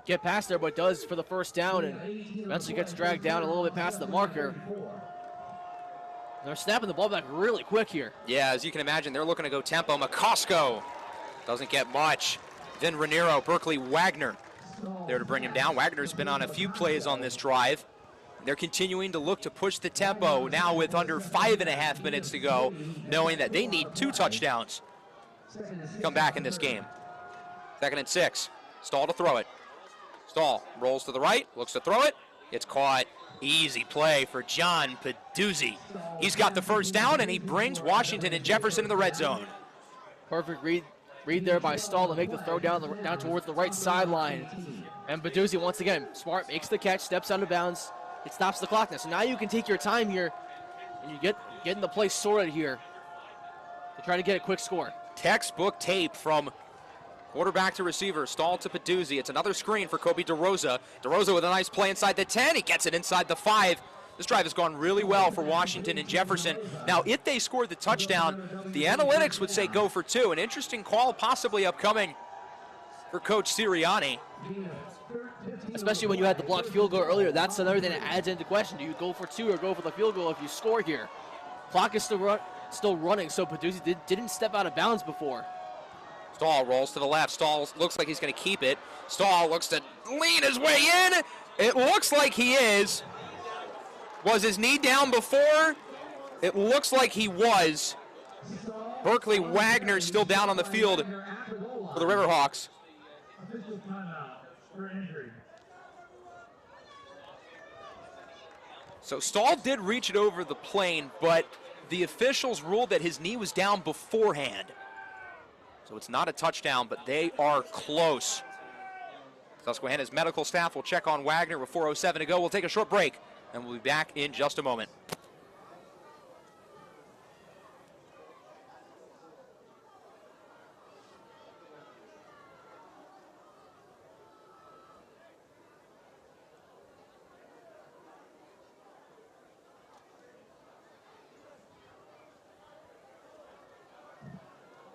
get past there, but does for the first down, and eventually gets dragged down a little bit past the marker. They're snapping the ball back really quick here. Yeah, as you can imagine, they're looking to go tempo. McCosco doesn't get much. Then Raniero, Berkeley, Wagner there to bring him down. Wagner's been on a few plays on this drive. They're continuing to look to push the tempo now with under 5.5 minutes to go, knowing that they need 2 touchdowns to come back in this game. 2nd and 6. Stahl to throw it. Stahl rolls to the right, looks to throw it. It's caught. Easy play for John Peduzzi. He's got the first down, and he brings Washington and Jefferson in the red zone. Perfect read there by Stahl to make the throw down towards the right sideline. And Peduzzi, once again, smart, makes the catch, steps out of bounds. It stops the clock now. So now you can take your time here, and you getting the play sorted here to try to get a quick score. Textbook tape from quarterback to receiver, Stahl to Peduzzi. It's another screen for Kobe DeRosa. DeRosa with a nice play inside the 10. He gets it inside the 5. This drive has gone really well for Washington and Jefferson. Now, if they score the touchdown, the analytics would say go for 2. An interesting call possibly upcoming for Coach Sirianni. Especially when you had the blocked field goal earlier. That's another thing that adds into question. Do you go for 2 or go for the field goal if you score here? Clock is still running, so Peduzzi didn't step out of bounds before. Stahl rolls to the left. Stahl looks like he's going to keep it. Stahl looks to lean his way in. It looks like he is. Was his knee down before? It looks like he was. Berkeley Wagner still down on the field for the Riverhawks. Official timeout for injury. So Stahl did reach it over the plane, but the officials ruled that his knee was down beforehand. So it's not a touchdown, but they are close. Susquehanna's medical staff will check on Wagner with 4:07 to go. We'll take a short break, and we'll be back in just a moment.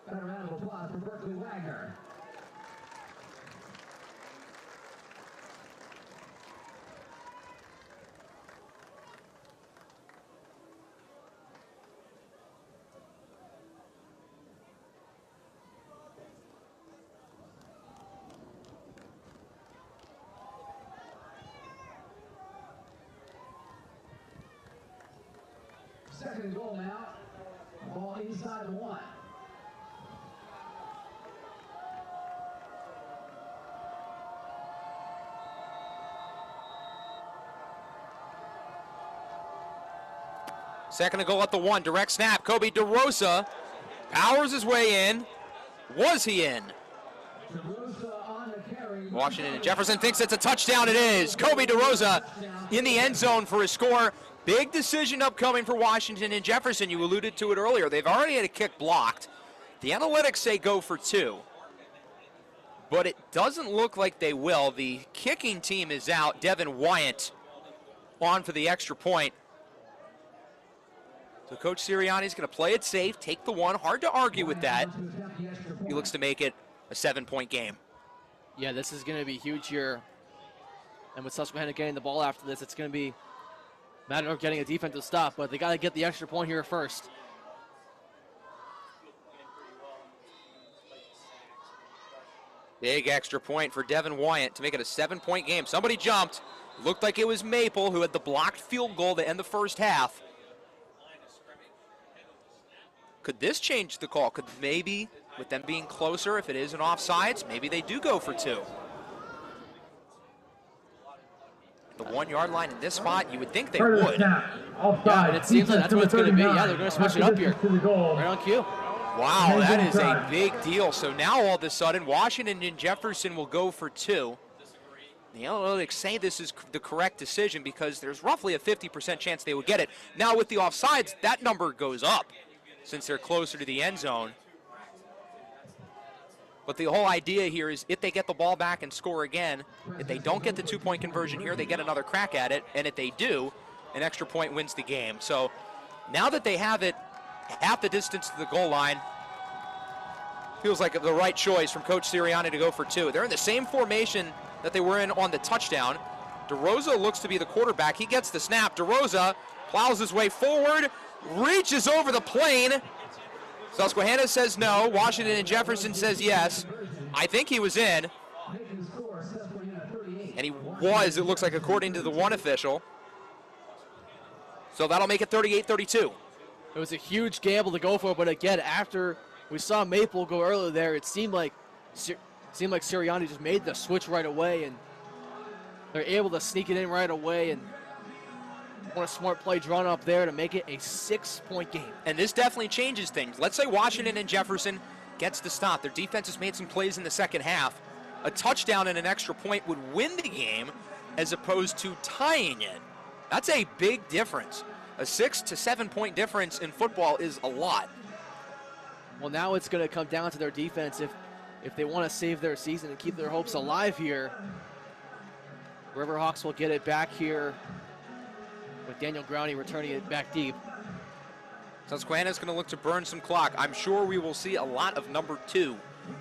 And a round of applause for Berkeley Wagner. Second and goal now. Ball inside the 1. Second and goal at the 1. Direct snap. Kobe DeRosa powers his way in. Was he in? Washington and Jefferson thinks it's a touchdown. It is. Kobe DeRosa in the end zone for a score. Big decision upcoming for Washington and Jefferson. You alluded to it earlier. They've already had a kick blocked. The analytics say go for 2. But it doesn't look like they will. The kicking team is out. Devin Wyant on for the extra point. So Coach Sirianni's going to play it safe, take the 1. Hard to argue with that. He looks to make it a 7-point game. Yeah, this is going to be huge here. And with Susquehanna getting the ball after this, it's going to be a matter of getting a defensive stop, but they got to get the extra point here first. Big extra point for Devin Wyant to make it a 7-point game. Somebody jumped. Looked like it was Maple who had the blocked field goal to end the first half. Could this change the call? Could maybe, with them being closer, if it is an offsides, maybe they do go for 2. The 1-yard line in this spot, you would think they would. Yeah, and it seems like that's what it's going to be. Yeah, they're going to switch it up here. Right on cue. Wow, that is a big deal. So now all of a sudden, Washington and Jefferson will go for 2. The analytics say this is the correct decision because there's roughly a 50% chance they would get it. Now with the offsides, that number goes up since they're closer to the end zone. But the whole idea here is if they get the ball back and score again, if they don't get the 2-point conversion here, they get another crack at it, and if they do, an extra point wins the game. So now that they have it at the distance to the goal line, feels like the right choice from Coach Sirianni to go for 2. They're in the same formation that they were in on the touchdown. DeRosa looks to be the quarterback. He gets the snap. DeRosa plows his way forward, reaches over the plane. Susquehanna says no. Washington and Jefferson says yes. I think he was in. And he was, it looks like, according to the one official. So that'll make it 38-32. It was a huge gamble to go for, but again, after we saw Maple go earlier there, it seemed like Sirianni just made the switch right away, and they're able to sneak it in right away, and what a smart play drawn up there to make it a 6-point game. And this definitely changes things. Let's say Washington and Jefferson gets the stop. Their defense has made some plays in the second half. A touchdown and an extra point would win the game as opposed to tying it. That's a big difference. A 6 to 7 point difference in football is a lot. Well, now it's going to come down to their defense if they want to save their season and keep their hopes alive here. Riverhawks will get it back here with Daniel Growney returning it back deep. Susquehanna's going to look to burn some clock. I'm sure we will see a lot of number 2.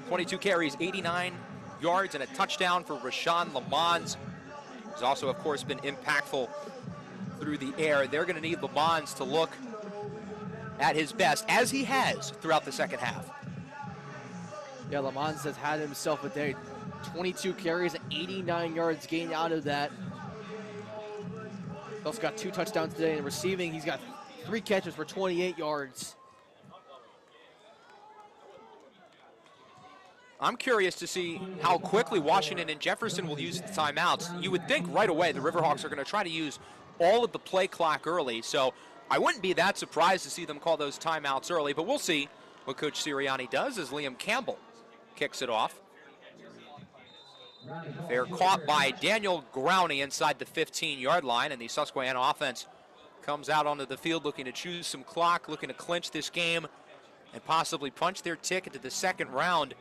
22 carries, 89 yards, and a touchdown for Rashawn Lamons, who's also, of course, been impactful through the air. They're going to need Lamons to look at his best, as he has throughout the second half. Yeah, Lamons has had himself a day. 22 carries and 89 yards gained out of that. He's also got 2 touchdowns today in receiving. He's got 3 catches for 28 yards. I'm curious to see how quickly Washington and Jefferson will use the timeouts. You would think right away the Riverhawks are going to try to use all of the play clock early, so I wouldn't be that surprised to see them call those timeouts early, but we'll see what Coach Sirianni does as Liam Campbell kicks it off. They're caught by Daniel Growney inside the 15-yard line, and the Susquehanna offense comes out onto the field looking to choose some clock, looking to clinch this game and possibly punch their ticket to the second round,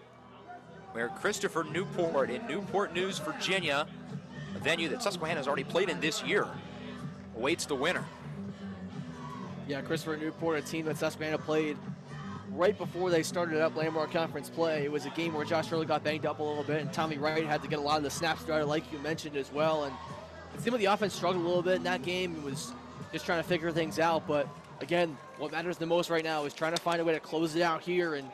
where Christopher Newport in Newport News, Virginia, a venue that Susquehanna has already played in this year, awaits the winner. Yeah, Christopher Newport, a team that Susquehanna played right before they started up Landmark Conference play. It was a game where Josh Hurley got banged up a little bit, and Tommy Wright had to get a lot of the snaps started, like you mentioned as well. And it seemed like the offense struggled a little bit in that game. It was just trying to figure things out. But again, what matters the most right now is trying to find a way to close it out here and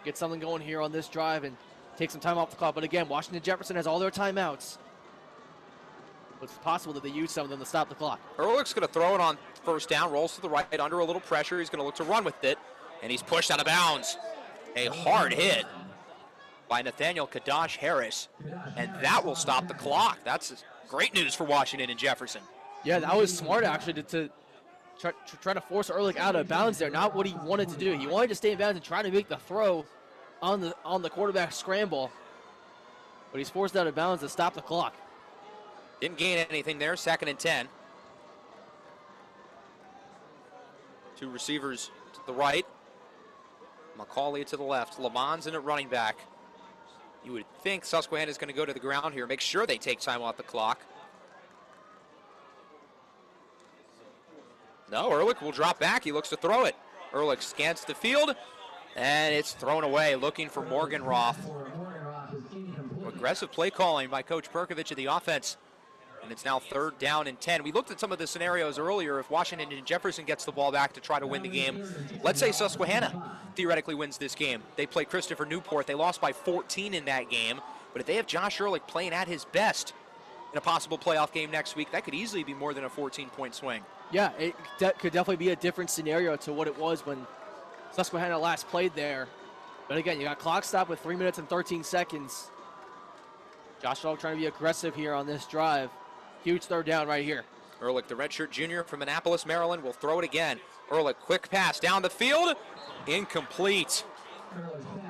get something going here on this drive and take some time off the clock. But again, Washington Jefferson has all their timeouts. It's possible that they use some of them to stop the clock. Ehrlich's going to throw it on first down, rolls to the right, under a little pressure. He's going to look to run with it, and he's pushed out of bounds. A hard hit by Nathaniel Kadash Harris, and that will stop the clock. That's great news for Washington and Jefferson. Yeah, that was smart, actually, to try to force Ehrlich out of bounds there. Not what he wanted to do. He wanted to stay in bounds and try to make the throw on the quarterback scramble, but he's forced out of bounds to stop the clock. Didn't gain anything there, 2nd and 10. 2 receivers to the right. McCauley to the left. Lamons in at running back. You would think Susquehanna is going to go to the ground here, make sure they take time off the clock. No, Ehrlich will drop back. He looks to throw it. Ehrlich scans the field, and it's thrown away, looking for Morgan Roth. Aggressive play calling by Coach Perkovich of the offense. And it's now 3rd down and 10. We looked at some of the scenarios earlier. If Washington and Jefferson gets the ball back to try to win the game, let's say Susquehanna theoretically wins this game. They play Christopher Newport. They lost by 14 in that game. But if they have Josh Ehrlich playing at his best in a possible playoff game next week, that could easily be more than a 14-point swing. Yeah, it could definitely be a different scenario to what it was when Susquehanna last played there. But again, you got clock stop with 3 minutes and 13 seconds. Josh Ehrlich trying to be aggressive here on this drive. Huge 3rd down right here. Ehrlich, the redshirt junior from Annapolis, Maryland, will throw it again. Ehrlich, quick pass down the field. Incomplete.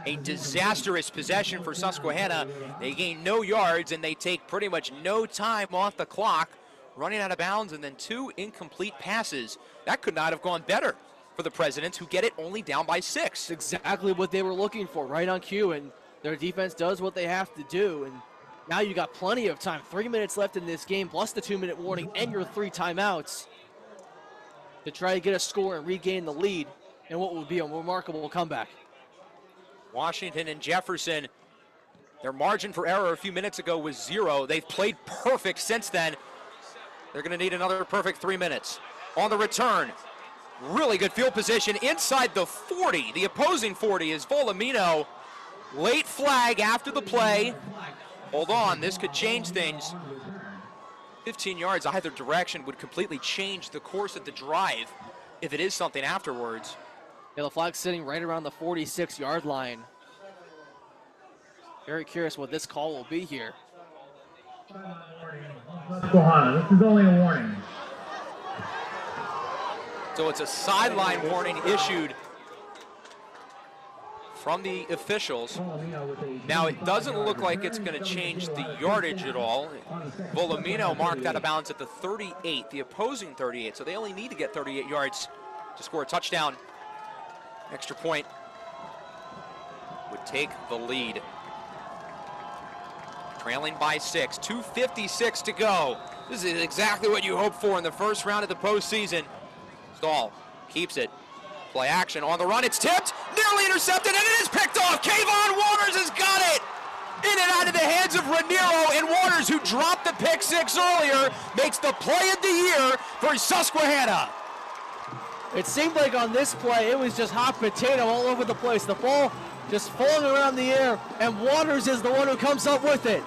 A disastrous possession for Susquehanna. They gain no yards, and they take pretty much no time off the clock, running out of bounds, and then 2 incomplete passes. That could not have gone better for the Presidents, who get it only down by 6. Exactly what they were looking for, right on cue, and their defense does what they have to do. And now you got plenty of time. 3 minutes left in this game, plus the 2-minute warning and your 3 timeouts to try to get a score and regain the lead in what will be a remarkable comeback. Washington and Jefferson, their margin for error a few minutes ago was 0. They've played perfect since then. They're going to need another perfect 3 minutes. On the return, really good field position inside the 40. The opposing 40 is Volumino. Late flag after the play. Hold on, this could change things. 15 yards either direction would completely change the course of the drive if it is something afterwards. Yeah, the flag's sitting right around the 46-yard line. Very curious what this call will be here. Susquehanna, this is only a warning. So it's a sideline warning issued from the officials. Now it doesn't look like it's going to change the yardage at all. Volumino marked out of bounds at the 38, the opposing 38, so they only need to get 38 yards to score a touchdown. Extra point would take the lead. Trailing by 6, 2:56 to go. This is exactly what you hope for in the first round of the postseason. Stahl keeps it. Play action on the run. It's tipped, nearly intercepted, and it is picked off. Kayvon Waters has got it. In and out of the hands of Raniero, and Waters, who dropped the pick 6 earlier, makes the play of the year for Susquehanna. It seemed like on this play, it was just hot potato all over the place. The ball just falling around the air, and Waters is the one who comes up with it.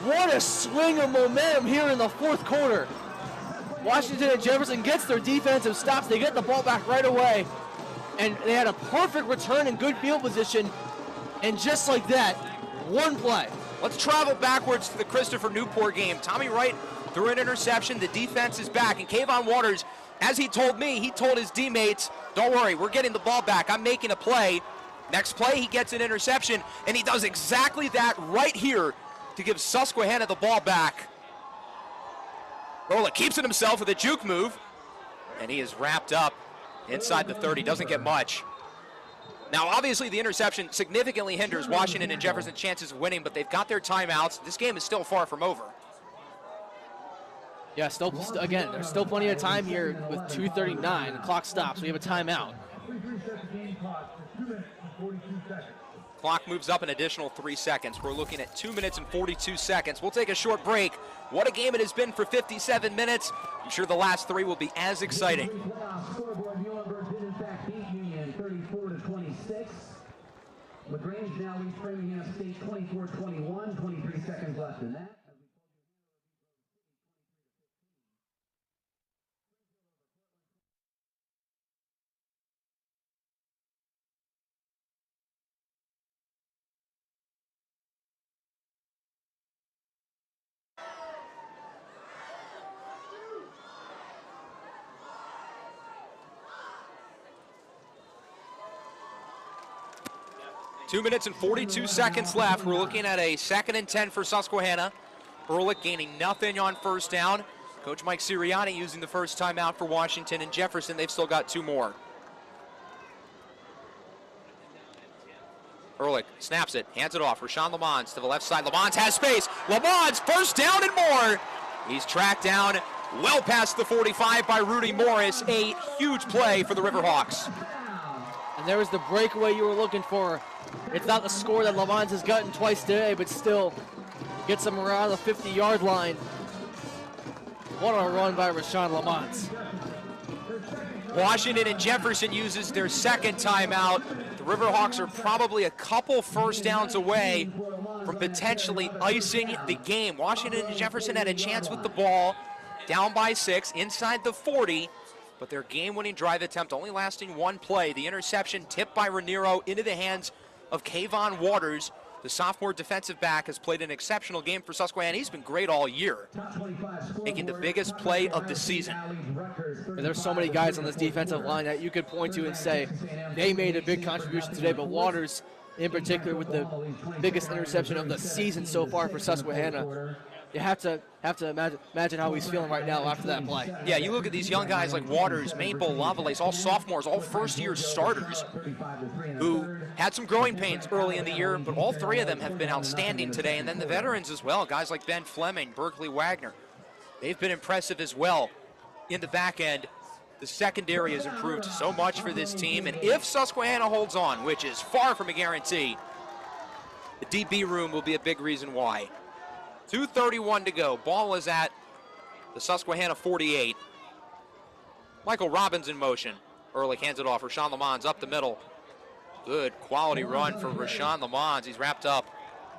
What a swing of momentum here in the 4th quarter. Washington and Jefferson gets their defensive stops. They get the ball back right away. And they had a perfect return in good field position. And just like that, one play. Let's travel backwards to the Christopher Newport game. Tommy Wright threw an interception. The defense is back. And Kayvon Waters, as he told me, he told his teammates, don't worry, we're getting the ball back. I'm making a play. Next play, he gets an interception. And he does exactly that right here to give Susquehanna the ball back. Ehrlich keeps it himself with a juke move. And he is wrapped up inside the 30. Doesn't get much. Now, obviously, the interception significantly hinders Washington and Jefferson's chances of winning, but they've got their timeouts. This game is still far from over. Yeah, again, there's still plenty of time here with 2:39. The clock stops. We have a timeout. Clock moves up an additional 3 seconds. We're looking at 2 minutes and 42 seconds. We'll take a short break. What a game it has been for 57 minutes. I'm sure the last three will be as exciting. LaGrange now leads Framingham State 24-21, 23 seconds left in that. Two minutes and 42 seconds left. We're looking at a 2nd and 10 for Susquehanna. Ehrlich gaining nothing on first down. Coach Mike Sirianni using the first timeout for Washington and Jefferson. They've still got 2 more. Ehrlich snaps it, hands it off. Rashawn Lamons to the left side. Lamons has space. Lamons, first down and more. He's tracked down well past the 45 by Rudy Morris. A huge play for the Riverhawks. And there was the breakaway you were looking for. It's not the score that Lamont has gotten twice today, but still gets him around the 50-yard line. What a run by Rashawn Lamont. Washington and Jefferson uses their second timeout. The Riverhawks are probably a couple first downs away from potentially icing the game. Washington and Jefferson had a chance with the ball, down by 6, inside the 40, but their game-winning drive attempt only lasting 1 play. The interception tipped by Raniero into the hands of Kayvon Waters. The sophomore defensive back has played an exceptional game for Susquehanna. He's been great all year, making the biggest play of the season. And there's so many guys on this defensive line that you could point to and say they made a big contribution today, but Waters in particular with the biggest interception of the season so far for Susquehanna. You have to imagine how he's feeling right now after that play. Yeah, you look at these young guys like Waters, Maple, Lavalace, all sophomores, all first-year starters who had some growing pains early in the year, but all 3 of them have been outstanding today. And then the veterans as well, guys like Ben Fleming, Berkeley Wagner. They've been impressive as well in the back end. The secondary has improved so much for this team, and if Susquehanna holds on, which is far from a guarantee, the DB room will be a big reason why. 2:31 to go. Ball is at the Susquehanna 48. Michael Robbins in motion. Ehrlich hands it off. Rashawn Lamons up the middle. Good quality run for Rashawn Lamons. He's wrapped up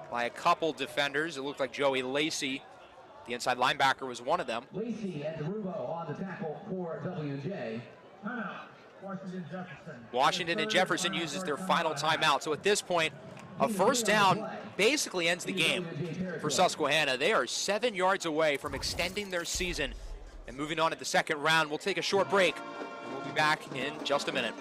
by a couple defenders. It looked like Joey Lacey, the inside linebacker, was one of them. Lacey and DeRubo on the tackle for WJ. Washington and Jefferson uses their final timeout. So at this point, a first down basically ends the game for Susquehanna. They are 7 yards away from extending their season and moving on to the second round. We'll take a short break, and we'll be back in just a minute.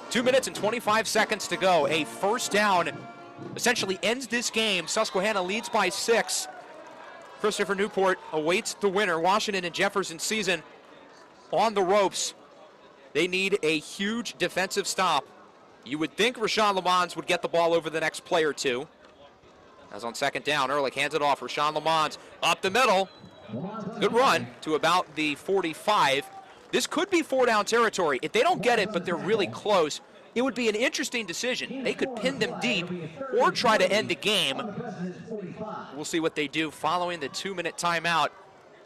Two minutes and 25 seconds to go. A first down essentially ends this game. Susquehanna leads by 6. Christopher Newport awaits the winner. Washington and Jefferson season on the ropes. They need a huge defensive stop. You would think Rashawn Lamons would get the ball over the next play or two. As on second down, Ehrlich hands it off. Rashawn Lamons up the middle. Good run to about the 45. This could be 4-down territory. If they don't get it, but they're really close, it would be an interesting decision. They could pin them deep or try to end the game. We'll see what they do following the 2-minute timeout.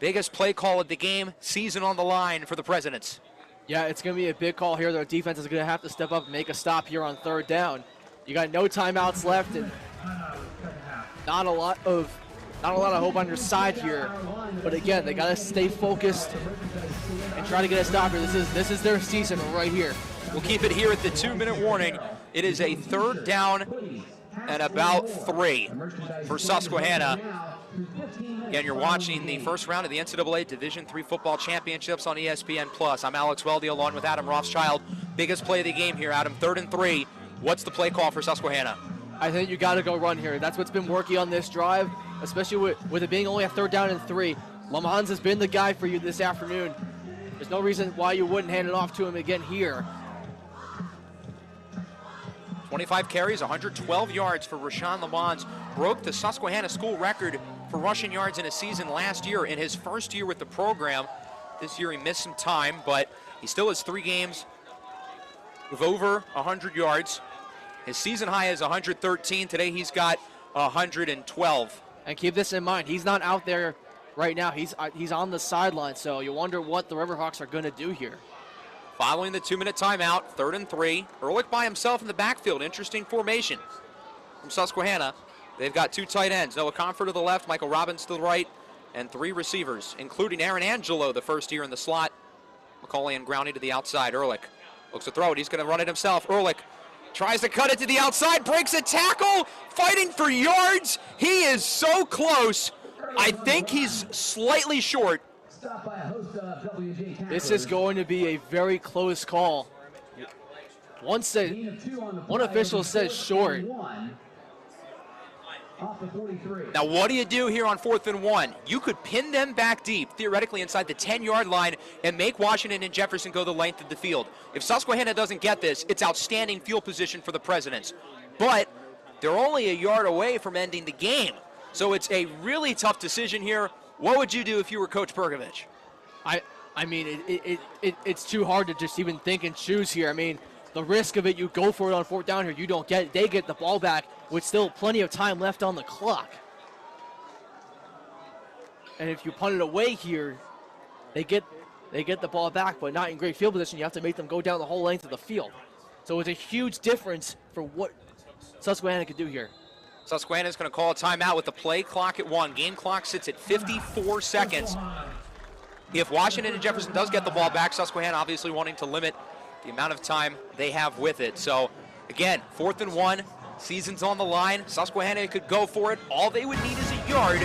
Biggest play call of the game, season on the line for the Presidents. Yeah, it's going to be a big call here. Their defense is going to have to step up and make a stop here on third down. You got no timeouts left and not a lot of hope on your side here. But again, they got to stay focused and try to get a stop here. This is their season right here. We'll keep it here at the 2-minute warning. It is a third down and about 3 for Susquehanna. Again, you're watching the first round of the NCAA Division III Football Championships on ESPN+. I'm Alex Weldy along with Adam Rothschild. Biggest play of the game here, Adam, 3rd and 3. What's the play call for Susquehanna? I think you got to go run here. That's what's been working on this drive, especially with it being only a 3rd down and 3. Lamons has been the guy for you this afternoon. There's no reason why you wouldn't hand it off to him again here. 25 carries, 112 yards for Rashawn Lamons. Broke the Susquehanna school record for rushing yards in a season last year in his first year with the program. This year he missed some time, but he still has 3 games with over 100 yards. His season high is 113. Today he's got 112. And keep this in mind, he's not out there right now. He's on the sideline, so you wonder what the Riverhawks are going to do here. Following the 2-minute timeout, 3rd and 3. Ehrlich by himself in the backfield. Interesting formation from Susquehanna. They've got 2 tight ends. Noah Comfort to the left, Michael Robbins to the right, and 3 receivers, including Aaron Angelo, the first year in the slot. McCauley and Growney to the outside. Ehrlich looks to throw it. He's going to run it himself. Ehrlich tries to cut it to the outside, breaks a tackle, fighting for yards. He is so close. I think he's slightly short. This is going to be a very close call. One official says short. Now, what do you do here on 4th and 1? You could pin them back deep, theoretically inside the 10-yard line, and make Washington and Jefferson go the length of the field. If Susquehanna doesn't get this, it's outstanding field position for the Presidents. But they're only a yard away from ending the game. So it's a really tough decision here. What would you do if you were Coach Perkovich? I mean, it's too hard to just even think and choose here. I mean, the risk of it, you go for it on 4th down here, you don't get it. They get the ball back with still plenty of time left on the clock. And if you punt it away here, they get the ball back, but not in great field position. You have to make them go down the whole length of the field. So it's a huge difference for what Susquehanna could do here. Susquehanna is going to call a timeout with the play clock at 1. Game clock sits at 54 seconds. If Washington and Jefferson does get the ball back, Susquehanna obviously wanting to limit the amount of time they have with it. So, again, 4th and 1, season's on the line. Susquehanna could go for it. All they would need is a yard,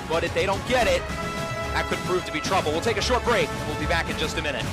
but if they don't get it, that could prove to be trouble. We'll take a short break. We'll be back in just a minute.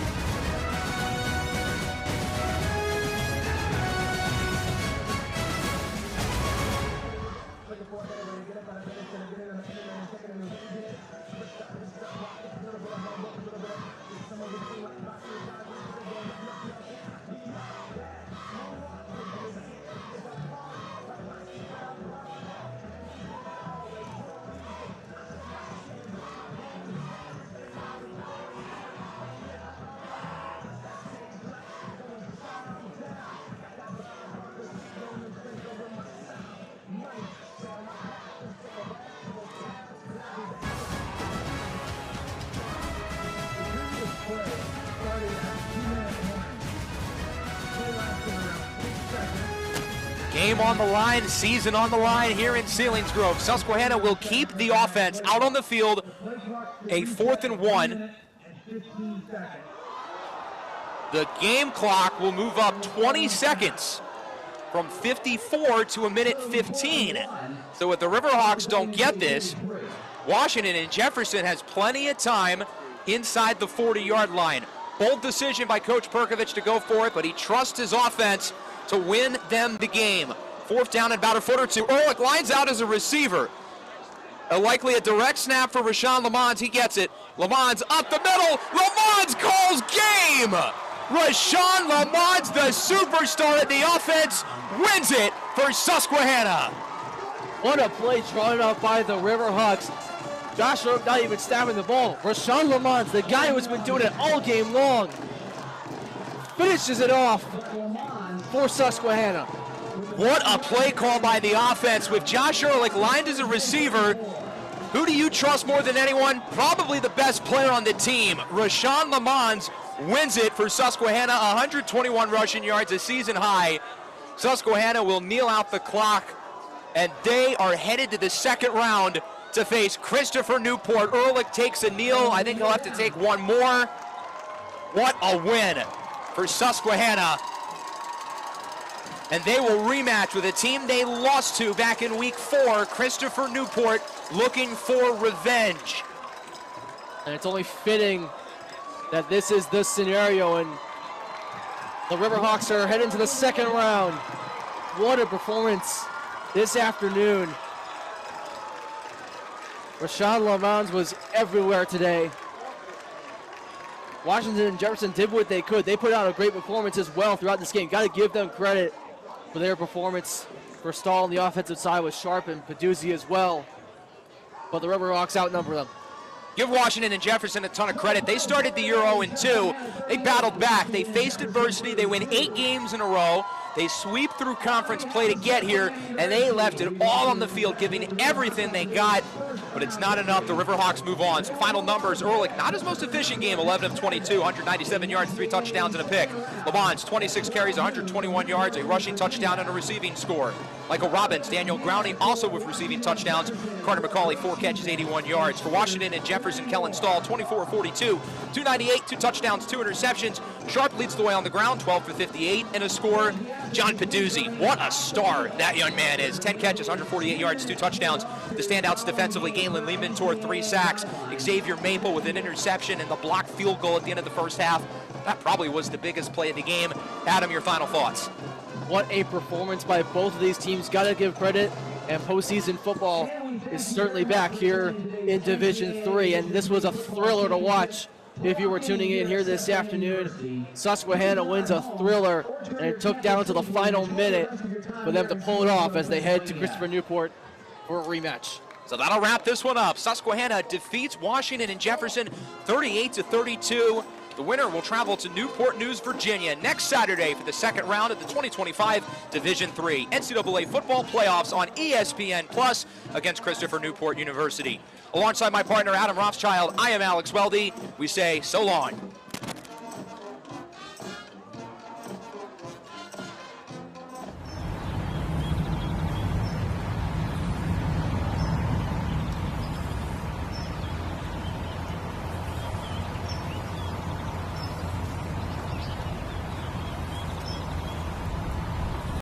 Game on the line, season on the line here in Selinsgrove. Susquehanna will keep the offense out on the field. A 4th and 1. The game clock will move up 20 seconds from 54 to 1:15. So if the Riverhawks don't get this, Washington and Jefferson has plenty of time inside the 40-yard line. Bold decision by Coach Perkovich to go for it, but he trusts his offense to win them the game. 4th down and about a foot or two. Ehrlich lines out as a receiver. Likely a direct snap for Rashawn Lamons. He gets it. Lamons up the middle. Lamons calls game. Rashawn Lamont, the superstar in the offense, wins it for Susquehanna. What a play drawn up by the Riverhawks. Josh Rope not even stabbing the ball. Rashawn Lamont, the guy who's been doing it all game long, finishes it off for Susquehanna. What a play call by the offense with Josh Ehrlich lined as a receiver. Who do you trust more than anyone? Probably the best player on the team. Rashawn Lamont wins it for Susquehanna, 121 rushing yards, a season high. Susquehanna will kneel out the clock, and they are headed to the second round to face Christopher Newport. Ehrlich takes a kneel. I think he'll have to take one more. What a win for Susquehanna. And they will rematch with a team they lost to back in week 4, Christopher Newport, looking for revenge. And it's only fitting that this is the scenario, and the Riverhawks are heading to the second round. What a performance this afternoon. Rashawn Lamont was everywhere today. Washington and Jefferson did what they could. They put out a great performance as well throughout this game. Got to give them credit for their performance. For Stahl on the offensive side was Sharp and Peduzzi as well. But the Riverhawks outnumber them. Give Washington and Jefferson a ton of credit. They started the year 0-2. They battled back. They faced adversity. They win 8 games in a row. They sweep through conference play to get here, and they left it all on the field, giving everything they got. But it's not enough. The Riverhawks move on. Some final numbers. Ehrlich, not his most efficient game, 11 of 22, 197 yards, 3 touchdowns, and a pick. Lamont, 26 carries, 121 yards, a rushing touchdown, and a receiving score. Michael Robbins, Daniel Growney, also with receiving touchdowns. Carter McCauley, 4 catches, 81 yards. For Washington and Jefferson, Kellen Stahl, 24 of 42, 298, 2 touchdowns, 2 interceptions. Sharp leads the way on the ground, 12 for 58, and a score. John Peduzzi, what a star that young man is. 10 catches, 148 yards, 2 touchdowns. The standouts defensively, Galen Lehman tore 3 sacks. Xavier Maple with an interception and the blocked field goal at the end of the first half. That probably was the biggest play of the game. Adam, your final thoughts? What a performance by both of these teams. Got to give credit, and postseason football is certainly back here in Division III, and this was a thriller to watch. If you were tuning in here this afternoon, Susquehanna wins a thriller, and it took down to the final minute for them to pull it off as they head to Christopher Newport for a rematch. So that'll wrap this one up. Susquehanna defeats Washington and Jefferson 38-32. The winner will travel to Newport News, Virginia next Saturday for the second round of the 2025 Division III NCAA football playoffs on ESPN Plus against Christopher Newport University. Alongside my partner Adam Rothschild, I am Alex Weldy. We say so long.